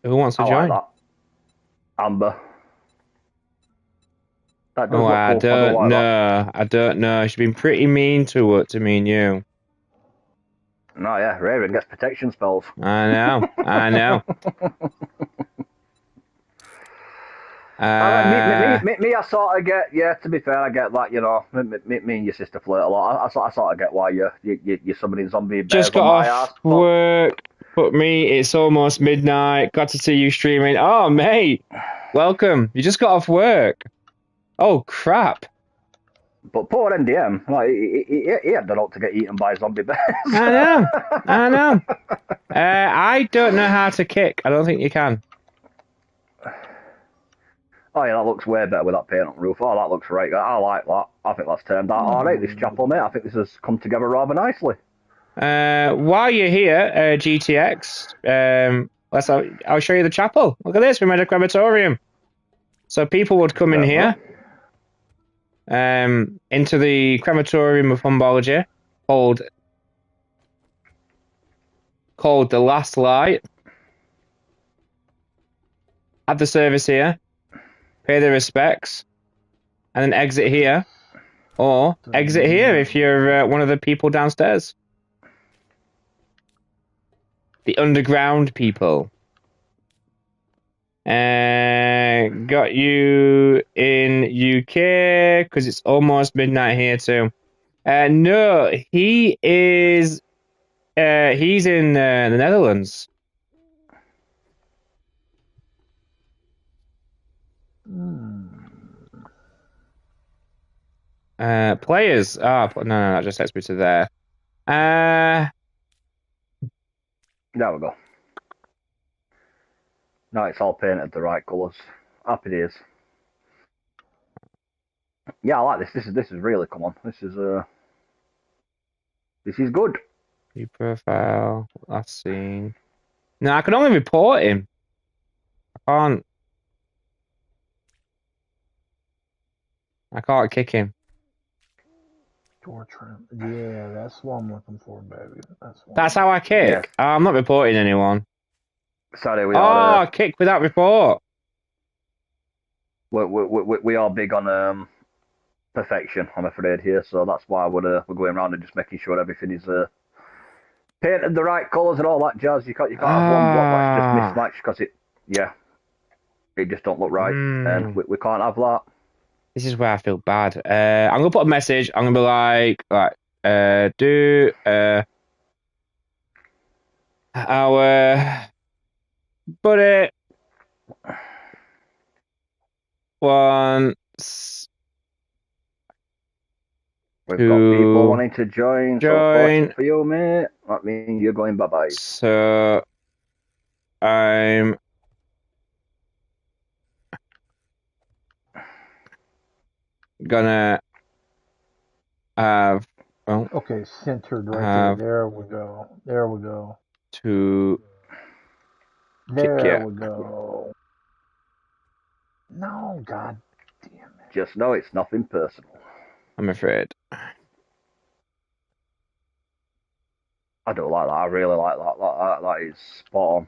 wants to join? Like that. Amber. I don't know. I don't know. She's been pretty mean to me and you. No, yeah, Raven gets protection spells. I know. Me, I sort of get. Yeah, to be fair, I get that. You know, me and your sister flirt a lot. I sort of get why you're summoning zombie bears. Just got off work. But me, it's almost midnight. Got to see you streaming. Oh, mate, welcome. You just got off work. Oh crap! But poor NDM, like he had the lot to get eaten by zombie bears. I know. I don't know how to kick. I don't think you can. Oh yeah, that looks way better with that paint on the roof. Oh, that looks right. I like that. I think that's turned out all right. This chapel, mate. I think this has come together rather nicely. While you're here, GTX, I'll show you the chapel. Look at this. We made a crematorium. So people would come in here. Into the crematorium of Humbology called The Last Light. Have the service here, pay their respects, and then exit here, or exit here if you're one of the people downstairs. The underground people. Got you in UK because it's almost midnight here too. No, he is. He's in the Netherlands. Players. No, that just takes me to there. There we go. No, it's all painted the right colours. Happy days. Yeah, I like this. This is really come on. This is good. View profile. Last scene. No, I can only report him. I can't kick him. Door trim. Yeah, that's what I'm looking for, baby. That's how I kick. Yeah. I'm not reporting anyone. Sorry, we are. Kick without report. We are big on perfection, I'm afraid here. So that's why we're going around and just making sure everything is painted the right colours and all that jazz. You can't have one block that's just mismatched because it just don't look right, and we can't have that. This is where I feel bad. I'm gonna put a message. I'm gonna be like, our buddy wants We've got people wanting to join. So for you, mate. That means you're going bye-bye. So I'm gonna have Well, Okay, centered right there. There we go. There we go. To There yeah. we go. No, god damn it. Just know it's nothing personal. I'm afraid. I do like that. I really like that. That is spot on.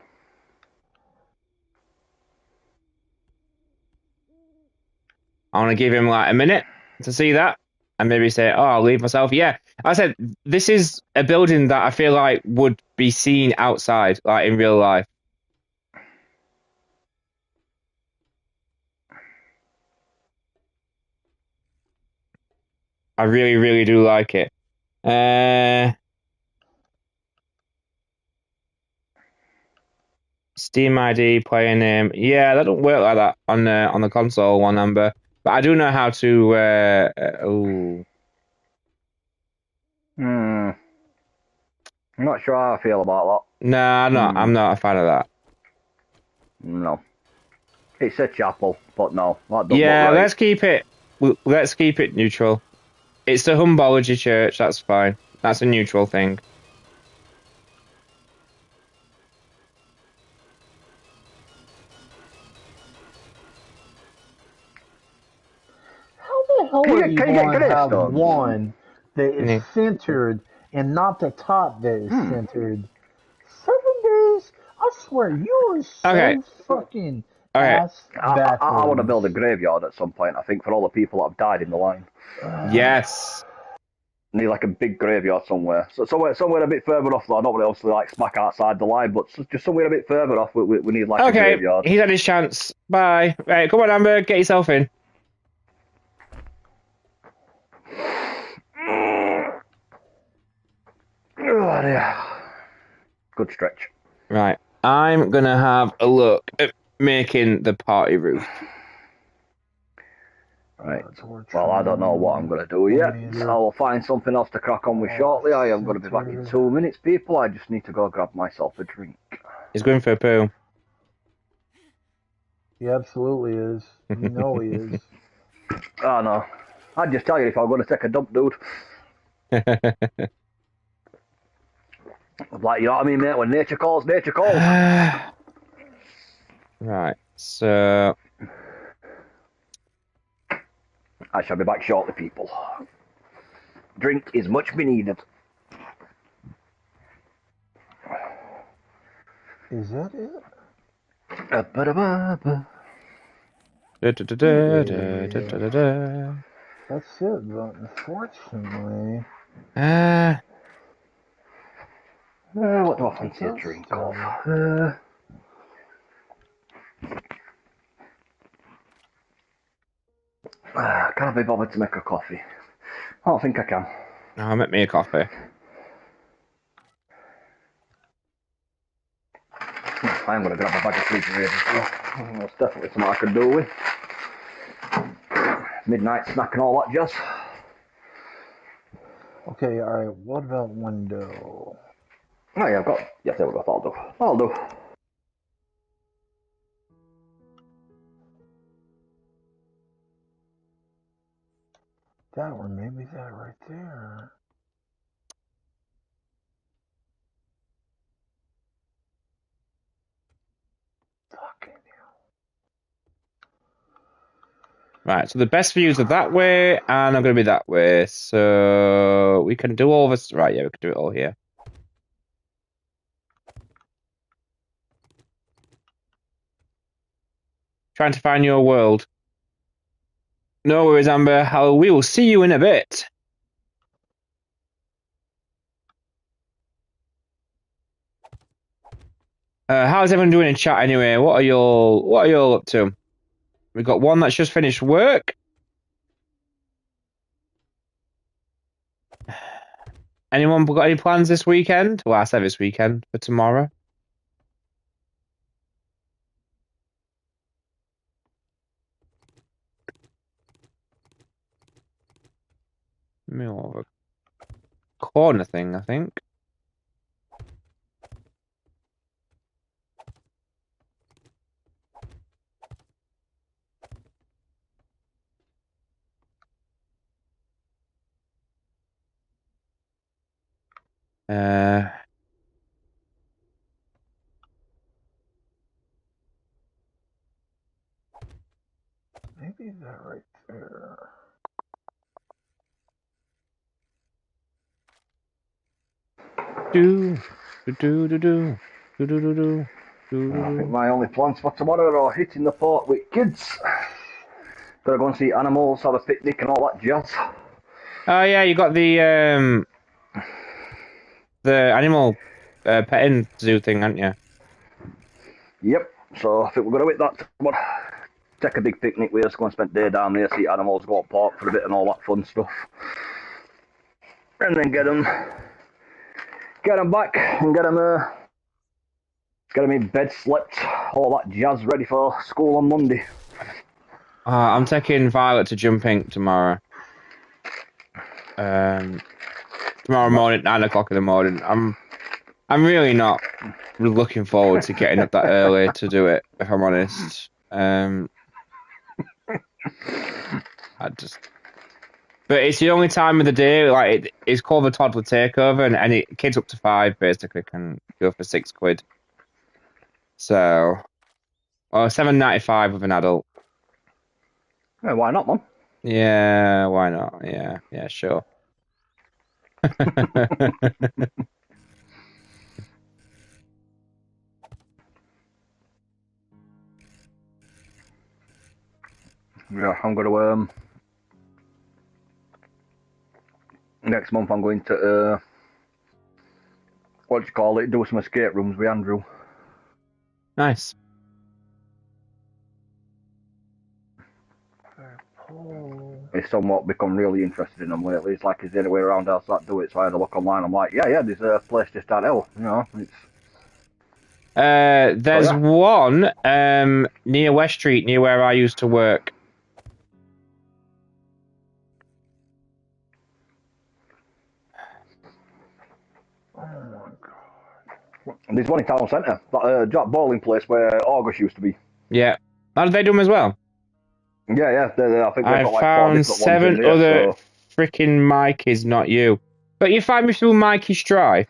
I want to give him like a minute to see that and maybe say, oh, I'll leave myself. Yeah. I said, this is a building that I feel like would be seen outside, like in real life. I really, really do like it. Steam ID, player name. Yeah, that don't work like that on the console one number. But I do know how to. I'm not sure how I feel about that. No, I'm not. I'm not a fan of that. No. It's a chapel, but no, that don't Yeah, look right. let's keep it. Let's keep it neutral. It's the Humbology Church. That's fine. That's a neutral thing. How the hell are you Can you going get to have gravestones? one that is centered and not the top that is centered? 7 days? I swear, you are so fucking ass backwards. I want to build a graveyard at some point, I think, for all the people that have died in the line. Yes. Need like a big graveyard somewhere. So somewhere a bit further off, though. Not really obviously like smack outside the line, but just somewhere a bit further off. We need like a graveyard. He's had his chance. Bye. Right, come on, Amber, get yourself in. Oh, dear. Good stretch. Right, I'm gonna have a look at making the party roof. Right. Well, I don't know what I'm going to do yet. I will find something else to crack on with shortly. I am going to be back in 2 minutes, people. I just need to go grab myself a drink. He's going for a poo. He absolutely is. You know he is. Oh, no. I'd just tell you if I'm going to take a dump, dude. Like, you know what I mean, mate? When nature calls, nature calls. Right, so... I shall be back shortly, people. Drink is much be needed. Is that it? That's it, but unfortunately... what do I fancy a drink of? Can I be bothered to make a coffee? I don't think I can. I'll make me a coffee. I'm going to grab a bag of refrigerator as well. That's definitely something I could do with. Midnight snack and all that jazz. Okay, alright, what about window? Oh yeah, I've got... Yes, there we go, that'll do. That'll do. That or maybe that right there. Fucking hell. Right, so the best views are that way, and I'm going to be that way. So we can do all this. Right, yeah, we can do it all here. Trying to find your world. No worries, Amber. We will see you in a bit. How's everyone doing in chat anyway? What are y'all up to? We've got one that's just finished work. Anyone got any plans this weekend? Well, I said this weekend, for tomorrow. More of a corner thing, I think. Maybe that right there. I think my only plans for tomorrow are hitting the port with kids. Gotta go and see animals, have a picnic and all that jazz. Oh yeah, you got the animal petting zoo thing, haven't you? Yep, so I think we're gonna hit that tomorrow. Take a big picnic with us, go and spend the day down there, see animals, go up park for a bit and all that fun stuff. And then get them back and get them in bed, slept, all that jazz, ready for school on Monday. I'm taking Violet to jumping tomorrow. Tomorrow morning, 9 o'clock in the morning. I'm really not looking forward to getting up that early to do it, if I'm honest. But it's the only time of the day. Like it's called the toddler takeover, and kids up to 5 basically can go for £6. So, or £7.95 with an adult. Yeah, why not, Mum? Yeah, why not? Yeah, sure. Yeah, I'm gonna next month I'm going to what do you call it? Do some escape rooms with Andrew. Nice. He's somewhat become really interested in them lately. It's like, is there any way around else that do it? So I had a look online. I'm like, yeah, there's a place just down hill. You know, it's. There's one near West Street, near where I used to work. Oh my god. There's one in town centre, that bowling place where August used to be. Yeah. How did they do them as well? Yeah. I think they've got like 4 found different 7 ones in there, other so. freaking Mikeys, not you. But you find me through Mikey's Drive.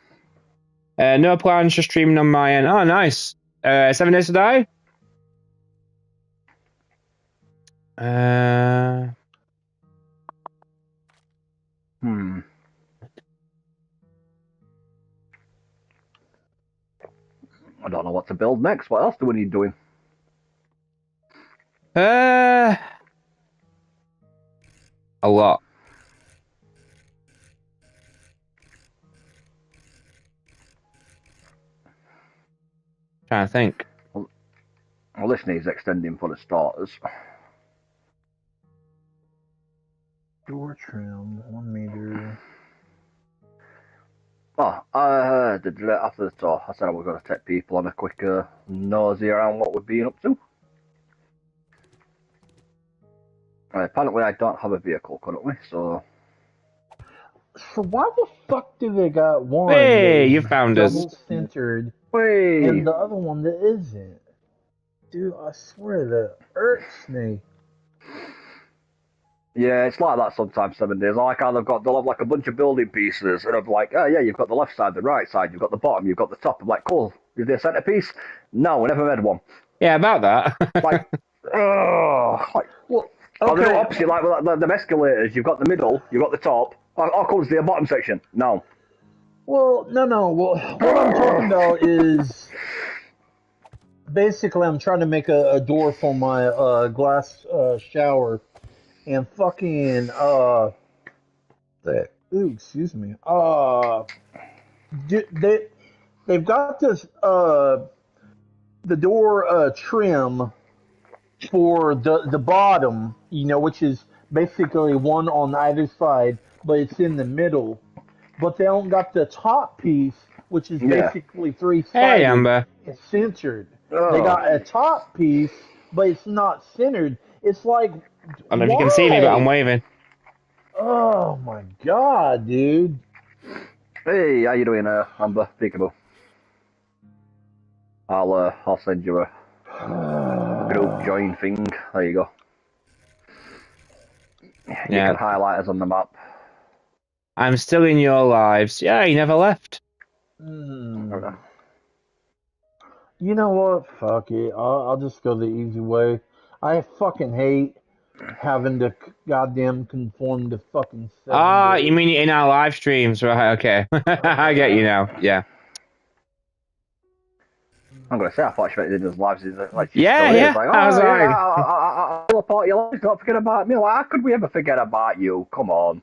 No plans, just streaming on my end. Oh, nice. 7 Days to Die? I don't know what to build next. What else do we need doing? A lot. Trying to think. Well, this needs extending for the starters. Door trim, 1 meter. Oh, after the tour, I said I was going to take people on a quick nosy around what we're being up to. Apparently, I don't have a vehicle currently, so. So why the fuck do they got one Hey, you that's found us. double centered Hey. and the other one that isn't? Dude, I swear that irks me. Yeah, it's like that sometimes, 7 days. Like how they'll have like a bunch of building pieces, and I'm like, oh yeah, you've got the left side, the right side, you've got the bottom, you've got the top. I'm like, cool. Is there a centerpiece? No, we never made one. Yeah, about that. Like, oh, like, well, okay. The opposite, like the escalators. You've got the middle, you've got the top. How comes the bottom section? No. Well, no. Well, what I'm talking about is basically I'm trying to make a door for my glass shower, and fucking excuse me. They've got this the door trim for the bottom, which is basically one on either side, but it's in the middle. But they don't got the top piece, which is basically 3-sided. Hey, Amber. It's centered. Oh. They got a top piece, but it's not centered. It's like, I don't know if you can see me, but I'm waving. Oh my god, dude. Hey, how you doing, Amber? Peekaboo. I'll send you a group join thing. There you go. You can highlight us on the map. I'm still in your lives. Yeah, you never left. You know what? Fuck it. I'll just go the easy way. I fucking hate having to goddamn conform to fucking 7 days. You mean in our live streams, right? Okay, I get you now. Yeah. I'm gonna say I thought she meant in his lives. Like she Yeah, still yeah. is. Like, I was oh like, yeah, I'll report your lives. Don't forget about me. Like, how could we ever forget about you? Come on.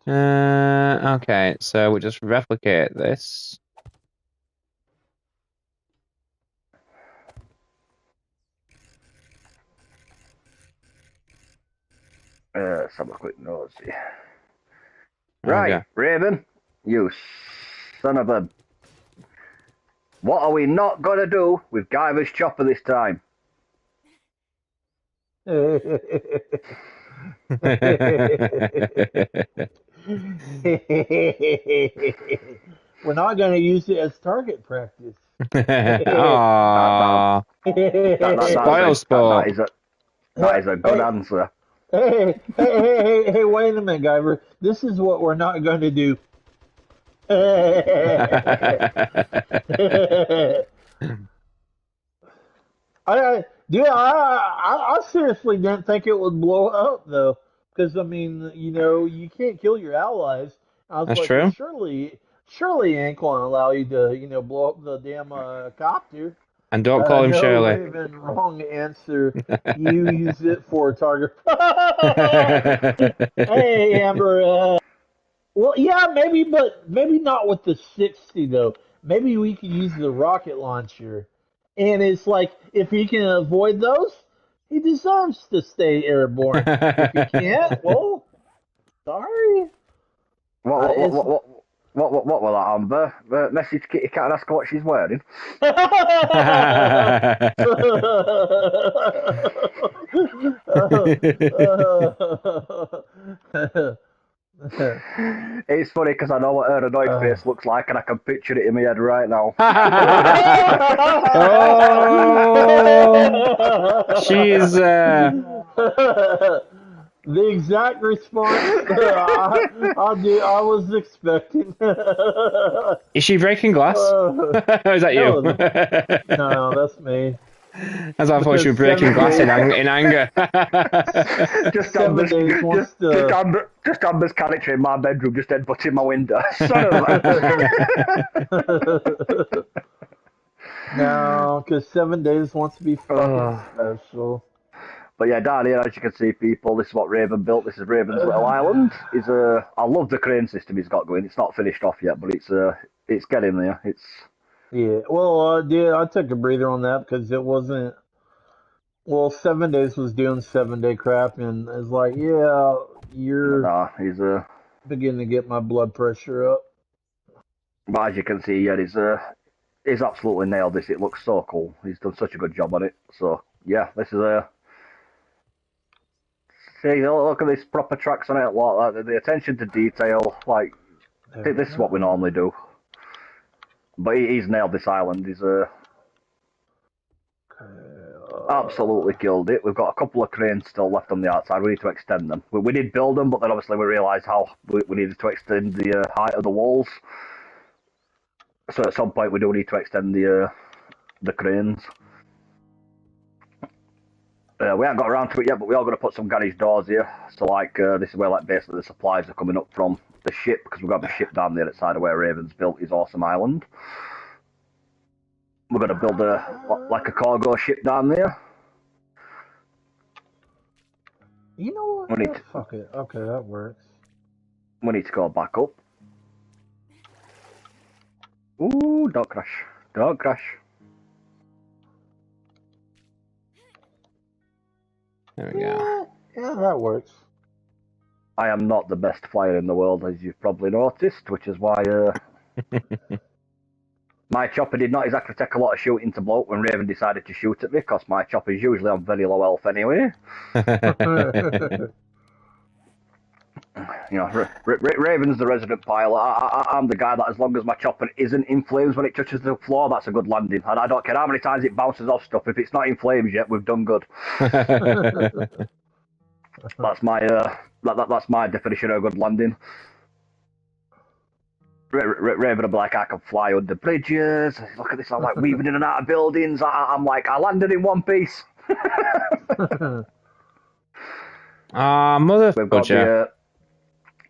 okay, so we just replicate this. Let's have a quick nosy. Right, Raven, you son of a. What are we not gonna do with Guyver's chopper this time? We're not going to use it as target practice. Aww. Spoil sport. That is a good answer. Hey, wait a minute, Guyver. This is what we're not going to do. I seriously didn't think it would blow up, though. Because, I mean, you know, you can't kill your allies. I was That's like, true. well, surely it ain't going to allow you to, you know, blow up the damn copter. And don't call him no, Shirley. Raven, wrong answer. You use it for a target. Hey, Amber. Well, yeah, maybe, but maybe not with the 60, though. Maybe we could use the rocket launcher. And it's like, if he can avoid those, he deserves to stay airborne. If he can't, well, sorry. What was that, Amber? Message Kitty Cat and ask her what she's wearing. It's funny because I know what her annoyed face looks like and I can picture it in my head right now. Oh, she's the exact response I was expecting. Is she breaking glass? Is that you? No, that's me. As I thought she was breaking glass in anger. Just Amber's character in my bedroom, just headbutting my window. Son of a... No, because 7 days wants to be fucking special. But yeah, down here, as you can see, people, this is what Raven built. This is Raven's little island. I love the crane system he's got going. It's not finished off yet, but it's getting there. Yeah, well, I took a breather on that because it wasn't. Well, 7 days was doing 7 day crap, and it's like, yeah, he's beginning to get my blood pressure up. But as you can see, yeah, he's absolutely nailed this. It looks so cool. He's done such a good job on it. So yeah, this is see, look at this proper tracks on it. Like the attention to detail. Like this is what we normally do. But he's nailed this island. He's absolutely killed it. We've got a couple of cranes still left on the outside. We need to extend them. We did build them, but then obviously we realised how we needed to extend the height of the walls. So at some point we do need to extend the cranes. We haven't got around to it yet, but we are going to put some garage doors here. So like this is where like basically the supplies are coming up from the ship, because we've got the ship down there outside of where Raven's built his awesome island. We're going to build like a cargo ship down there. You know what? Fuck it. Okay, that works. We need to go back up. Ooh, don't crash. Don't crash. There we go. Yeah, that works. I am not the best flyer in the world, as you've probably noticed, which is why my chopper did not exactly take a lot of shooting to blow up when Raven decided to shoot at me, because my chopper is usually on very low health anyway. You know, Raven's the resident pilot. I'm the guy that, as long as my chopper isn't in flames when it touches the floor, that's a good landing. And I don't care how many times it bounces off stuff. If it's not in flames yet, we've done good. That's my definition of a good landing. Raven will be like, I can fly under bridges. Look at this, I'm like weaving in and out of buildings. I'm like, I landed in one piece. Mother.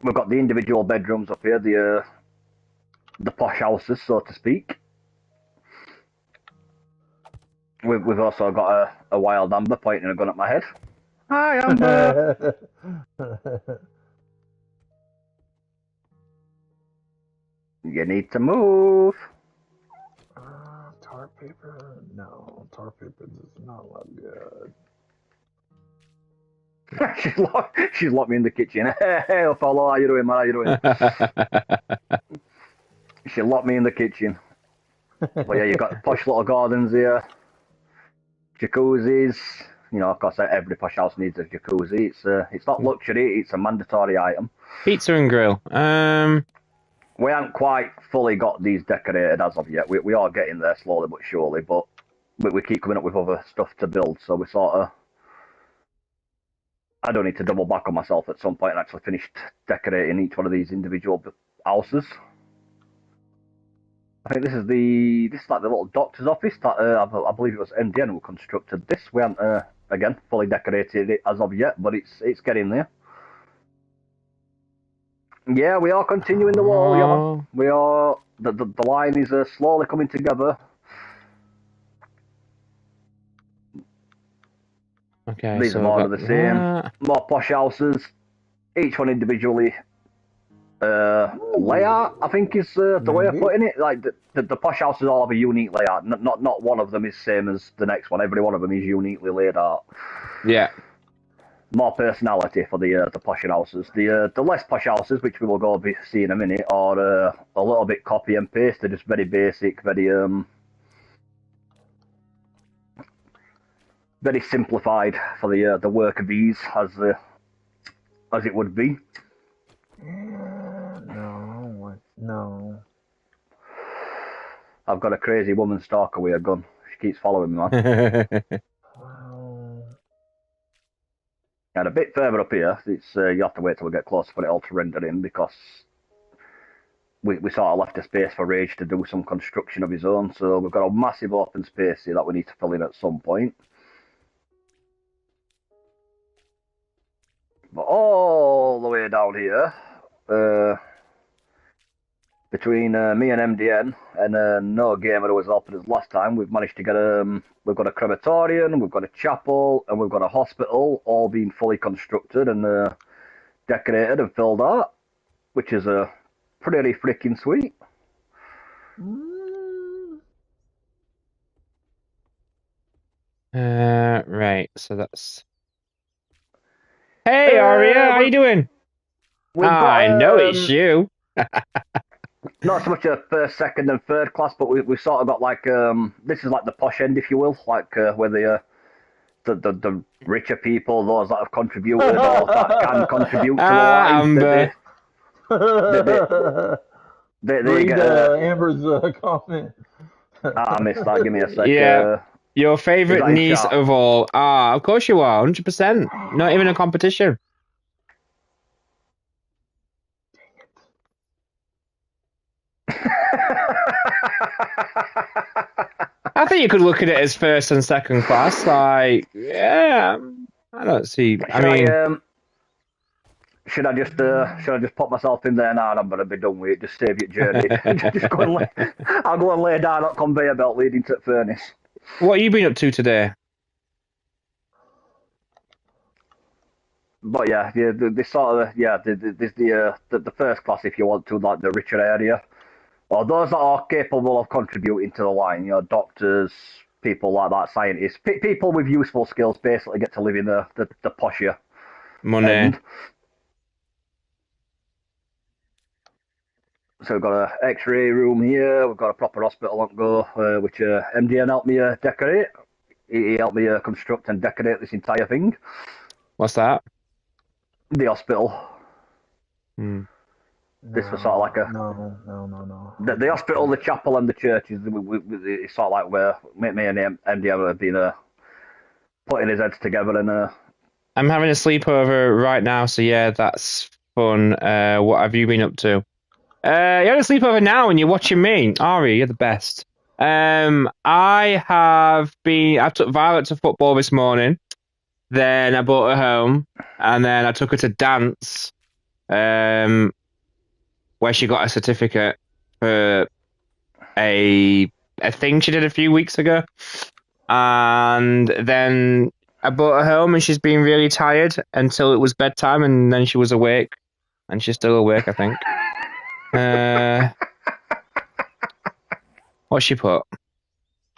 We've got the individual bedrooms up here, the posh houses, so to speak. We've also got a wild Amber pointing a gun at my head. Hi, Amber. You need to move. Tar paper? No, tar paper does not look good. She's locked me in the kitchen. Hey, fellow, how you doing, man? How you doing? She locked me in the kitchen. But yeah, you've got posh little gardens here, jacuzzis. You know, of course, every posh house needs a jacuzzi. It's not luxury; it's a mandatory item. Pizza and grill. We haven't quite fully got these decorated as of yet. We are getting there slowly but surely, but we keep coming up with other stuff to build. So we sort of, I don't need to double back on myself at some point and actually finish decorating each one of these individual houses. I think this is like the little doctor's office that I believe it was MDN who constructed this. We haven't again fully decorated it as of yet, but it's getting there. Yeah, we are continuing the wall. Yeah, we are. The line is slowly coming together. Okay, these so are more of the same. More posh houses, each one individually. Layout, I think, is the way of putting it. Like the posh houses all have a unique layout. Not one of them is same as the next one. Every one of them is uniquely laid out. Yeah. More personality for the posher houses. The less posh houses, which we will go see in a minute, are a little bit copy and paste. They're just very basic, very simplified for the work of ease, as it would be. No. I've got a crazy woman stalker with a gun. She keeps following me, man. And a bit further up here, it's you have to wait till we get close for it all to render in, because we sort of left a space for Rage to do some construction of his own. So we've got a massive open space here that we need to fill in at some point. But all the way down here, between me and MDN and No Gamer, who was helping us last time, we've managed to get we've got a crematorium, we've got a chapel, and we've got a hospital, all being fully constructed and decorated and filled out, which is pretty freaking sweet. Right, so that's... Hey, Aria, how you doing? I know it's you. Not so much a first, second, and third class, but we've sort of got like this is like the posh end, if you will, like where the richer people, those that have contributed or that can contribute to the line. They get Amber's comment. I missed that. Give me a sec. Yeah. Your favourite niece of all. Of course you are, 100%. Not even a competition. I think you could look at it as first and second class. Like, yeah, I don't see. Should I just put myself in there now and I'm gonna be done with it? Just save your journey. I'll go and lay down that conveyor belt leading to the furnace. What have you been up to today? But yeah, this sort of the first class, if you want to, like the richer area, or those that are capable of contributing to the line. You know, doctors, people like that, scientists, people with useful skills, basically get to live in the posher money. End. So we've got an X-ray room here. We've got a proper hospital on go, which MDN helped me decorate. He helped me construct and decorate this entire thing. What's that? The hospital. This was sort of like a no. The hospital, the chapel, and the church it's sort of like where me and MDM have been putting his heads together and. I'm having a sleepover right now, so yeah, that's fun. What have you been up to? You're on a sleepover now and you're watching me. Ari, you're the best. I took Violet to football this morning. Then I brought her home. And then I took her to dance. Where she got a certificate for a thing she did a few weeks ago. And then I brought her home and she's been really tired until it was bedtime and then she was awake. And she's still awake, I think. What's she put?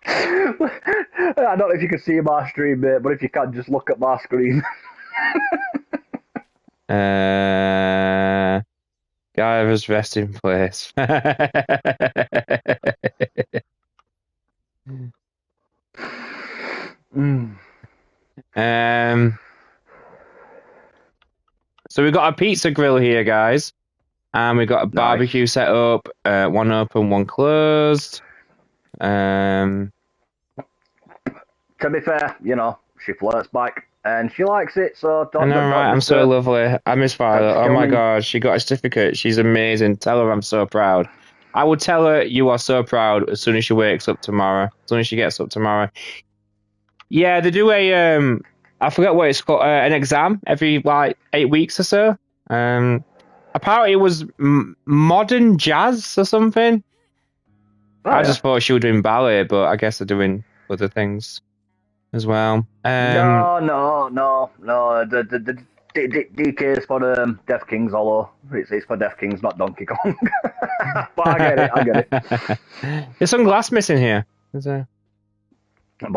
I don't know if you can see my stream, mate, but if you can, just look at my screen. Guyver's resting place. So we've got a pizza grill here, guys. And we've got a barbecue set up. One open, one closed. To be fair, you know, she flirts back and she likes it, so don't. I know, right? I'm so lovely. I miss Violet. Oh my God, she got a certificate. She's amazing. Tell her I'm so proud. I would tell her you are so proud as soon as she wakes up tomorrow. As soon as she gets up tomorrow. Yeah, they do a I forget what it's called, an exam every like 8 weeks or so. Apparently it was modern jazz or something. Oh, I just thought she was doing ballet, but I guess they're doing other things as well. No. The DK is for deathkings, although it's for deathkings, not Donkey Kong. But I get it. There's some glass missing here. Is there? But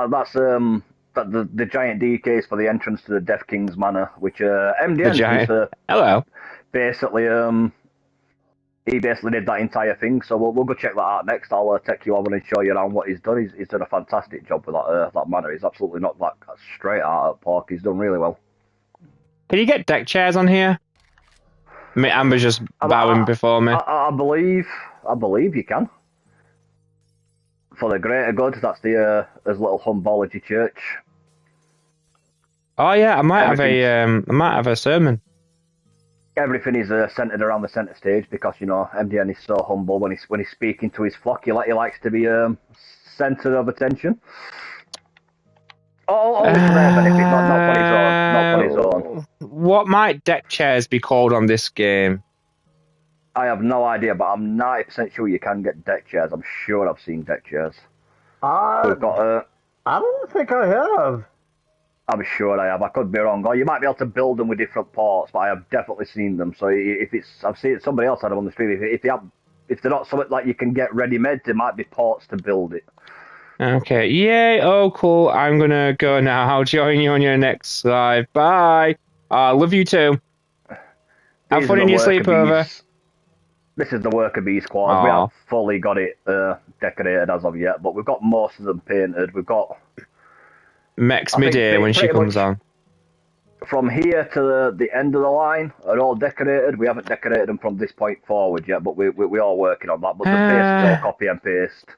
that's the giant DK is for the entrance to the Deathkings Manor, which MDN is hello. Basically, he basically did that entire thing. So we'll go check that out next. I'll take you over and show you around what he's done. He's done a fantastic job with that manor. He's absolutely not that straight out of pork. He's done really well. Can you get deck chairs on here? I mean, Amber's just bowing before me. I believe you can. For the greater good, that's the his little Humbology church. Oh yeah, I might have a sermon. Everything is centered around the center stage because you know MDN is so humble when he's speaking to his flock. He likes to be center of attention. Only for their benefit, not for his own. What might deck chairs be called on this game? I have no idea, but I'm 90% sure you can get deck chairs. I'm sure I've seen deck chairs. We've got I don't think I have. I'm sure I have. I could be wrong. Or you might be able to build them with different parts, but I have definitely seen them. So if I've seen somebody else had them on the stream. If they're not something like you can get ready-made, there might be parts to build it. Okay. Yay. Oh, cool. I'm gonna go now. I'll join you on your next live. Bye. Love you too. Have fun in your sleepover. This is the worker bee squad. Aww. We haven't fully got it decorated as of yet, but we've got most of them painted. We've got Mex midday when she comes on. From here to the end of the line are all decorated. We haven't decorated them from this point forward yet, but we are working on that. But they're basically all copy and paste.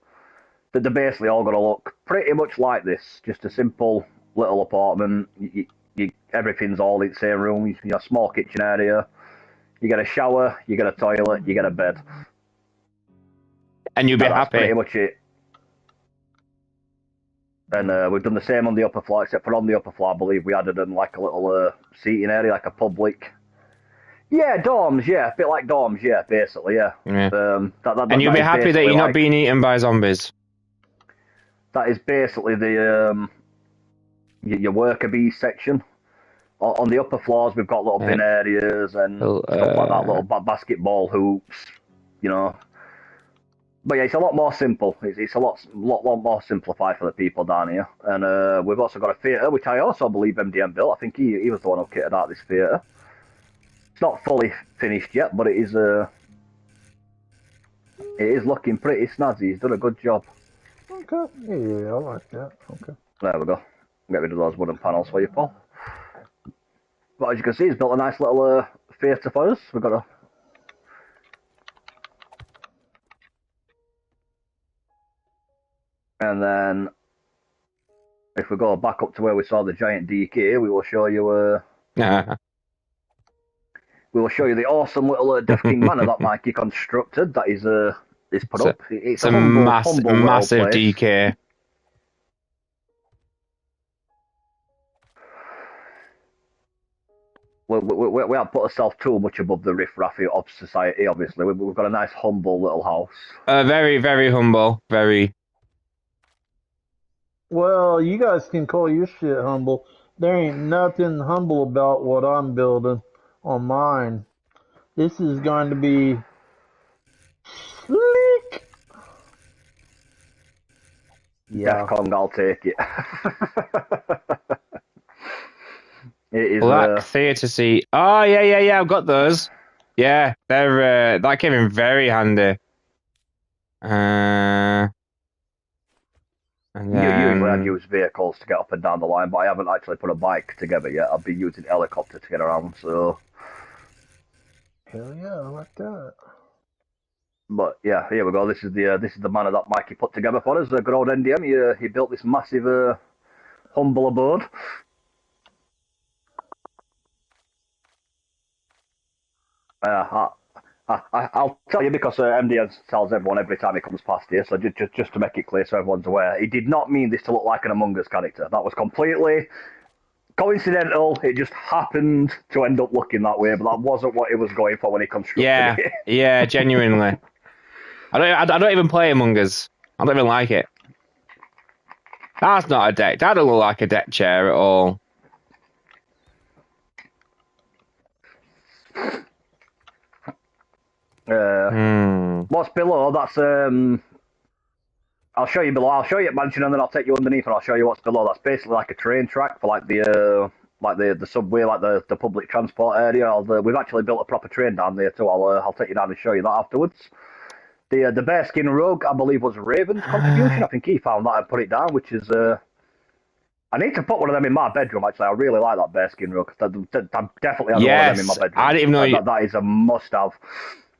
They're basically all going to look pretty much like this. Just a simple little apartment. Everything's all in the same room. You got a small kitchen area. You get a shower, you get a toilet, you get a bed. And you'll be happy. That's pretty much it. And we've done the same on the upper floor, except for on the upper floor, I believe we added in like a little seating area, like a public. Yeah, dorms, yeah. A bit like dorms, yeah, basically, yeah. And you'll be happy that you're not being eaten by zombies. That is basically the your worker bee section. On the upper floors, we've got little bin areas and stuff like that, little basketball hoops, you know. But yeah, it's a lot more simple. It's a lot more simplified for the people down here. And we've also got a theatre, which I also believe MDM built. I think he was the one who kitted out this theatre. It's not fully finished yet, but it is looking pretty snazzy. He's done a good job. Okay, yeah, I like that. Okay. There we go. Get rid of those wooden panels for you, Paul. But as you can see, he's built a nice little theatre for us. We've got a... And then, if we go back up to where we saw the giant DK, we will show you we will show you the awesome little Death King manor that Mikey constructed. That is put up. It's a humble massive little place. DK. We haven't put ourselves too much above the riff-raff of society, obviously. We've got a nice, humble little house. Very, very humble. Very. Well, you guys can call your shit humble. There ain't nothing humble about what I'm building on mine. This is going to be slick. Yeah. Defcon, I'll take it. It is Black theatre seat. Oh, yeah. I've got those. Yeah, they're that came in very handy. And then... Usually I'd use vehicles to get up and down the line, but I haven't actually put a bike together yet. I'll be using helicopter to get around, so... Hell yeah, I like that. But yeah, here we go. This is the manor that Mikey put together for us. Good old NDM. He built this massive, humble abode. I'll tell you because MDM tells everyone every time he comes past here. So just to make it clear, so everyone's aware, he did not mean this to look like an Among Us character. That was completely coincidental. It just happened to end up looking that way, but that wasn't what he was going for when he constructed it. Yeah, genuinely. I don't even play Among Us. I don't even like it. That's not a deck. That don't look like a deck chair at all. What's below? That's I'll show you below. I'll show you at mansion, and then I'll take you underneath, and I'll show you what's below. That's basically like a train track for like the subway, like the public transport area. We've actually built a proper train down there too. I'll take you down and show you that afterwards. The bearskin rug, I believe, was Raven's contribution. I think he found that and put it down, which is I need to put one of them in my bedroom. Actually, I really like that bearskin rug. I definitely have one of them in my bedroom. I didn't even know that is a must-have.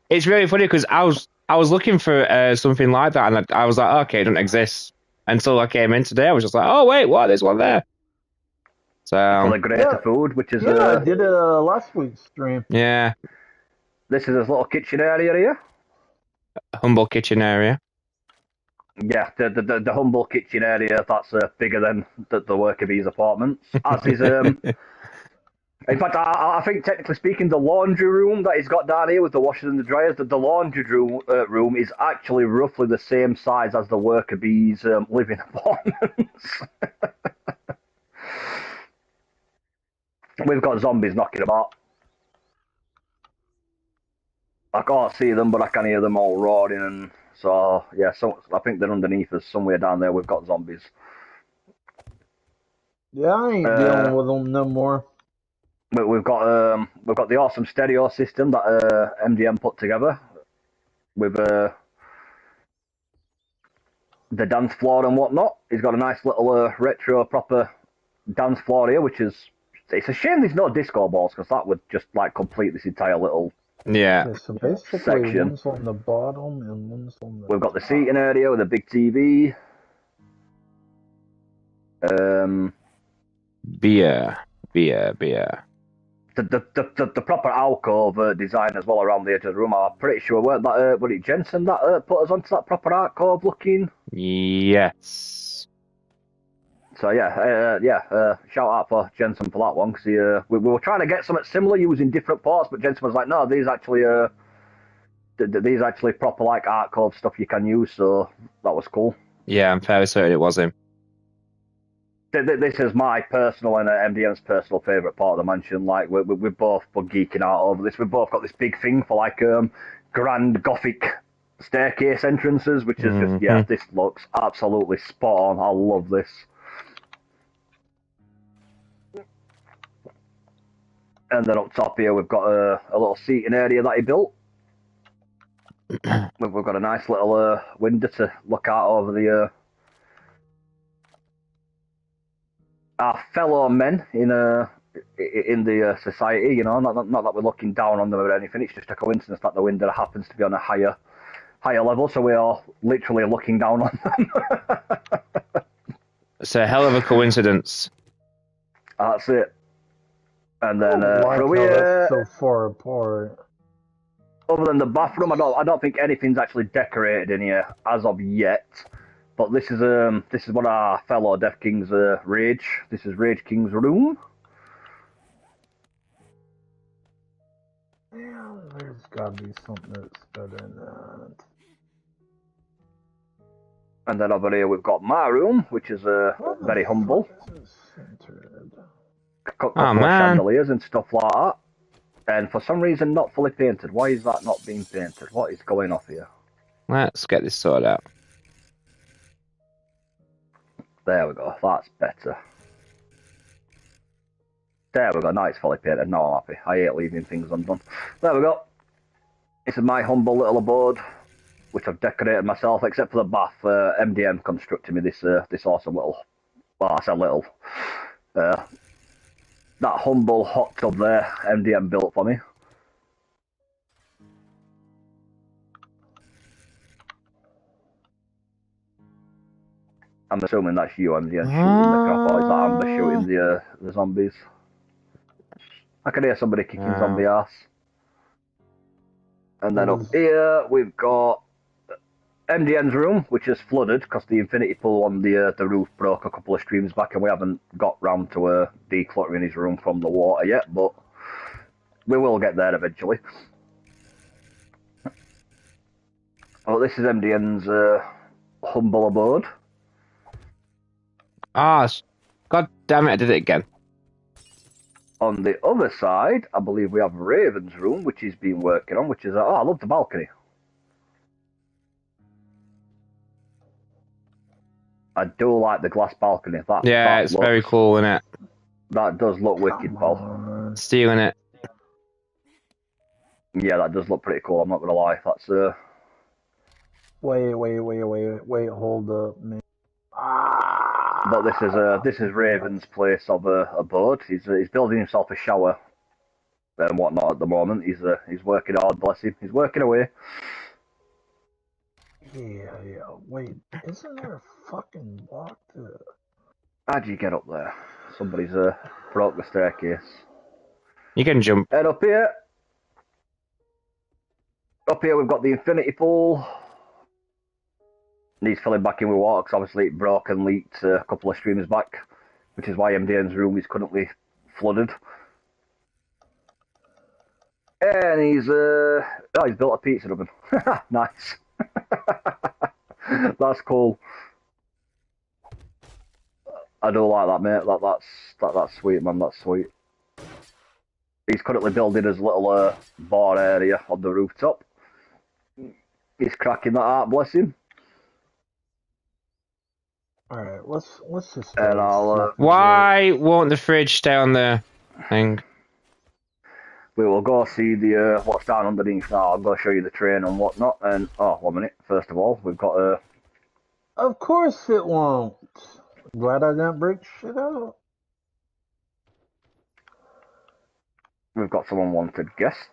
It's really funny because I was looking for something like that, and I was like, okay, it doesn't exist. Until I came in today, I was just like, oh wait, what? There's one there. So for the greater food, which is I did last week's stream. Yeah. This is his little kitchen area here. Humble kitchen area. Yeah, the humble kitchen area, that's bigger than the worker bees apartments. As is, in fact, I think technically speaking, the laundry room that he's got down here with the washers and the dryers, the laundry room is actually roughly the same size as the worker bees' living apartments. We've got zombies knocking about. I can't see them, but I can hear them all roaring, and so yeah. So I think they're underneath us somewhere down there. We've got zombies. Yeah, I ain't dealing with them no more. But we've got the awesome stereo system that MDM put together with the dance floor and whatnot. He's got a nice little retro proper dance floor here, which is it's a shame there's no disco balls because that would just like complete this entire little. Yeah. So basically, section. one's on the bottom and one's on the We've got the seating area with a big TV. Beer. The proper alcove design as well around the edge of the room. I'm pretty sure weren't that was it Jensen that put us onto that proper alcove looking? Yes. So shout out for Jensen for that one because we were trying to get something similar using different parts, but Jensen was like, no, these actually proper like alcove stuff you can use. So that was cool. Yeah, I'm fairly certain it was him. This is my personal and MDM's personal favourite part of the mansion. Like we're both geeking out over this. We've both got this big thing for like grand Gothic staircase entrances, which is just this looks absolutely spot on. I love this. And then up top here we've got a little seating area that he built. We've got a nice little window to look out over the. Our fellow men in the society, you know, not that we're looking down on them or anything. It's just a coincidence that the window happens to be on a higher level, so we are literally looking down on them. It's a hell of a coincidence. That's it. And then like from how that's here, so far apart. other than the bathroom, I don't think anything's actually decorated in here as of yet. But this is what our fellow Death King's Rage. This is Rage King's room. Yeah, there's gotta be something that's better than that. And then over here we've got my room, which is very humble. Couple of chandeliers and stuff like that. And for some reason not fully painted. Why is that not being painted? What is going off here? Let's get this sorted out. There we go. That's better. There we go. Now it's fully painted. Now I'm happy. I hate leaving things undone. There we go. This is my humble little abode, which I've decorated myself, except for the bath. MDM constructed me this awesome little. Well, I said little. That humble hot tub there, MDM built for me. I'm assuming that's you, MDM, shooting the crap, or is that Amber shooting the zombies? I can hear somebody kicking zombie ass. And then up here we've got MDN's room, which is flooded because the infinity pool on the roof broke a couple of streams back, and we haven't got round to decluttering his room from the water yet, but we will get there eventually. Oh, this is MDN's humble abode. God damn it, I did it again. On the other side, I believe we have Raven's room, which he's been working on, which is, I love the balcony. I do like the glass balcony. It's very cool, isn't it? That does look wicked, Paul. Stealing it. Yeah, that does look pretty cool, I'm not gonna lie. That's Wait, hold up, man. But this is Raven's place of abode. He's building himself a shower and whatnot at the moment. He's working hard, bless him. He's working away. Yeah. Wait, isn't there a fucking walk to? How'd you get up there? Somebody's broke the staircase. You can jump. And up here we've got the infinity pool. Needs filling back in with water because obviously it broke and leaked a couple of streams back, which is why MDN's room is currently flooded. And he's built a pizza oven. Nice. That's cool. I do like that, mate. That's sweet, man. That's sweet. He's currently building his little bar area on the rooftop. He's cracking that out, bless him. All right, let's just. And why won't the fridge stay on the thing? We will go see the what's down underneath now. I'll go show you the train and whatnot. And 1 minute. First of all, we've got Of course it won't. Glad I didn't break shit out. We've got some unwanted guests.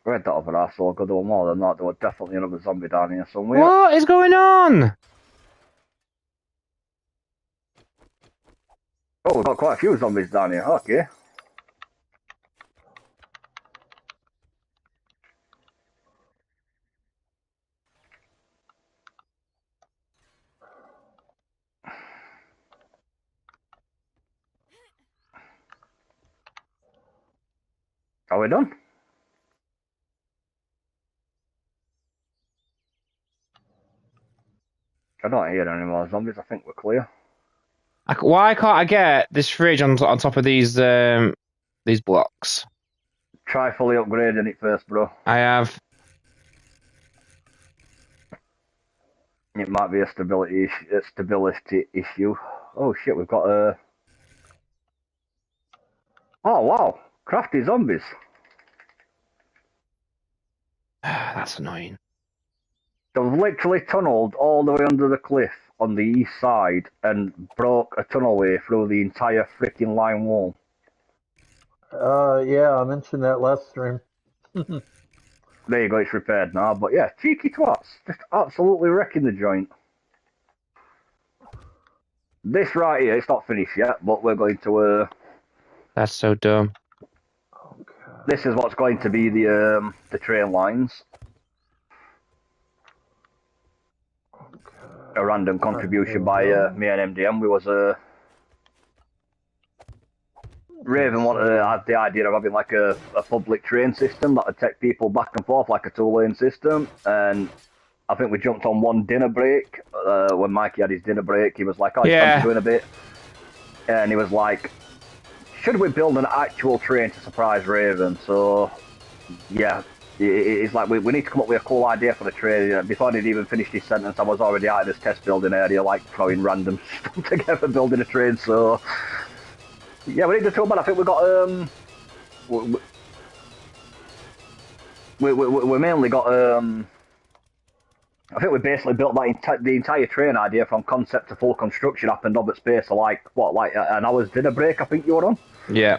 Read that other asshole could do more than that. There was definitely another zombie down here somewhere. What is going on? Oh, we've got quite a few zombies down here. Okay. Are we done? I don't hear any more zombies. I think we're clear. Why can't I get this fridge on top of these blocks? Try fully upgrading it first, bro. I have. It might be a stability issue. Oh shit, we've got a. Oh wow, crafty zombies. That's annoying. They've literally tunnelled all the way under the cliff on the east side and broke a tunnelway through the entire freaking line wall. Yeah, I mentioned that last stream. There you go, it's repaired now. But yeah, cheeky twats, just absolutely wrecking the joint. This right here, it's not finished yet, but we're going to. That's so dumb. This is what's going to be the train lines. A random contribution by me and MDM. We was Raven wanted the idea of having like a public train system that would take people back and forth like a two-lane system, and I think we jumped on one dinner break when Mikey had his dinner break. He was like, "Oh, it's time to go in a bit," and he was like, "Should we build an actual train to surprise Raven?" So yeah. It's like we need to come up with a cool idea for the train. Before he'd even finished his sentence, I was already out of this test building area, like throwing random stuff together, building a train. So yeah, we need to talk about. I think we got we mainly got I think we basically built that the entire train idea from concept to full construction happened over space of like an hour's dinner break. I think you were on. Yeah.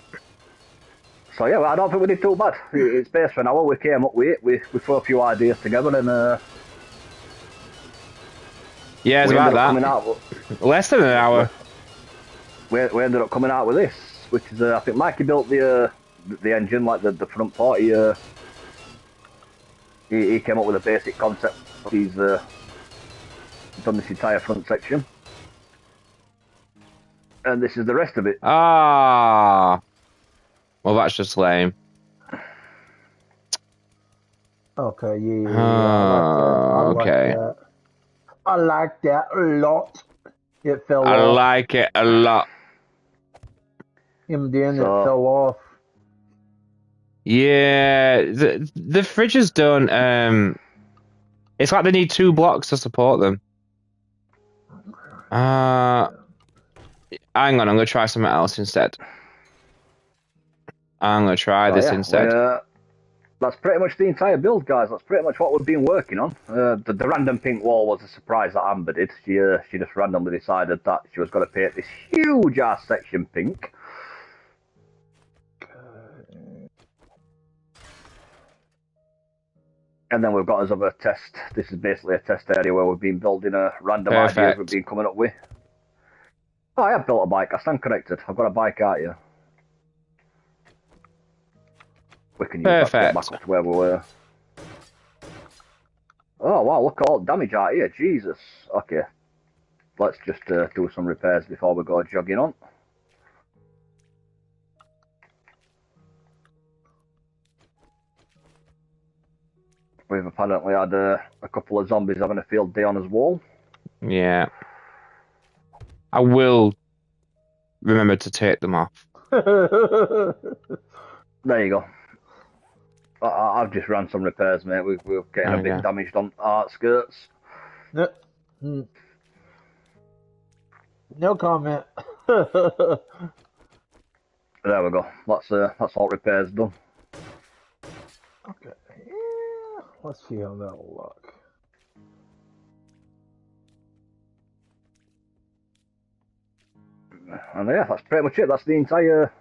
So yeah, I don't think we did too bad. It's based for an hour. We came up with it. We threw a few ideas together and yeah, it's about that. Less than an hour. We ended up coming out with this, which is I think Mikey built the engine, like the front part. He came up with a basic concept. He's done this entire front section, and this is the rest of it. Ah. Well, that's just lame. Okay, yeah. Okay. I like that a lot. It fell off. I like it a lot. And then it fell off. Yeah, the fridge is done. It's like they need 2 blocks to support them. Hang on, I'm gonna try something else instead. I'm gonna try this instead. That's pretty much the entire build, guys. That's pretty much what we've been working on. The random pink wall was a surprise that Amber did. She just randomly decided that she was going to paint this huge ass section pink. And then we've got us other test. This is basically a test area where we've been building a random ideas we've been coming up with. Oh, I have built a bike. I stand corrected. I've got a bike out here. We can use that to get back up to where we were. Oh wow, look at all the damage out here, Jesus. Okay, let's just do some repairs before we go jogging on. We've apparently had a couple of zombies having a field day on his wall. Yeah. I will remember to take them off. There you go. I've just ran some repairs, mate. We're getting a bit damaged on our skirts. No comment. There we go. That's all repairs done. Okay. Yeah. Let's see how that'll look. And yeah, that's pretty much it. That's the entire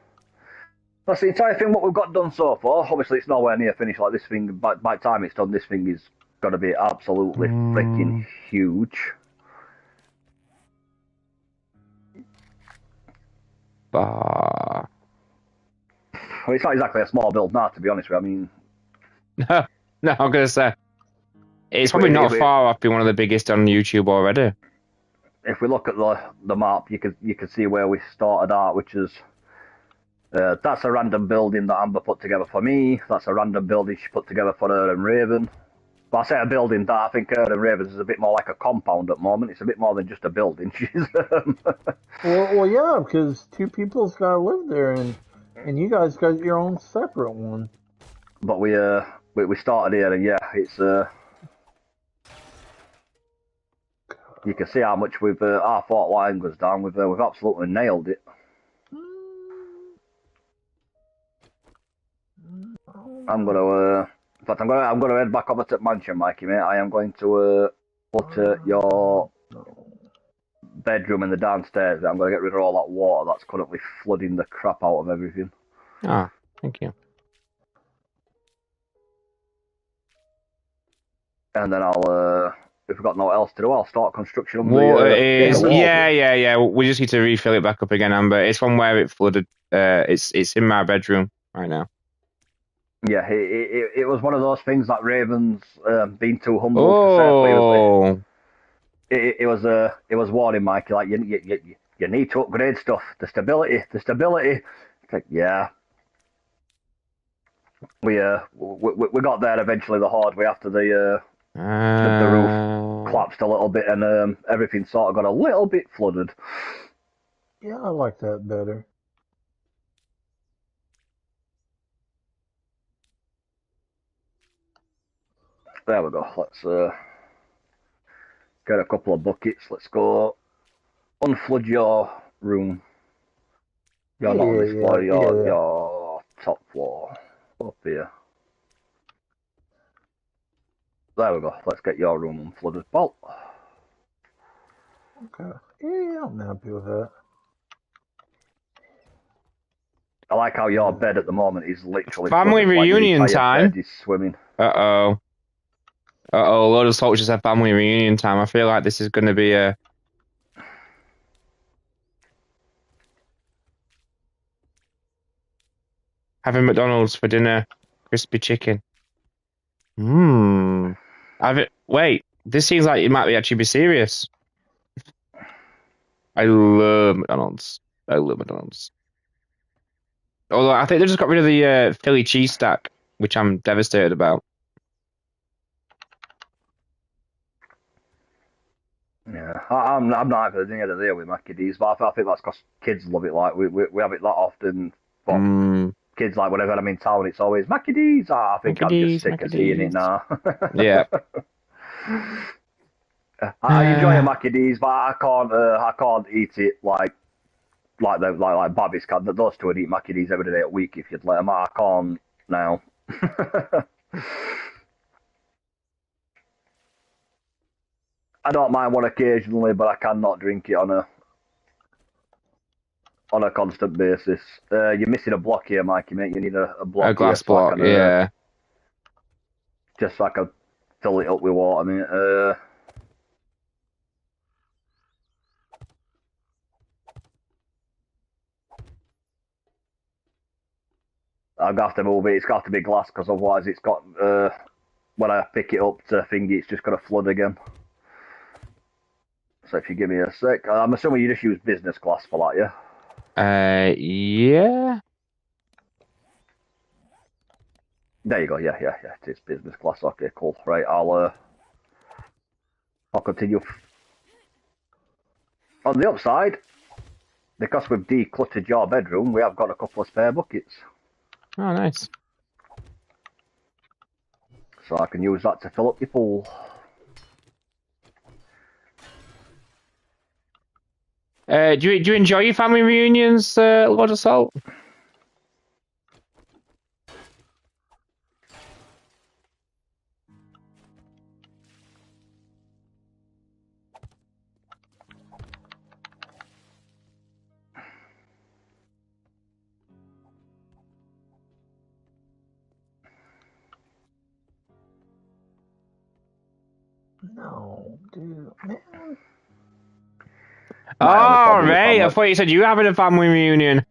thing what we've got done so far. Obviously, it's nowhere near finished. Like this thing, by the time it's done, this thing is going to be absolutely freaking huge. Well, it's not exactly a small build now, to be honest with you. I mean, no, I'm gonna say it's probably not far off being one of the biggest on YouTube already. If we look at the map, you can see where we started out, which is that's a random building that Amber put together for me. That's a random building she put together for her and Raven. But I say a building that I think her and Raven's is a bit more like a compound at the moment. It's a bit more than just a building. well, yeah, because 2 people's got to live there, and you guys got your own separate one. But we started here, and yeah, it's you can see how much we've our fault line goes down. We've absolutely nailed it. I'm gonna in fact, I'm gonna head back over to mansion, Mikey, mate. I am going to put your bedroom in the downstairs. I'm gonna get rid of all that water that's currently flooding the crap out of everything. Ah, thank you. And then I'll if we've got no else to do, I'll start construction on Water the is wall. yeah. We just need to refill it back up again, Amber. It's from where it flooded. It's in my bedroom right now. Yeah, it was one of those things that Raven's been too humble to say. It was warning, Mikey. Like you need to upgrade stuff. The stability. It's like, yeah. We got there eventually the hard way after the roof collapsed a little bit and everything sort of got a little bit flooded. Yeah, I like that better. There we go. Let's get a couple of buckets. Let's go unflood your room. You're not on this floor. Your top floor. Up here. There we go. Let's get your room unflooded. Well. Okay. Yeah, I'm happy with that. I like how your bed at the moment is literally family reunion like time. Bed is swimming. A load of soldiers have family reunion time. I feel like this is going to be a having McDonald's for dinner, crispy chicken. Wait, this seems like it might be actually be serious. I love McDonald's. Although I think they just got rid of the Philly cheese stack, which I'm devastated about. Yeah, I'm not happy at the end of the day with Mackie D's, but I think that's because kids love it. Like we have it that often. But kids, like whenever I'm in town, it's always Mackie D's. I think I'm just sick of seeing it now. Yeah. I enjoy a Mackie D's, but I can't eat it like Babbies can. Those two would eat Mackie D's every day a week if you'd let them. I can't now. I don't mind one occasionally, but I cannot drink it on a constant basis. You're missing a block here, Mikey, mate. You need a block. A glass block, yeah. Just so I can fill it up with water, mate. I'm going to have to move it. It's got to be glass, because otherwise it's got... when I pick it up to thingy, it's just going to flood again. So if you give me a sec... I'm assuming you just use business glass for that, yeah? Yeah. There you go. Yeah. It is business class. Okay, cool. Right, I'll continue. On the upside, because we've decluttered your bedroom, we have got a couple of spare buckets. Oh, nice. So I can use that to fill up your pool. Do you enjoy your family reunions, Lord of Salt? No, dude, man. Oh, right. I thought you said you were having a family reunion.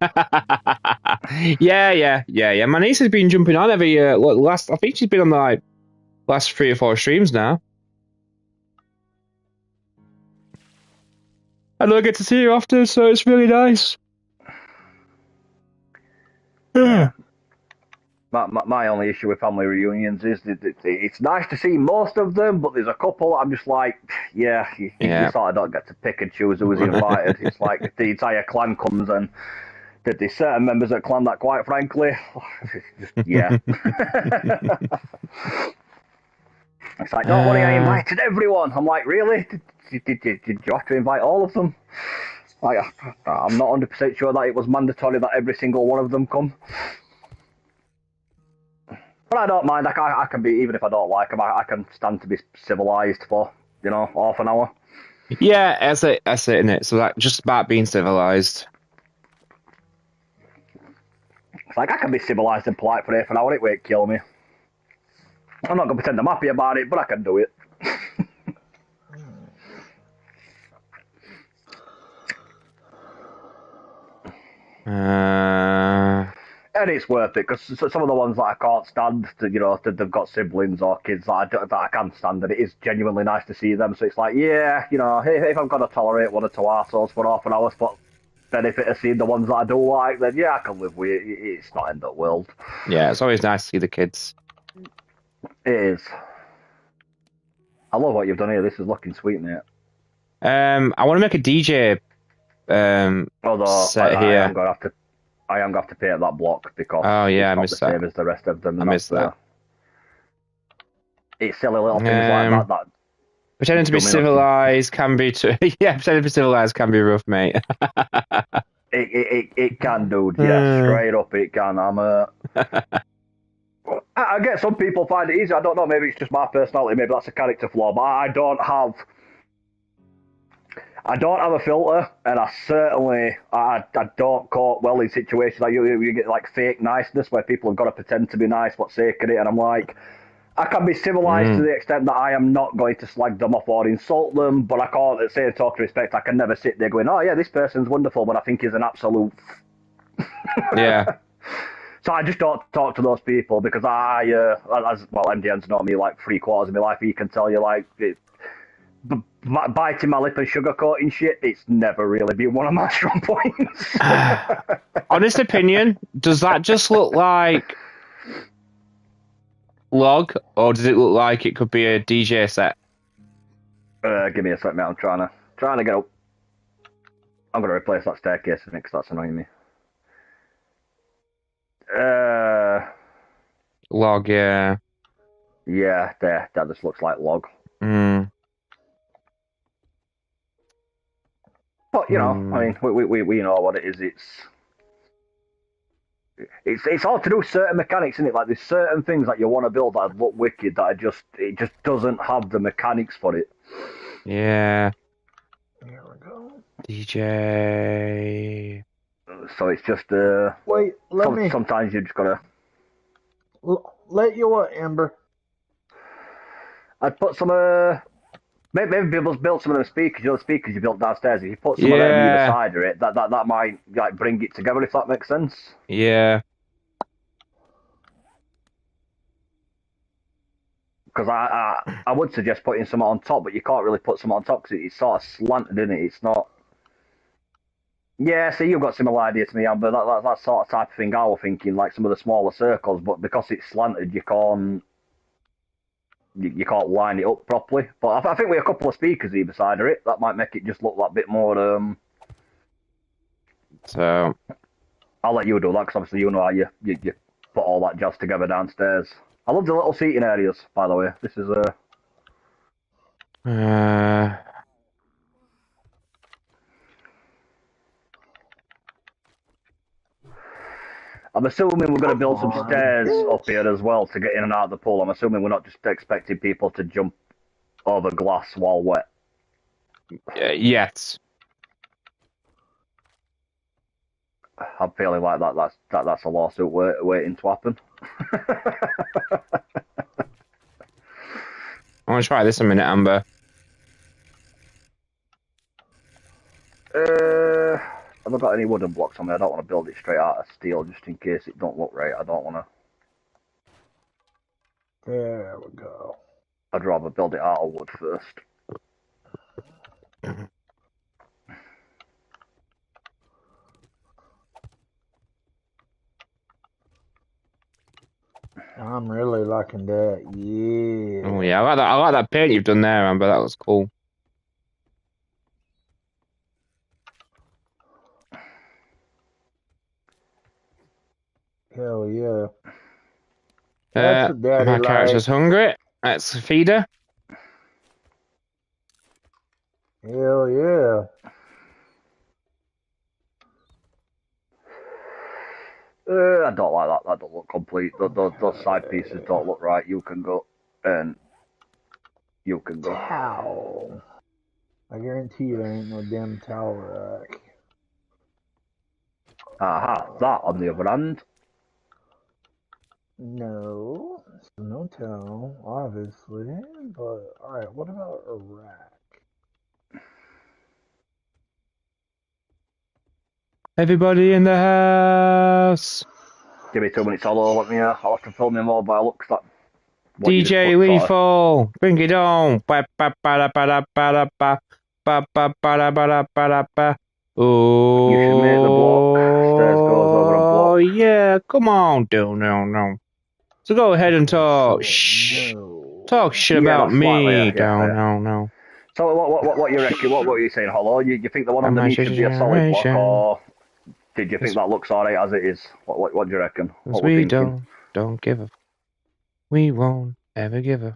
Yeah. My niece has been jumping on every year. I think she's been on the last 3 or 4 streams now. I don't get to see her often, so it's really nice. Yeah. My only issue with family reunions is that it's nice to see most of them, but there's a couple I'm just like, you sort of don't get to pick and choose who was invited. It's like if the entire clan comes and there's certain members of the clan that, quite frankly, just, yeah. It's like, don't worry, I invited everyone. I'm like, really? Did you have to invite all of them? Like, I'm not 100% sure that it was mandatory that every single one of them come. But I don't mind. I can be, even if I don't like them, I can stand to be civilized for, half an hour. Yeah, that's it, innit? So that just about being civilized. It's like, I can be civilized and polite for half an hour. It won't kill me. I'm not going to pretend I'm happy about it, but I can do it. and it's worth it because some of the ones that I can't stand, that they've got siblings or kids that I can't stand, and it is genuinely nice to see them. So it's like, yeah, if I'm gonna tolerate one or two arseholes for half an hour for benefit of seeing the ones that I do like, then yeah, I can live with it. It's not end of world. Yeah, it's always nice to see the kids. It is. I love what you've done here. This is looking sweet, mate. I want to make a DJ set here. I am gonna have to paint that block because I it's not missed the that. same as the rest of them. I missed that. It's silly little things like that. Pretending to be civilized can be pretending to be civilized can be rough, mate. It can, dude. Yeah, straight up, it can. I get some people find it easy. I don't know. Maybe it's just my personality. Maybe that's a character flaw. But I don't have a filter, and I don't cope well in situations like you get like fake niceness where people have got to pretend to be nice for the sake of it, and I'm like, I can be civilized to the extent that I am not going to slag them off or insult them, but I can't, at the same talk of respect, I can never sit there going, oh yeah, this person's wonderful, but I think he's an absolute. Yeah. So I just don't talk to those people because MDN's known me like 3/4 of my life. He can tell you like. Biting my lip and sugarcoating shit, it's never really been one of my strong points. Honest opinion, does that just look like log, or does it look like it could be a DJ set? Give me a sec, mate. I'm trying to get up. I'm going to replace that staircase in it because that's annoying me. Log, yeah. Yeah, that just looks like log. But I mean, we know what it is. It's all to do with certain mechanics, isn't it? Like there's certain things that you want to build that look wicked that it just doesn't have the mechanics for it. Yeah. There we go. DJ. So it's just wait. Sometimes you just gotta let you what, Amber. I'd put some maybe build some of them speakers. The speakers you built downstairs. If you put some of them either side of it, that might like bring it together. If that makes sense. Yeah. Because I would suggest putting some on top, but you can't really put some on top because it's sort of slanted, isn't it? It's not. Yeah, see, you've got a similar idea to me, Amber. That sort of type of thing I was thinking, like some of the smaller circles, but because it's slanted, you can't line it up properly. But I think with a couple of speakers either side of it, that might make it just look that bit more. So I'll let you do that because obviously you know how you put all that jazz together downstairs. I love the little seating areas, by the way. This is I'm assuming we're going to build some stairs up here as well to get in and out of the pool. I'm assuming we're not just expecting people to jump over glass while wet. Yes. I'm feeling like that's a lawsuit waiting to happen. I want to try this a minute, Amber. Have I got any wooden blocks on there? I don't want to build it straight out of steel just in case it don't look right. I don't want to. There we go. I'd rather build it out of wood first. I'm really liking that. Yeah. Oh yeah, I like that paint you've done there, Amber. That was cool. Hell yeah. That's what Daddy my character's hungry. Let's feed her. Hell yeah. I don't like that. That don't look complete. Those side pieces don't look right. You can go, and you can go. Towel. I guarantee you there ain't no damn towel rack. Aha, that on the other hand. No, no towel, obviously. But alright, what about a rack? Everybody in the house. Give me 2 minutes. I'll have to film my mobile up. That DJ Lethal, bring it on. Ba ba ba ba ba ba ba ba ba ba ba ba. Oh, you should make the block. Stairs goes over a block. Oh yeah, come on, no. So go ahead and talk. Talk shit about me. No. So what you reckon? What were you saying, Hollow? You think the one underneath should be a solid block, or did you think that looks alright as it is? What do you reckon? What we don't give a. We won't ever give a.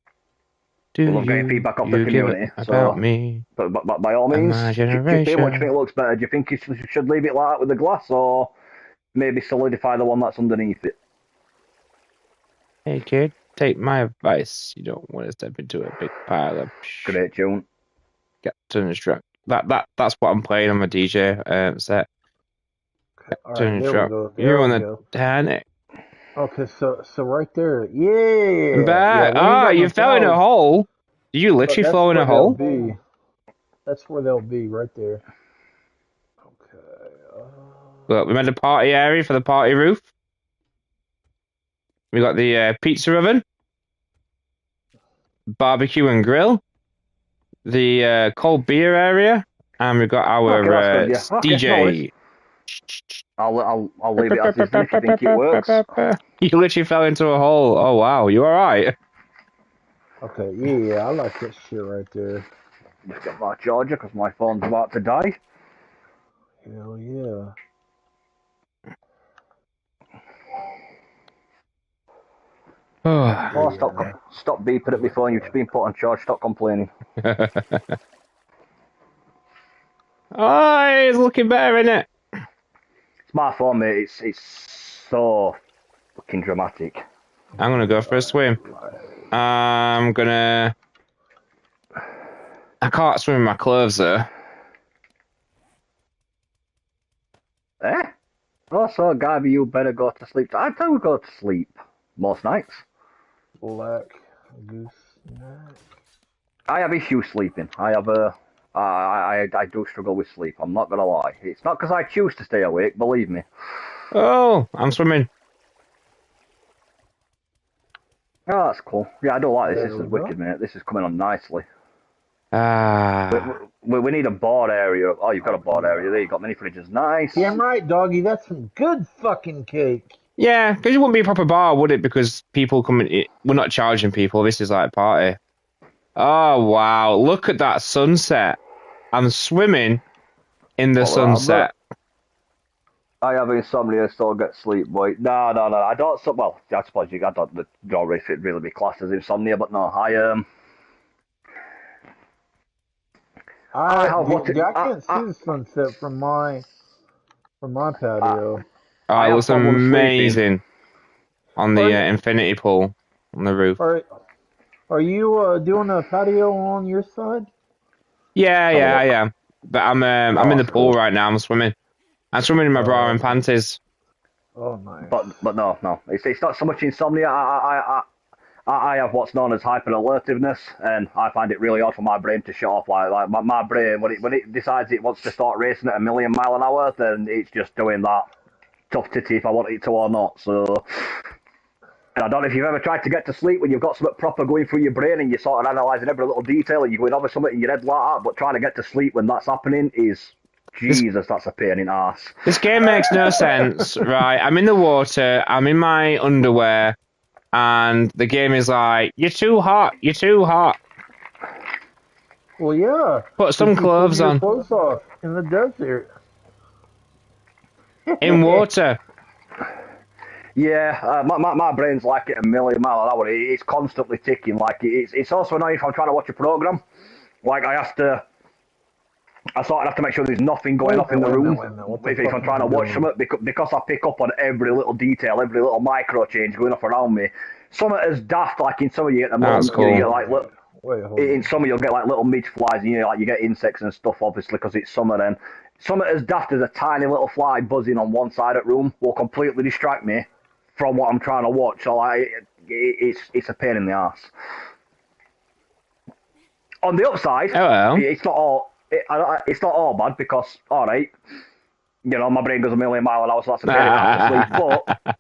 I'm getting feedback off the community about me. But by all means, what do you think looks better? Do you think you should leave it like that with the glass, or maybe solidify the one that's underneath it? Hey kid, take my advice. You don't want to step into a big pile of. Great tune. Get to instruct. That's what I'm playing on my DJ set. You want to turn it. Okay, so right there, yeah. You fell in a hole. You literally fell in a hole. That's where they'll be, right there. Okay. Look, we made a party area for the party roof. We got the pizza oven, barbecue and grill, the cold beer area, and we've got our DJ. I'll leave it as is if you think it works. You literally fell into a hole. Oh wow, you alright? Okay, yeah, I like that shit right there. Just get my charger because my phone's about to die. Hell yeah. Oh, stop beeping at my phone. You've just been put on charge. Stop complaining. Oh, it's looking better, isn't it? It's my phone, mate. It's so fucking dramatic. I'm gonna go for a swim. I can't swim in my clothes though. Oh, so Gabby, you better go to sleep. I tell you go to sleep most nights. Black goose neck. I have issues sleeping. I do struggle with sleep. I'm not gonna lie. It's not because I choose to stay awake. Believe me. Oh, I'm swimming. Oh, that's cool. Yeah, I don't like this. This is wicked, mate. This is coming on nicely. We need a board area. Oh, you've got a board area there. You've got mini fridges. Nice. Yeah, I'm right, doggy. That's some good fucking cake. Yeah, because it wouldn't be a proper bar, would it? Because people come in. We're not charging people. This is like a party. Oh, wow. Look at that sunset. I'm swimming in the sunset. I have insomnia, so get sleep, boy. No. I don't. Well, I suppose I don't really be classed as insomnia, but no. I can't see the sunset from my patio. Oh, it looks amazing on the infinity pool on the roof. Are you doing a patio on your side? Yeah, I am. But I'm in the pool right now. I'm swimming in my bra and panties. Oh, nice. But no. It's not so much insomnia. I have what's known as hyper-alertiveness, and I find it really hard for my brain to shut off. Like my brain, when it decides it wants to start racing at 1,000,000 miles an hour, then it's just doing that tough titty if I want it to or not. So, and I don't know if you've ever tried to get to sleep when you've got something proper going through your brain and you're sort of analysing every little detail and you're going over something in your head like that, but trying to get to sleep when that's happening is... Jesus, that's a pain in the ass. This game makes no sense, right? I'm in the water, I'm in my underwear, and the game is like, you're too hot. Well, yeah. Put some clothes on. Clothes off in the desert. In water. Yeah, my brain's like it 1,000,000 miles an hour. It's constantly ticking. Like it's also annoying if I'm trying to watch a program. Like I sort of have to make sure there's nothing going off in the room if I'm trying to watch something, because I pick up on every little detail, every little micro change going off around me. Some as daft, like in some of you at the moment, cool. you get like in summer you'll get like little midge flies, and like you get insects and stuff, obviously because it's summer. Then something as daft as a tiny little fly buzzing on one side of the room will completely distract me from what I'm trying to watch. So it's a pain in the ass. On the upside, it's not all. It's not all bad because, all right, my brain goes 1,000,000 miles an hour, so that's a pain in the ass to sleep. But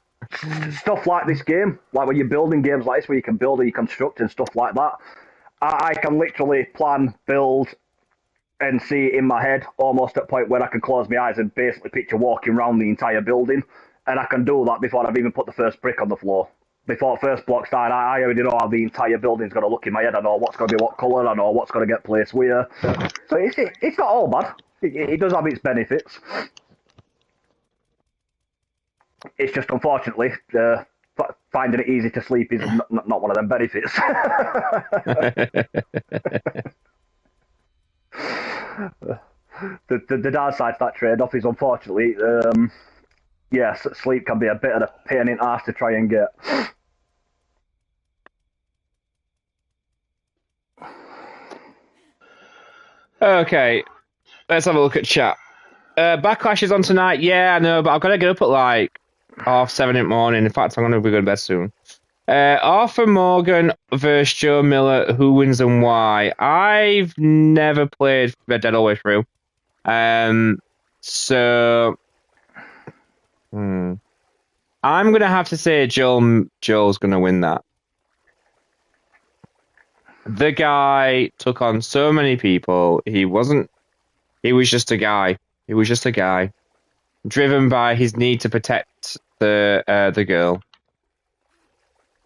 stuff like this game, like when you're building games like this, where you can build and you construct and stuff like that, I can literally plan, build, and see it in my head almost at a point where I can close my eyes and basically picture walking around the entire building, and I can do that before I've even put the first brick on the floor. Before the first block started, I already know how the entire building's going to look in my head. I know what's going to be what colour, I know what's going to get placed where. So it's not all bad. It does have its benefits. It's just, unfortunately, finding it easy to sleep is not one of them benefits. The downside to that trade-off is, unfortunately, yes, sleep can be a bit of a pain in the ass to try and get. Okay, let's have a look at chat. Backlash is on tonight. Yeah, I know, but I've got to get up at like 7:30 in the morning. In fact, I'm going to be going to bed soon. Arthur Morgan versus Joe Miller. Who wins and why? I've never played Red Dead all the way through. So I'm going to have to say Joel's going to win that. The guy took on so many people. He was just a guy. He was just a guy, driven by his need to protect the girl.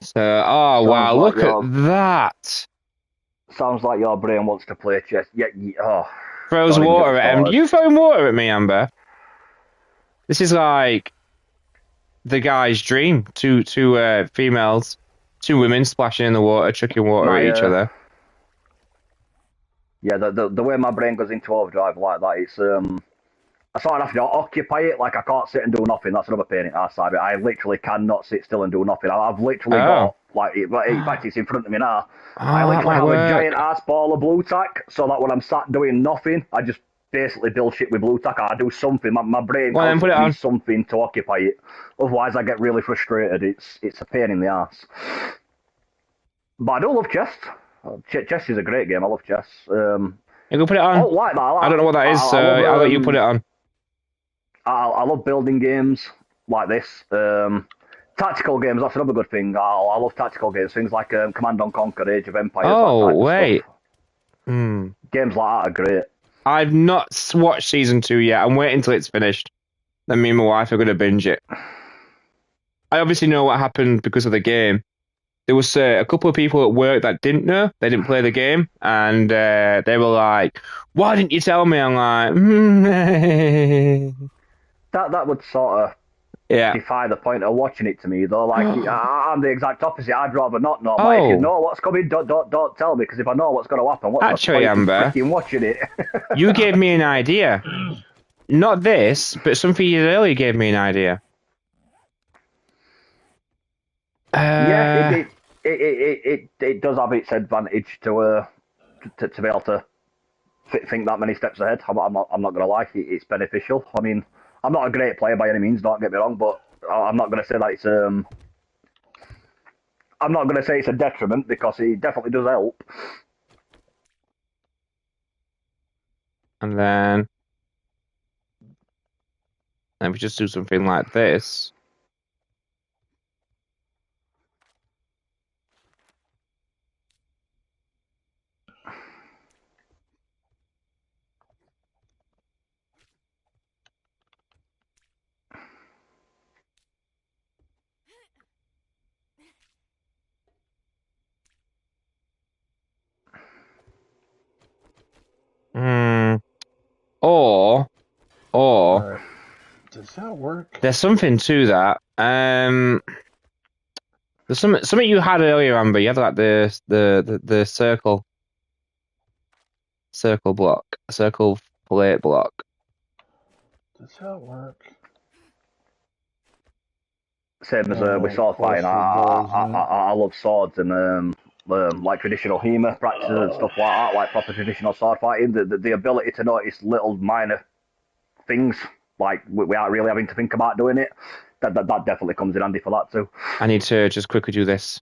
So, wow, look at that. Sounds like your brain wants to play chess. Yeah, Throws water at him. You throwing water at me, Amber? This is like the guy's dream. Two females, two women splashing in the water, chucking water at each other. Yeah, the way my brain goes into overdrive like that, it's I sort of have to occupy it. Like, I can't sit and do nothing. That's another pain in the ass side. I literally cannot sit still and do nothing. I've literally got, like, in fact, it's in front of me now. I literally have a giant ass ball of blue tack, so that when I'm sat doing nothing, I just basically build shit with blue tack. I do something. My brain needs something to occupy it. Otherwise, I get really frustrated. It's a pain in the ass. But I do love chess. Chess is a great game. I love chess. You can put it on. I don't like that. I don't know what that is, so I'll let you put it on. I love building games like this. Tactical games, that's another good thing. I love tactical games. Things like Command & Conquer, Age of Empires. Oh, wait. Games like that are great. I've not watched season 2 yet. I'm waiting until it's finished. Then me and my wife are going to binge it. I obviously know what happened because of the game. There was a couple of people at work that didn't know. They didn't play the game. And they were like, why didn't you tell me? I'm like, That would sort of defy the point of watching it to me, though. Like, I'm the exact opposite. I'd rather not know. Like, if you know what's coming, don't tell me, because if I know what's going to happen, what's the point of freaking watching it? You gave me an idea. Not this, but something you earlier gave me an idea. Yeah, it does have its advantage to be able to think that many steps ahead. I'm not going to lie, it's beneficial. I mean, I'm not a great player by any means, don't get me wrong, but I'm not going to say that it's I'm not going to say it's a detriment, because it definitely does help. And then we just do something like this. Or right. Does that work? There's something to that. There's something you had earlier, Amber. You had like the circle block, circle plate block. Does that work? Same as with sword fighting. I love swords and like traditional HEMA practices and stuff like that, like proper traditional sword fighting. The ability to notice little minor things, like without really having to think about doing it, that definitely comes in handy for that too. I need to just quickly do this.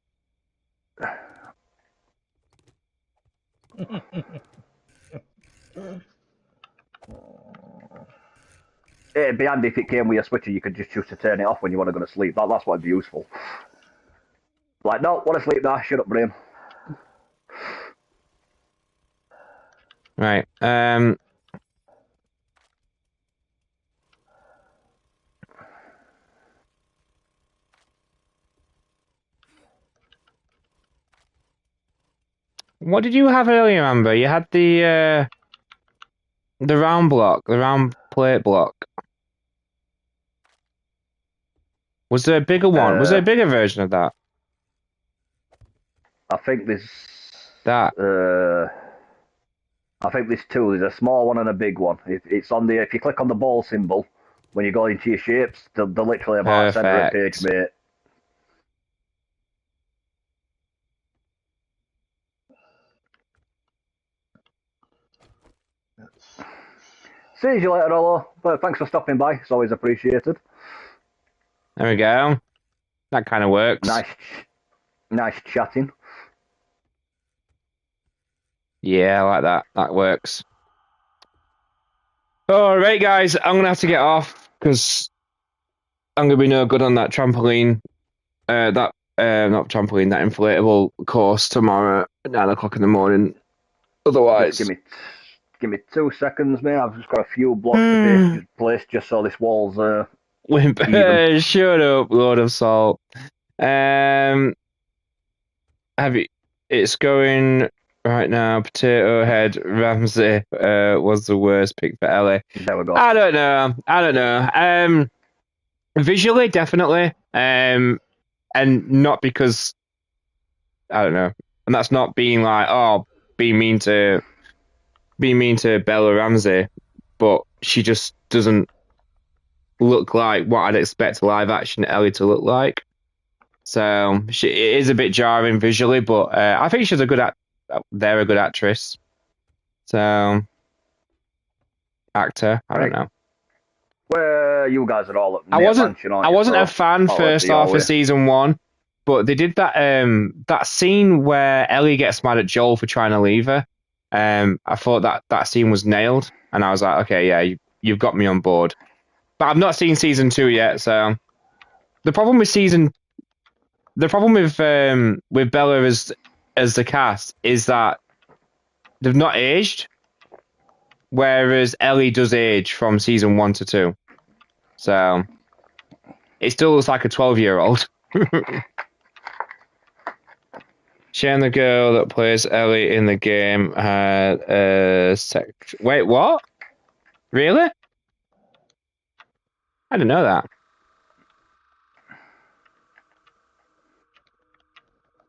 it'd be handy if it came with a switcher. You could just choose to turn it off when you want to go to sleep. That's what'd be useful. Like, no, want to sleep now? Shut up, brain. Right. What did you have earlier, Amber? You had the round block, the round plate block. Was there a bigger one? Was there a bigger version of that? I think there's that. I think there's two. There's a small one and a big one. It's on the. If you click on the ball symbol when you go into your shapes, they're literally about centre of page, mate. See you later, Olo. But thanks for stopping by. It's always appreciated. There we go. That kind of works. Nice chatting. Yeah, I like that. That works. All right, guys. I'm going to have to get off because I'm going to be no good on that trampoline. Not trampoline, that inflatable course tomorrow at 9 o'clock in the morning. Otherwise... Give me 2 seconds, mate. I've just got a few blocks to place just so this wall's even. Shut up, Lord of Salt. It's going right now. Potato Head Ramsey was the worst pick for Ellie. There we go. I don't know. Visually, definitely. And not because I don't know. And that's not being like, oh, be mean to Bella Ramsey, but she just doesn't look like what I'd expect live action Ellie to look like. So it is a bit jarring visually, but I think she's a good actress. So actor, I don't know. Well, you guys are all at I wasn't a fan first half of season 1, but they did that scene where Ellie gets mad at Joel for trying to leave her. I thought that scene was nailed, and I was like, okay, yeah, you've got me on board. But I've not seen season 2 yet, so the problem with Bella as the cast is that they've not aged, whereas Ellie does age from season 1 to 2. So it still looks like a 12-year-old. Shane, the girl that plays Ellie in the game, had a Wait, what? Really? I didn't know that.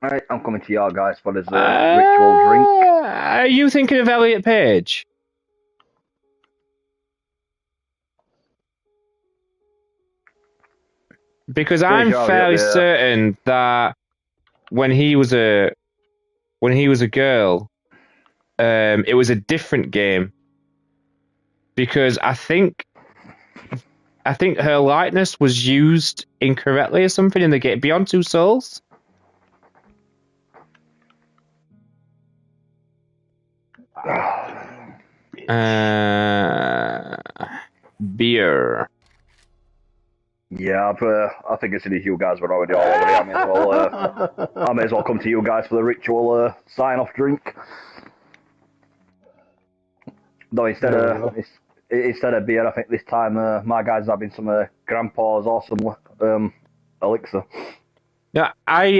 Alright, I'm coming to you guys for this ritual drink. Are you thinking of Elliot Page? Because I'm fairly certain that when he was a girl, it was a different game. Because I think her likeness was used incorrectly or something in the game Beyond Two Souls. Beer. Yeah, I think as soon as you guys were already all over it, I may as well come to you guys for the ritual sign-off drink. Though instead of beer, I think this time my guys are having some Grandpa's awesome elixir. Yeah, I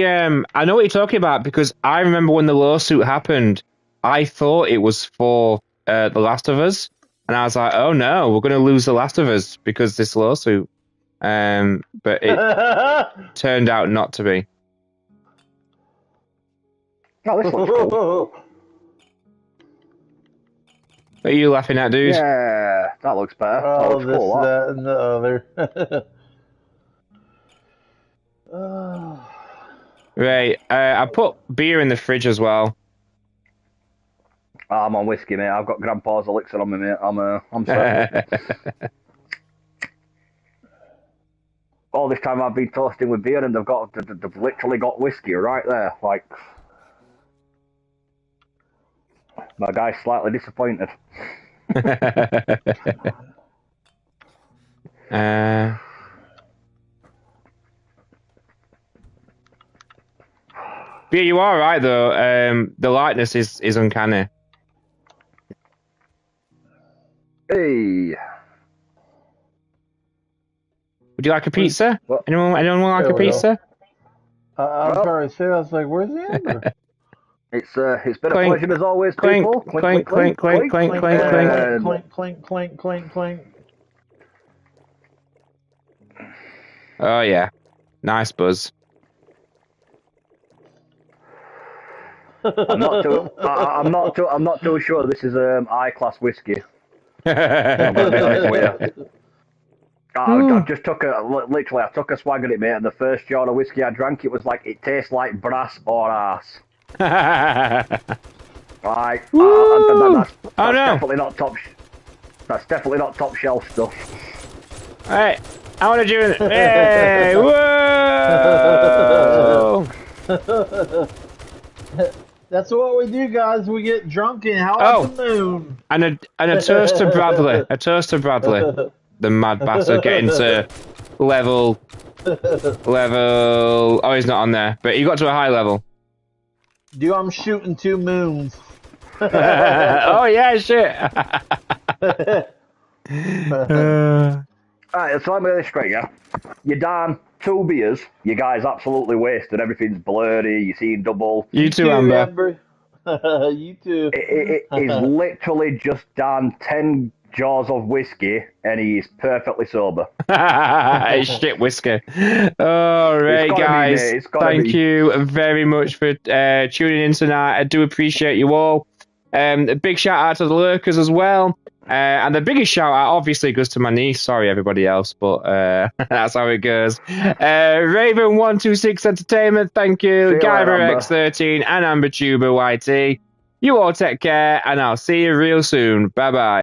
know what you're talking about because I remember when the lawsuit happened, I thought it was for The Last of Us, and I was like, oh no, we're going to lose The Last of Us because of this lawsuit. But it turned out not to be. Oh, this looks cool. What are you laughing at, dude? Yeah, that looks better. That looks cool, that, and the other. Right, I put beer in the fridge as well. I'm on whiskey, mate. I've got Grandpa's elixir on me, mate. I'm sorry. All this time I've been toasting with beer, and they've literally got whiskey right there. Like, my guy's slightly disappointed. Yeah, you are right though. The lightness is uncanny. Hey. Would you like a pizza? What? Anyone want like a pizza? I was trying to say, I was like, "Where's the Amber?" It's been a Clink, pleasure as always, clink, people. clink, clink, clink, clink, clink, clink. Clink, clink, clink, clink, clink. Oh yeah, nice buzz. I'm not too sure this is high class whiskey. I'm gonna be honest with you. I just took I took a swag at it, mate, and the first jar of whiskey I drank, it tastes like brass or ass. Right, that's definitely not top. That's definitely not top shelf stuff. Hey, I want to do it. Hey, whoa! That's what we do, guys. We get drunk and howl at the moon. And a toast to Bradley. A toast to Bradley. The mad bastard getting to level. Oh, he's not on there, but he got to a high level. Dude, I'm shooting 2 moons. Oh yeah, shit. Alright, so let me get this straight, yeah? You're down 2 beers, you guys absolutely wasted, everything's blurry, you're seeing double. You too, Amber. You too. It is literally just done 10 jars of whiskey and he's perfectly sober. Shit whiskey. All right, guys. Thank you very much for tuning in tonight. I do appreciate you all. A big shout out to the lurkers as well. And the biggest shout out obviously goes to my niece. Sorry, everybody else, but that's how it goes. Raven126 Entertainment, thank you. GuyverX13 and AmberTuber YT. You all take care, and I'll see you real soon. Bye bye.